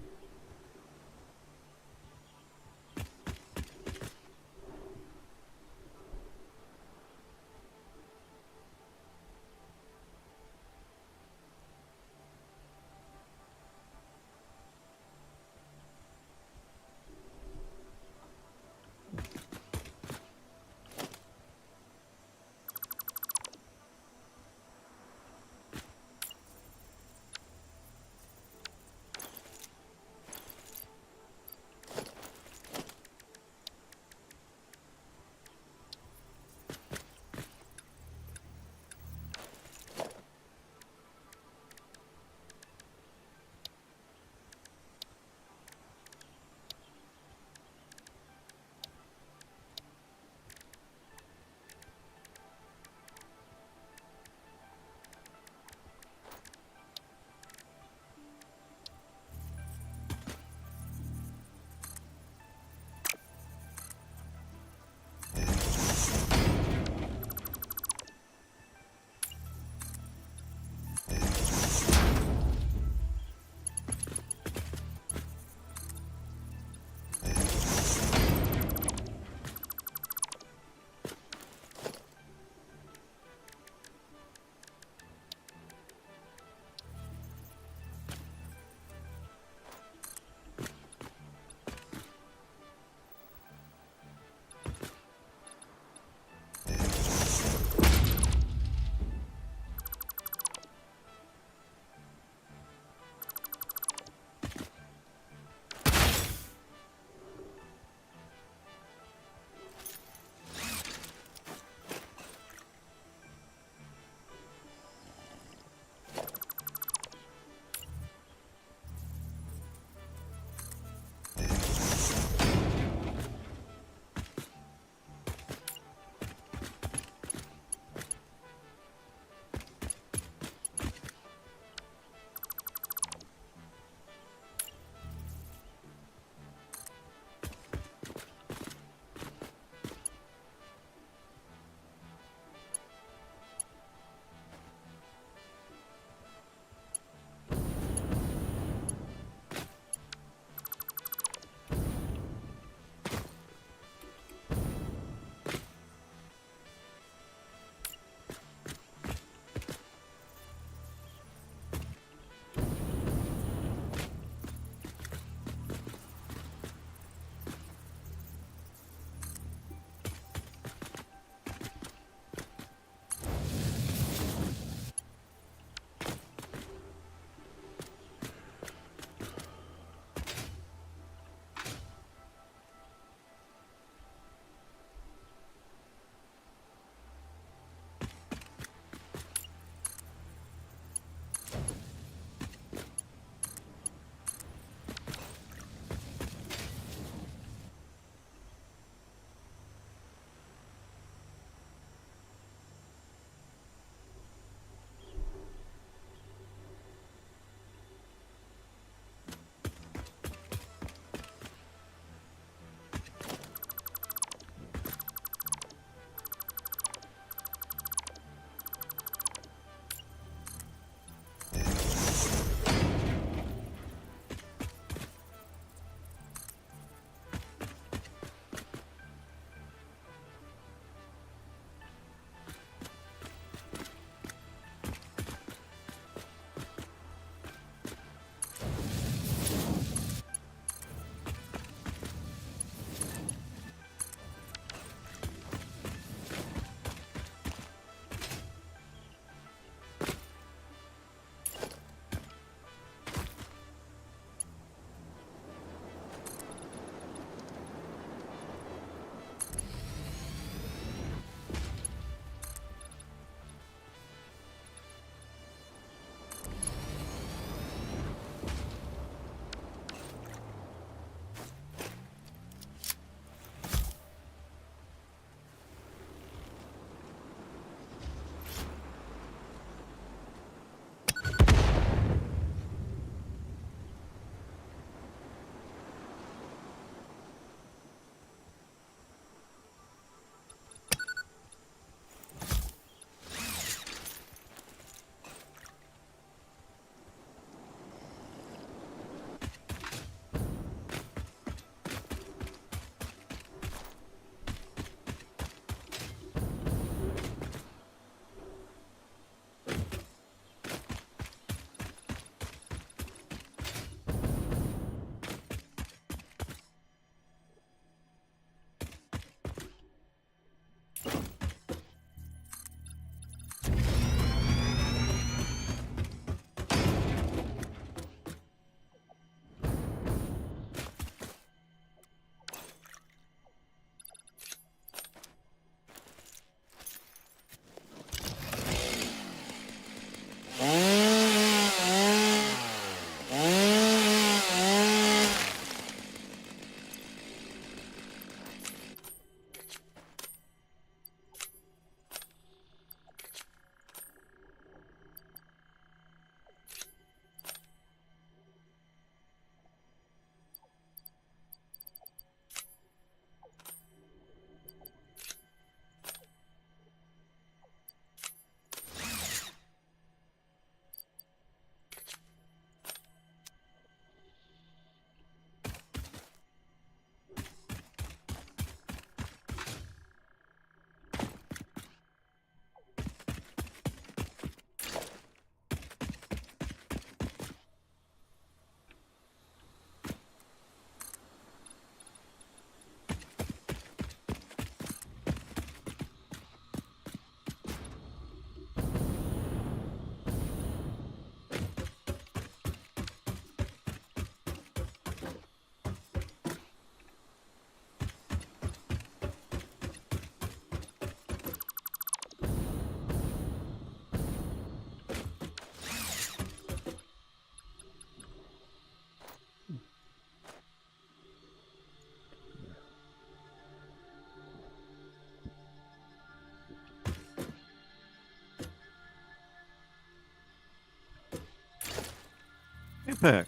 Hey, Peck.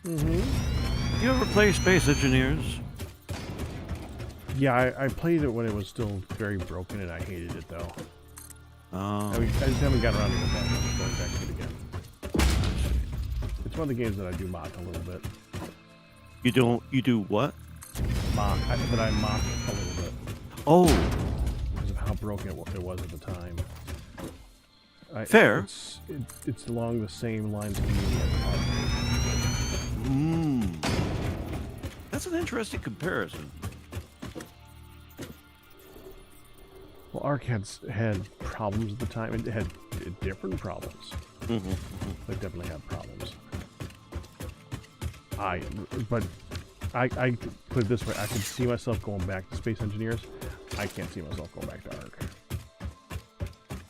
Mm-hmm. You ever play Space Engineers? Yeah, I played it when it was still very broken, and I hated it though. I just haven't gotten around to going back to it again. It's one of the games that I do mock a little bit. You do what? Mock, that I mock a little bit Oh, because of how broken it was at the time. Fair. It's along the same lines for me as Ark. That's an interesting comparison. Well, Ark had problems at the time. It had different problems. It definitely had problems. I put it this way: I can see myself going back to Space Engineers. I can't see myself going back to Ark.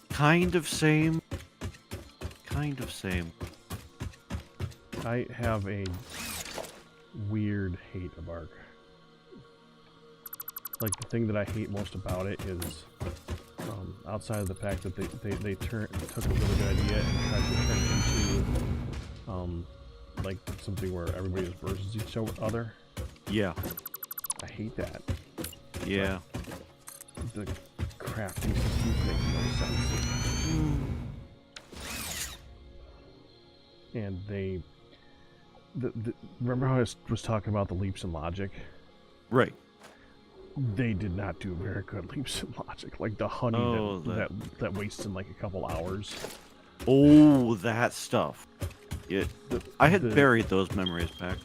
Kind of same. Kind of same. I have a weird hate of Ark. Like, the thing that I hate most about it is, outside of the fact that they took a really good idea and tried to turn it into, like, something where everybody just versus each other. Yeah. I hate that. Yeah. The crafting systems make no sense. And they... remember how I was talking about the leaps in logic? Right. They did not do very good leaps in logic. Like the honey that wastes in like a couple hours. Oh, that stuff. Yeah, I had buried those memories back.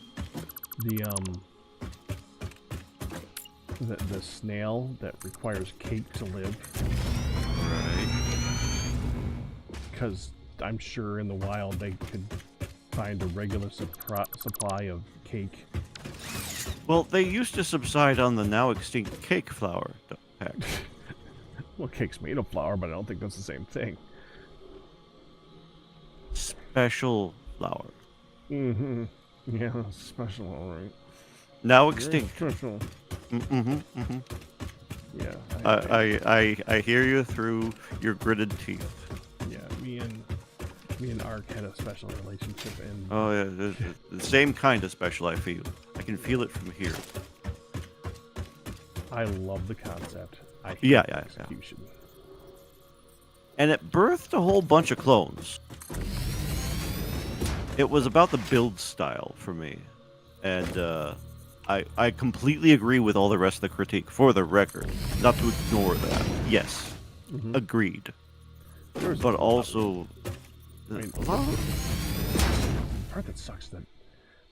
The snail that requires cake to live. Right. Because I'm sure in the wild they could find a regular supply of cake. Well, they used to subside on the now extinct cake flour pack. Well, cake's made of flour, but I don't think that's the same thing. Special flour. Mm-hmm. Yeah, special, all right. Now extinct. Special. Yeah. I hear you through your gritted teeth. Yeah, me and Ark had a special relationship, and Oh yeah, the same kind of special I feel. I can feel it from here. I love the concept. I hate Yeah, the yeah, execution. And it birthed a whole bunch of clones. It was about the build style for me. And I completely agree with all the rest of the critique, for the record. Not to ignore that. Yes. Agreed. But also... I mean, the part that sucks that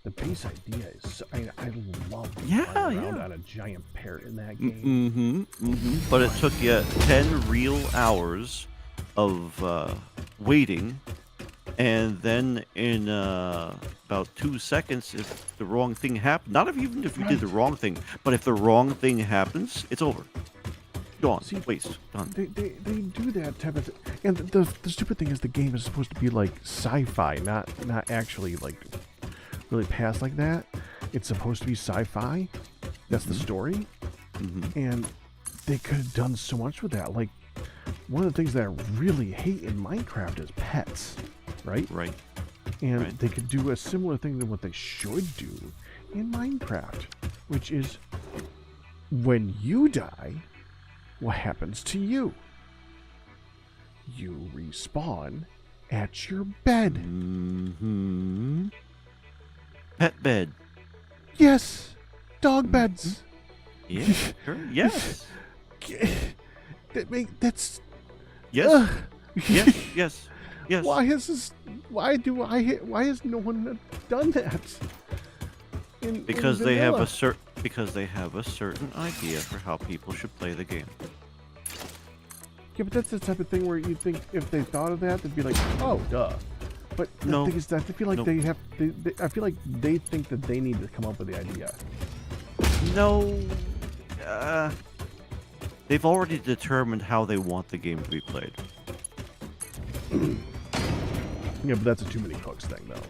the base idea is... I love flying around on a giant parrot in that game. But it took you 10 real hours of waiting, and then in about 2 seconds, if the wrong thing happened, not even if you did the wrong thing, but if the wrong thing happens, it's over. Gone. See, Waste. Done. They do that type of thing. And the stupid thing is the game is supposed to be like sci-fi, not actually like really past like that. It's supposed to be sci-fi. That's the story. And they could have done so much with that. Like, one of the things that I really hate in Minecraft is pets, right? Right. And they could do a similar thing to what they should do in Minecraft, which is when you die, what happens to you? You respawn at your bed. Pet bed. Yes, dog beds. Yeah, sure. Yes. That's Yes. Yes. Yes. Why is this? Why has no one done that? Because they have a certain idea for how people should play the game. Yeah, but that's the type of thing where you think if they thought of that, they'd be like, oh, duh. But the thing is that I feel like I feel like they think that they need to come up with the idea. No. They've already determined how they want the game to be played. Yeah, but that's a too many cooks thing, though.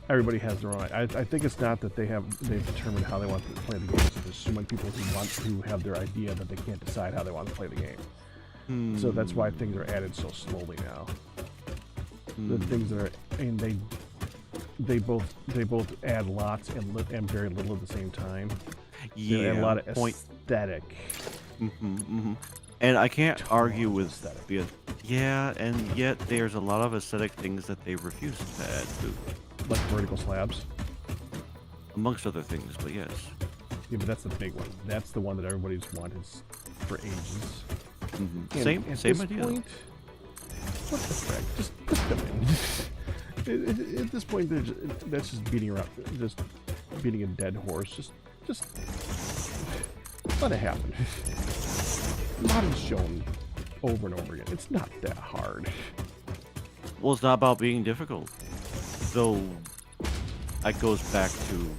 Everybody has their own. I think it's not that they've determined how they want to play the game. So there's so many people who have their idea that they can't decide how they want to play the game. So that's why things are added so slowly now. The things that are, and they both add lots and very little at the same time. Yeah, They add a lot of point. aesthetic. And I can't argue with aesthetic. yeah, and yet there's a lot of aesthetic things that they refuse to add too, Like vertical slabs. amongst other things. But yes, Yeah, but that's the big one. That's the one that everybody's wanted for ages. And same at same this idea. Point, what the frick? Just put them in. At this point, that's just beating a dead horse. Just let it happen. Mod is shown over and over again. It's not that hard. Well, it's not about being difficult, though. That goes back to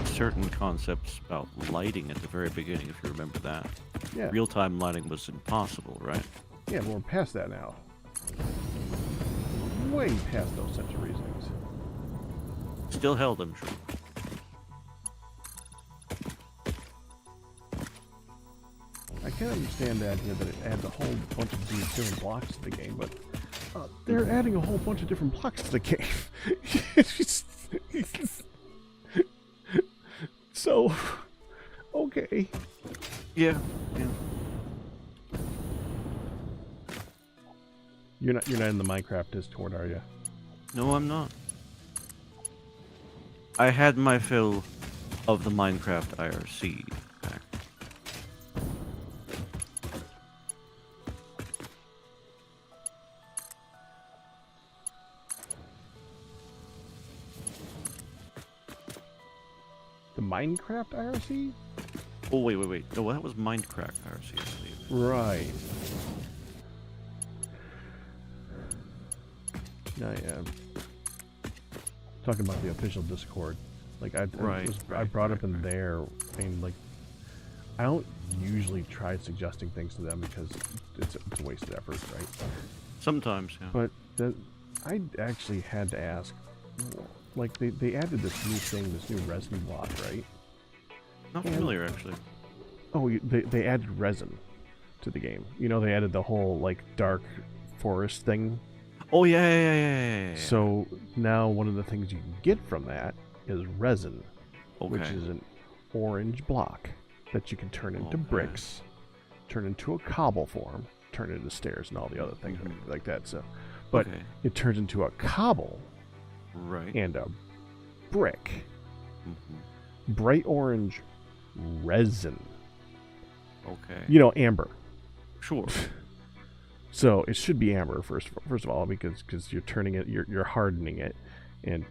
certain concepts about lighting at the very beginning, if you remember that. Yeah. Real-time lighting was impossible, right? Yeah, but we're past that now. Way past those types of reasonings. Still held them true. I can understand the idea that it adds a whole bunch of these different blocks to the game, but they're adding a whole bunch of different blocks to the game. So, okay. Yeah. You're not in the Minecraft Discord, are you? No, I'm not. I had my fill of the Minecraft IRC pack. The Minecraft IRC? Oh, wait. No, that was Minecraft IRC, I believe. Right. No, yeah. Talking about the official Discord. Like, I brought up in there, and like, I don't usually try suggesting things to them because it's a waste of effort, right? Sometimes, yeah. But then I actually had to ask, like, they added this new thing, this new resin block, right? Not familiar, actually. Oh, they added resin to the game. You know, they added the whole, like, dark forest thing. Oh, yeah. So now one of the things you can get from that is resin, which Okay. is an orange block that you can turn into bricks, turn into a cobble form, turn into stairs and all the other things like that. So, but it turns into a cobble, Right. and a brick, bright orange resin. Okay. You know, amber. Sure. So it should be amber first of all, because you're turning it, you're hardening it, and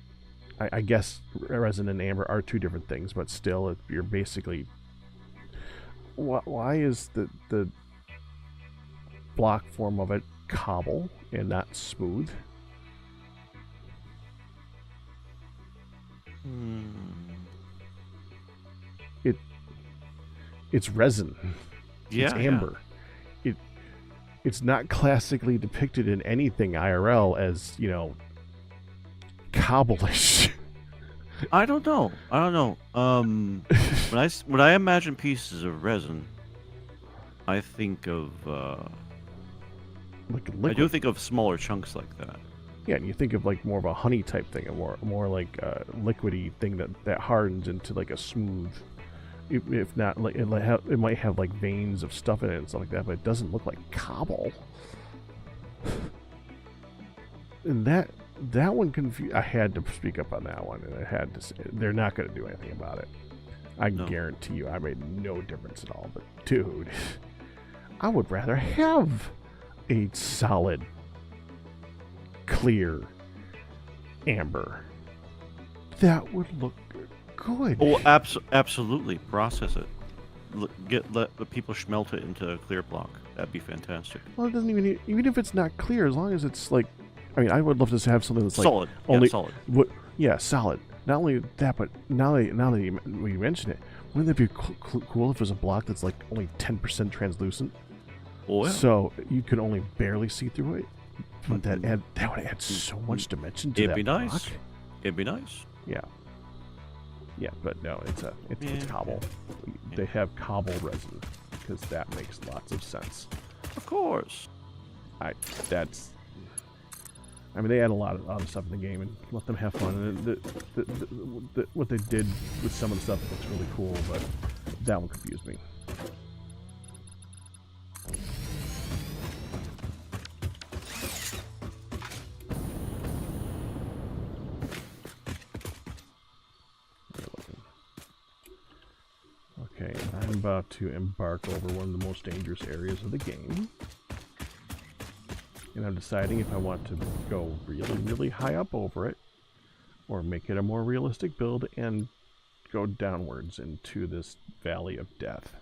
I guess resin and amber are two different things, but still, you're basically. Why is the block form of it cobble and not smooth? It's resin. Yeah. It's amber. It's not classically depicted in anything IRL as, you know, cobble-ish. I don't know. When I imagine pieces of resin, I think of Like I liquid. do think of smaller chunks like that. Yeah, and you think of like more of a honey type thing, a more like a liquidy thing that hardens into like a smooth. If not, like it might have like veins of stuff in it and stuff like that, but it doesn't look like cobble. And that one I had to speak up on that one, and I had to say they're not going to do anything about it. I guarantee you, I made no difference at all. But dude, I would rather have a solid, clear amber. That would look good. Oh, absolutely. Process it. Let the people smelt it into a clear block. That'd be fantastic. Well, it doesn't even if it's not clear, as long as it's like, I mean, I would love to have something that's like Solid. only Solid. Yeah, solid. Not only that, but now that you mention it, wouldn't that be cool if there's a block that's like only 10% translucent? Oh, yeah. So you could only barely see through it. But that would add so much dimension to It'd that be block. nice. It'd be nice. Yeah. Yeah, but no, it's Yeah. cobble. They have cobble resin because that makes lots of sense. Of course. I mean, they add a lot of stuff in the game and let them have fun. And what they did with some of the stuff looks really cool, but that one confused me. Okay, I'm about to embark over one of the most dangerous areas of the game. And I'm deciding if I want to go really, really high up over it, or make it a more realistic build and go downwards into this valley of death.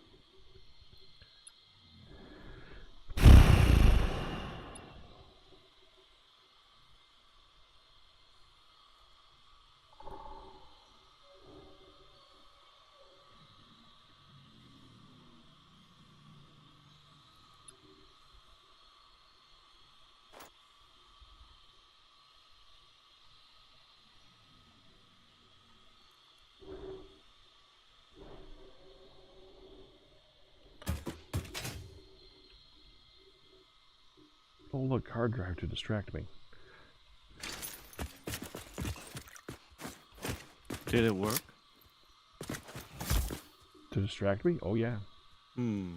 Oh look, hard drive to distract me. Did it work? To distract me? Oh yeah. Hmm.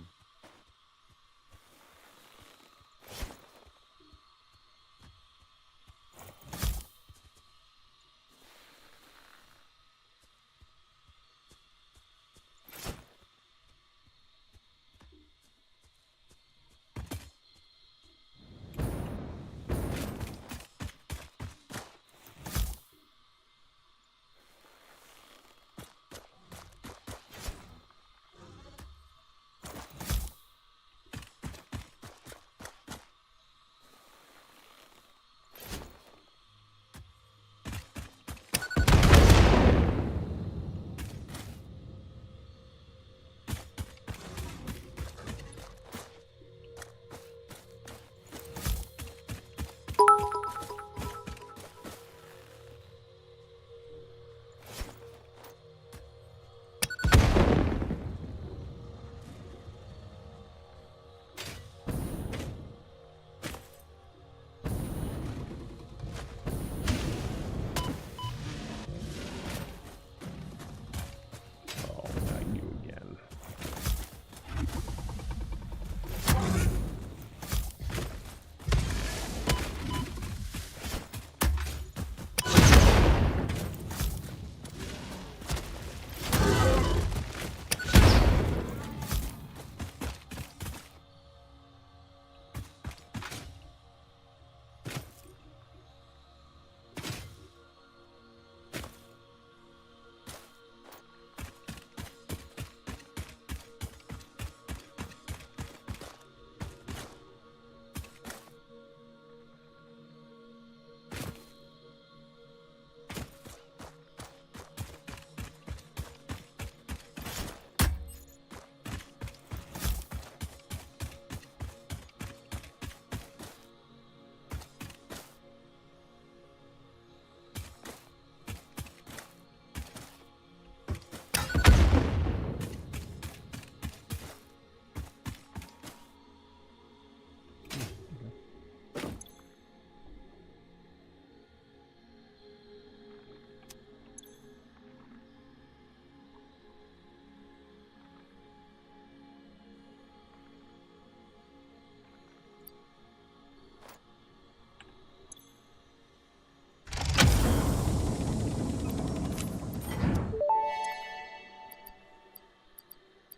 Oh, not you again.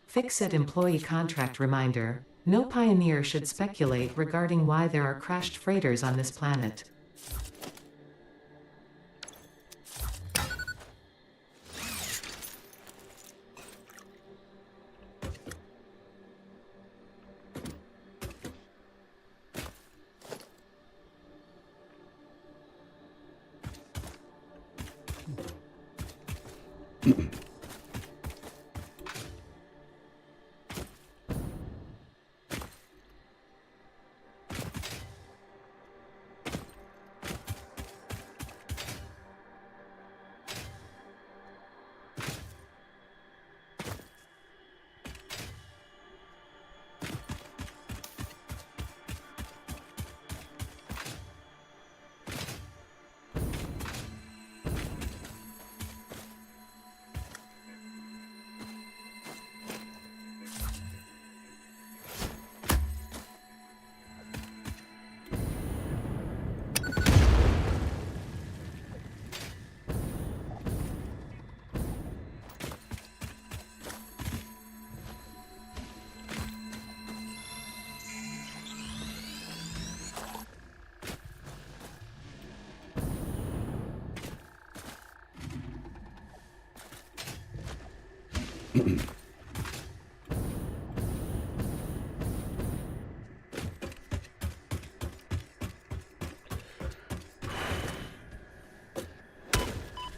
Fix-It employee contract reminder. No pioneer should speculate regarding why there are crashed freighters on this planet.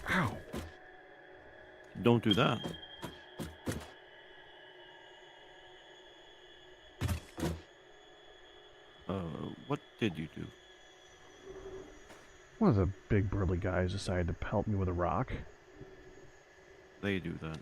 Ow. Don't do that. What did you do? One of the big burly guys decided to pelt me with a rock. They do that.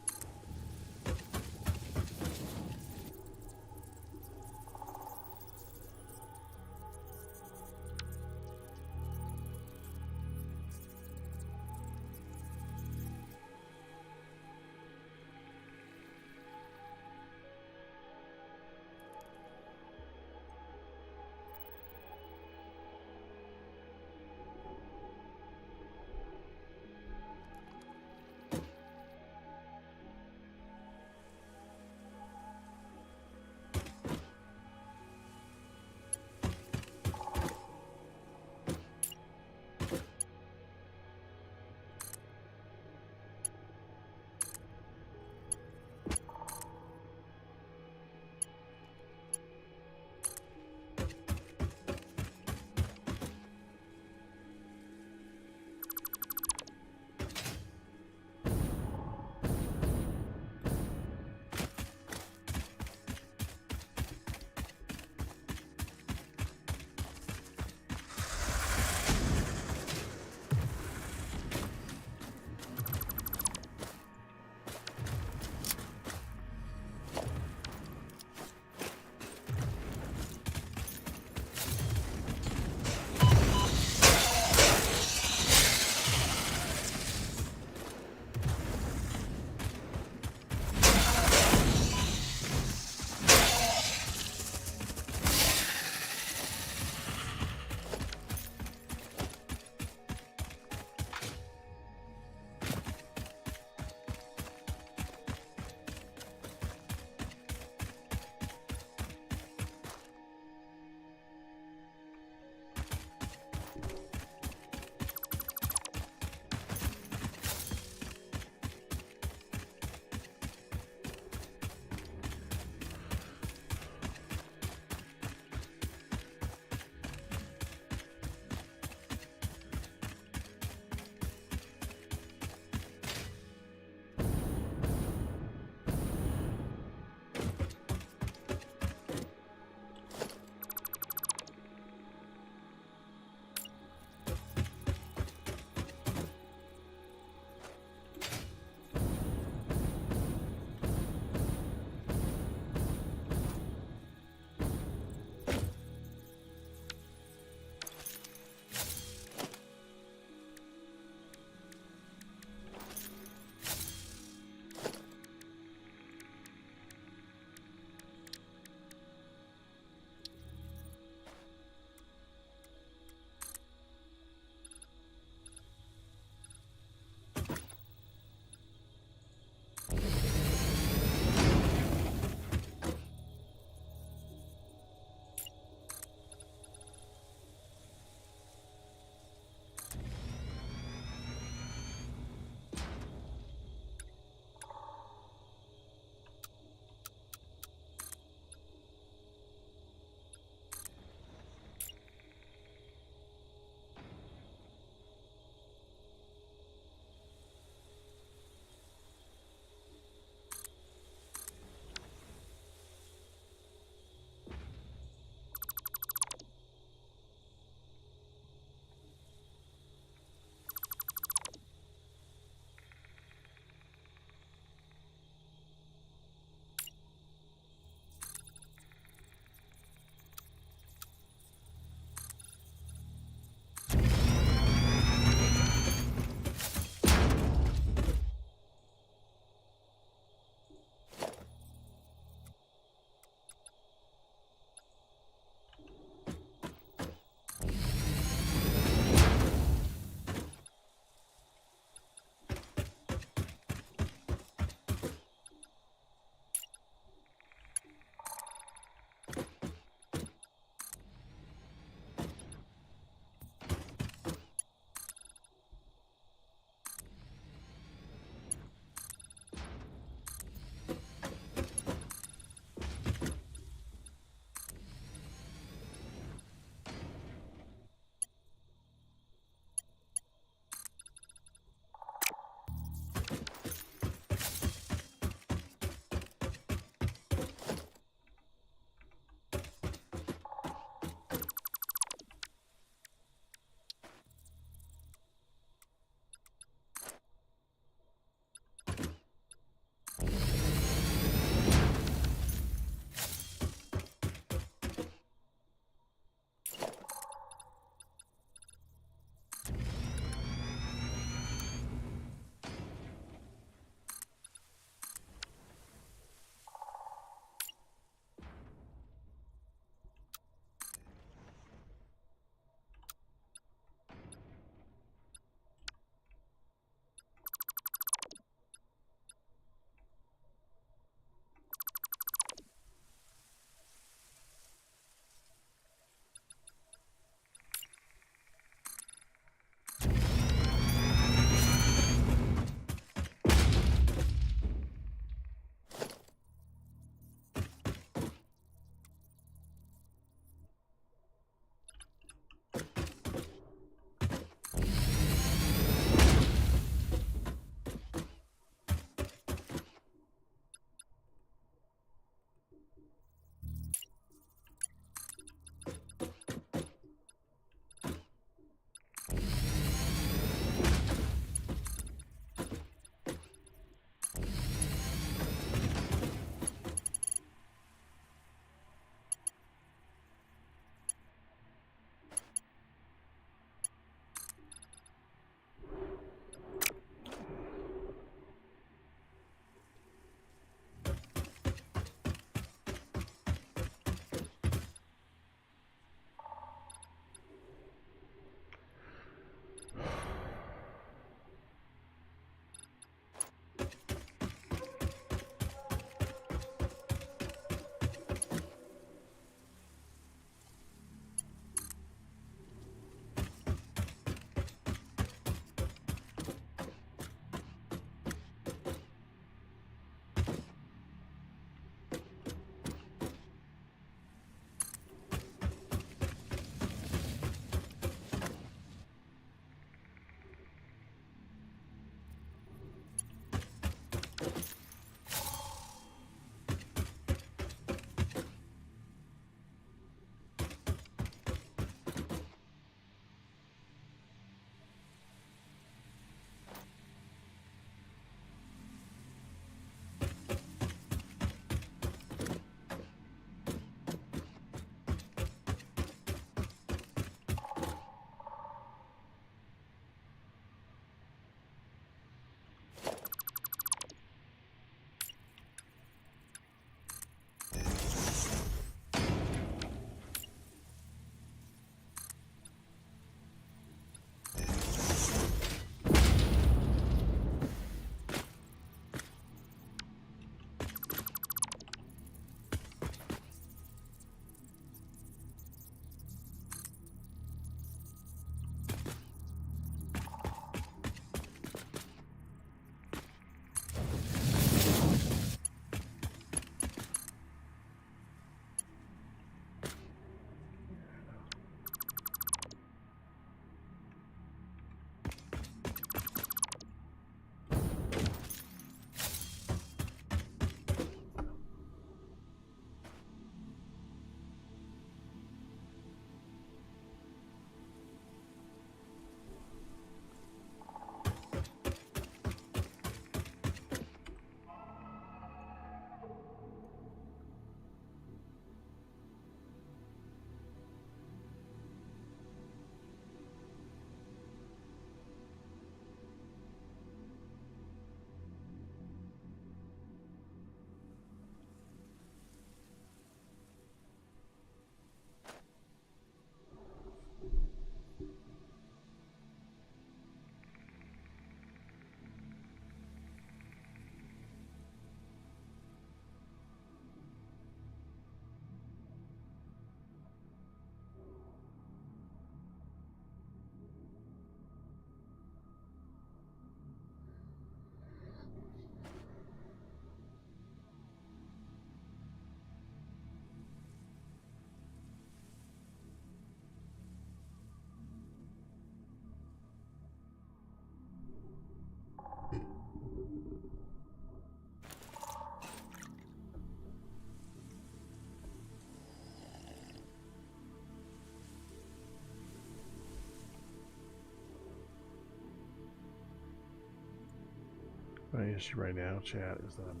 My issue right now, chat, is that I'm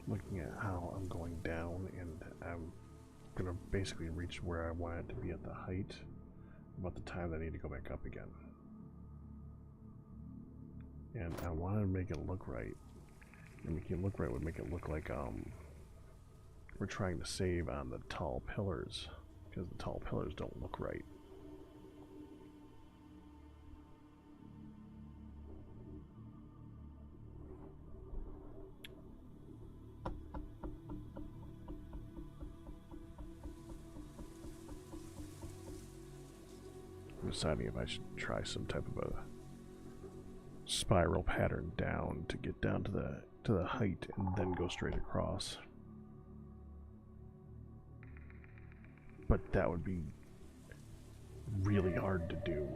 looking at how I'm going down, and I'm gonna basically reach where I want it to be at the height about the time that I need to go back up again. And I want to make it look right. And making it look right would make it look like we're trying to save on the tall pillars, because the tall pillars don't look right. I'm deciding if I should try some type of a spiral pattern down to get down to the height and then go straight across. But that would be really hard to do.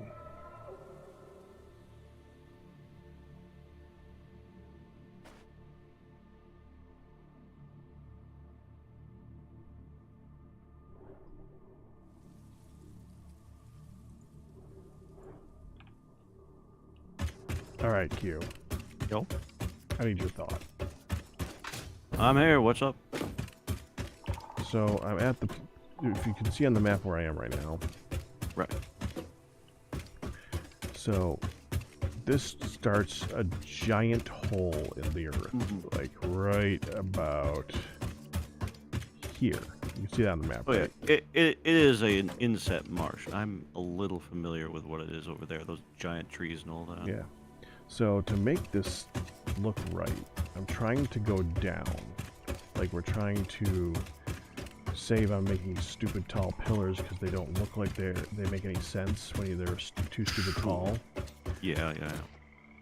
All right, Q. Yo. I need your thought. I'm here. What's up? So I'm at the. If you can see on the map where I am right now. Right. So this starts a giant hole in the earth, like right about here. You can see that on the map. Oh yeah, right? it is an inset marsh. I'm a little familiar with what it is over there. Those giant trees and all that. Yeah. So to make this look right, I'm trying to go down. Like we're trying to save on making stupid tall pillars because they don't look like they make any sense when they're too stupid tall. Yeah.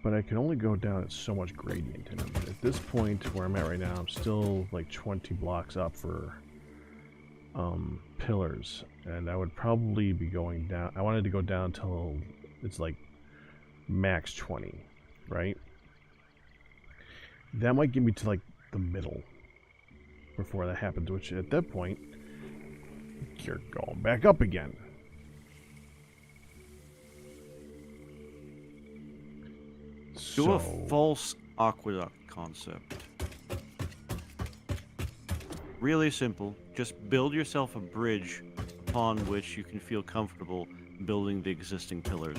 But I can only go down at so much gradient. And at this point where I'm at right now, I'm still like 20 blocks up for pillars. And I would probably be going down. I wanted to go down till it's like max 20, right? That might get me to like the middle before that happens, which at that point, you're going back up again. Do a false aqueduct concept. Really simple. Just build yourself a bridge upon which you can feel comfortable building the existing pillars.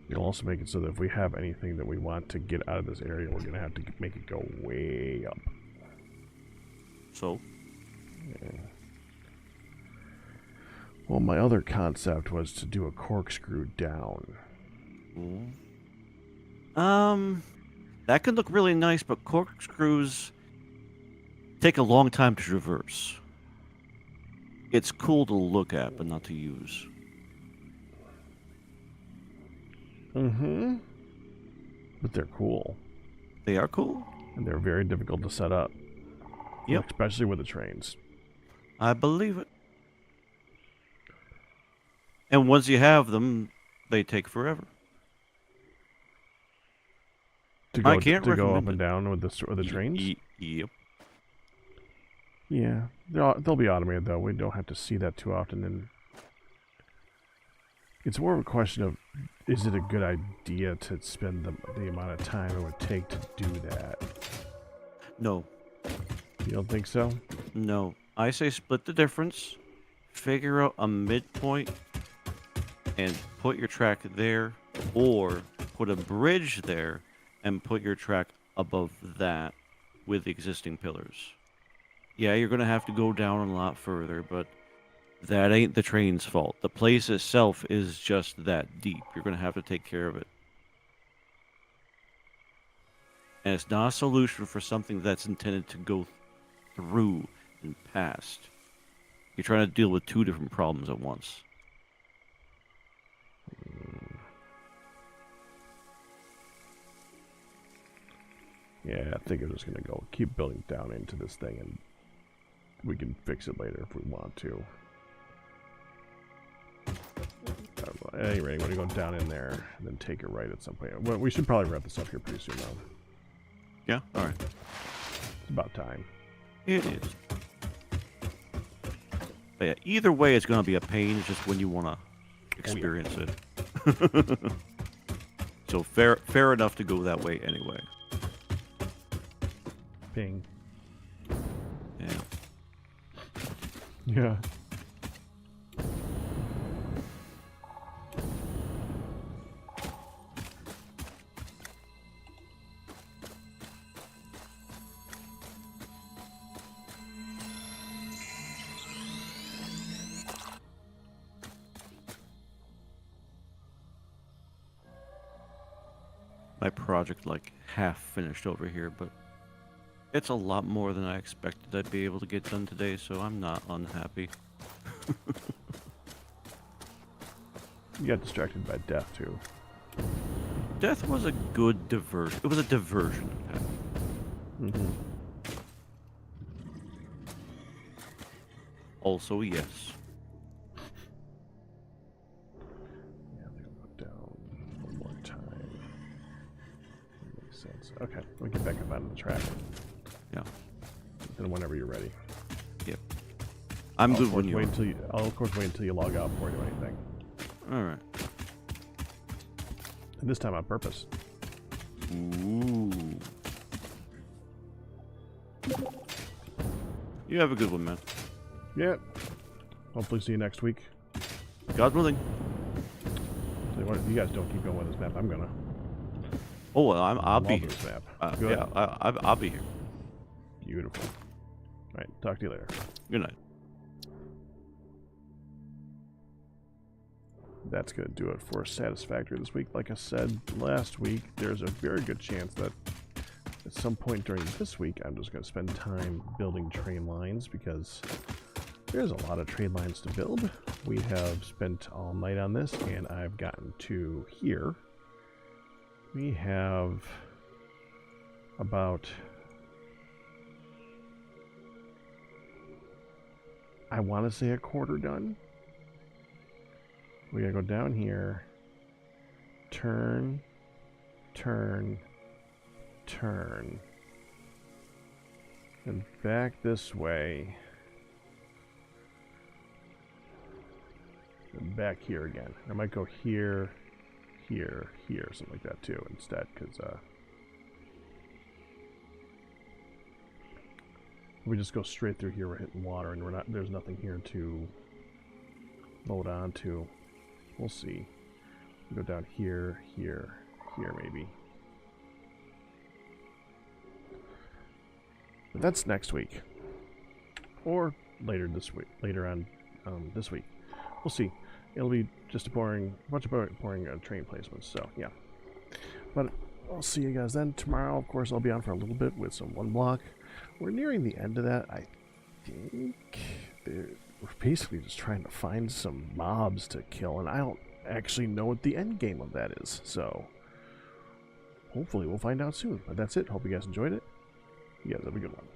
You'll also make it so that if we have anything that we want to get out of this area, we're going to have to make it go way up. So? Yeah. Well, my other concept was to do a corkscrew down. That could look really nice, but corkscrews take a long time to traverse. It's cool to look at, but not to use. Mm-hmm. But they're cool. They are cool. And they're very difficult to set up. Yep. Especially with the trains. I believe it. And once you have them, they take forever. To go, I can't to go recommend up and it. down with the trains? Yep. Yeah. They'll be automated, though. We don't have to see that too often. And it's more of a question of, is it a good idea to spend the amount of time it would take to do that? No. You don't think so? No. I say split the difference, figure out a midpoint, and put your track there, or put a bridge there and put your track above that with existing pillars. Yeah, you're going to have to go down a lot further, but that ain't the train's fault. The place itself is just that deep. You're going to have to take care of it. And it's not a solution for something that's intended to go through and past. You're trying to deal with two different problems at once. Yeah, I think I'm just going to keep building down into this thing, and we can fix it later if we want to. At any rate, I'm going to go down in there and then take a right at some point. Well, we should probably wrap this up here pretty soon, though. Yeah? Alright. It's about time. It is. But yeah, either way, it's gonna be a pain. It's just when you wanna experience it. So fair enough to go that way anyway. Ping. Yeah. Yeah. My project like half finished over here, but it's a lot more than I expected I'd be able to get done today, so I'm not unhappy. You got distracted by death too. Death was a good diversion. It was a diversion. Mm-hmm. Also, yes. Yeah, I'm gonna put down one more time. That makes sense. Okay, we'll get back up onto the track. Yeah. Then whenever you're ready. Yep. I'm I'll good of when course you wait are. until you. I'll of course wait until you log out before I do anything. All right. And this time on purpose. Ooh. You have a good one, man. Yeah. Hopefully see you next week. God willing. So if you guys don't keep going with this map, I'm gonna. Oh, well, I'll be love here. this map. Good. Yeah, I'll be here. Beautiful. All right. Talk to you later. Good night. That's going to do it for Satisfactory this week. Like I said last week, there's a very good chance that at some point during this week, I'm just going to spend time building train lines because there's a lot of train lines to build. We have spent all night on this, and I've gotten to here. We have about, I want to say, a quarter done. We gotta go down here, turn, turn, turn, and back this way, and back here again. I might go here, here, here, something like that too instead, because we just go straight through here, we're hitting water, and there's nothing here to load onto. We'll see. Go down here, here, here maybe. But that's next week. Or later this week. Later on this week. We'll see. It'll be just a bunch of boring train placements, so yeah. But I'll see you guys then. Tomorrow, of course, I'll be on for a little bit with some one block. We're nearing the end of that, I think. We're basically just trying to find some mobs to kill, and I don't actually know what the end game of that is, so hopefully we'll find out soon. But that's it. Hope you guys enjoyed it. You guys have a good one.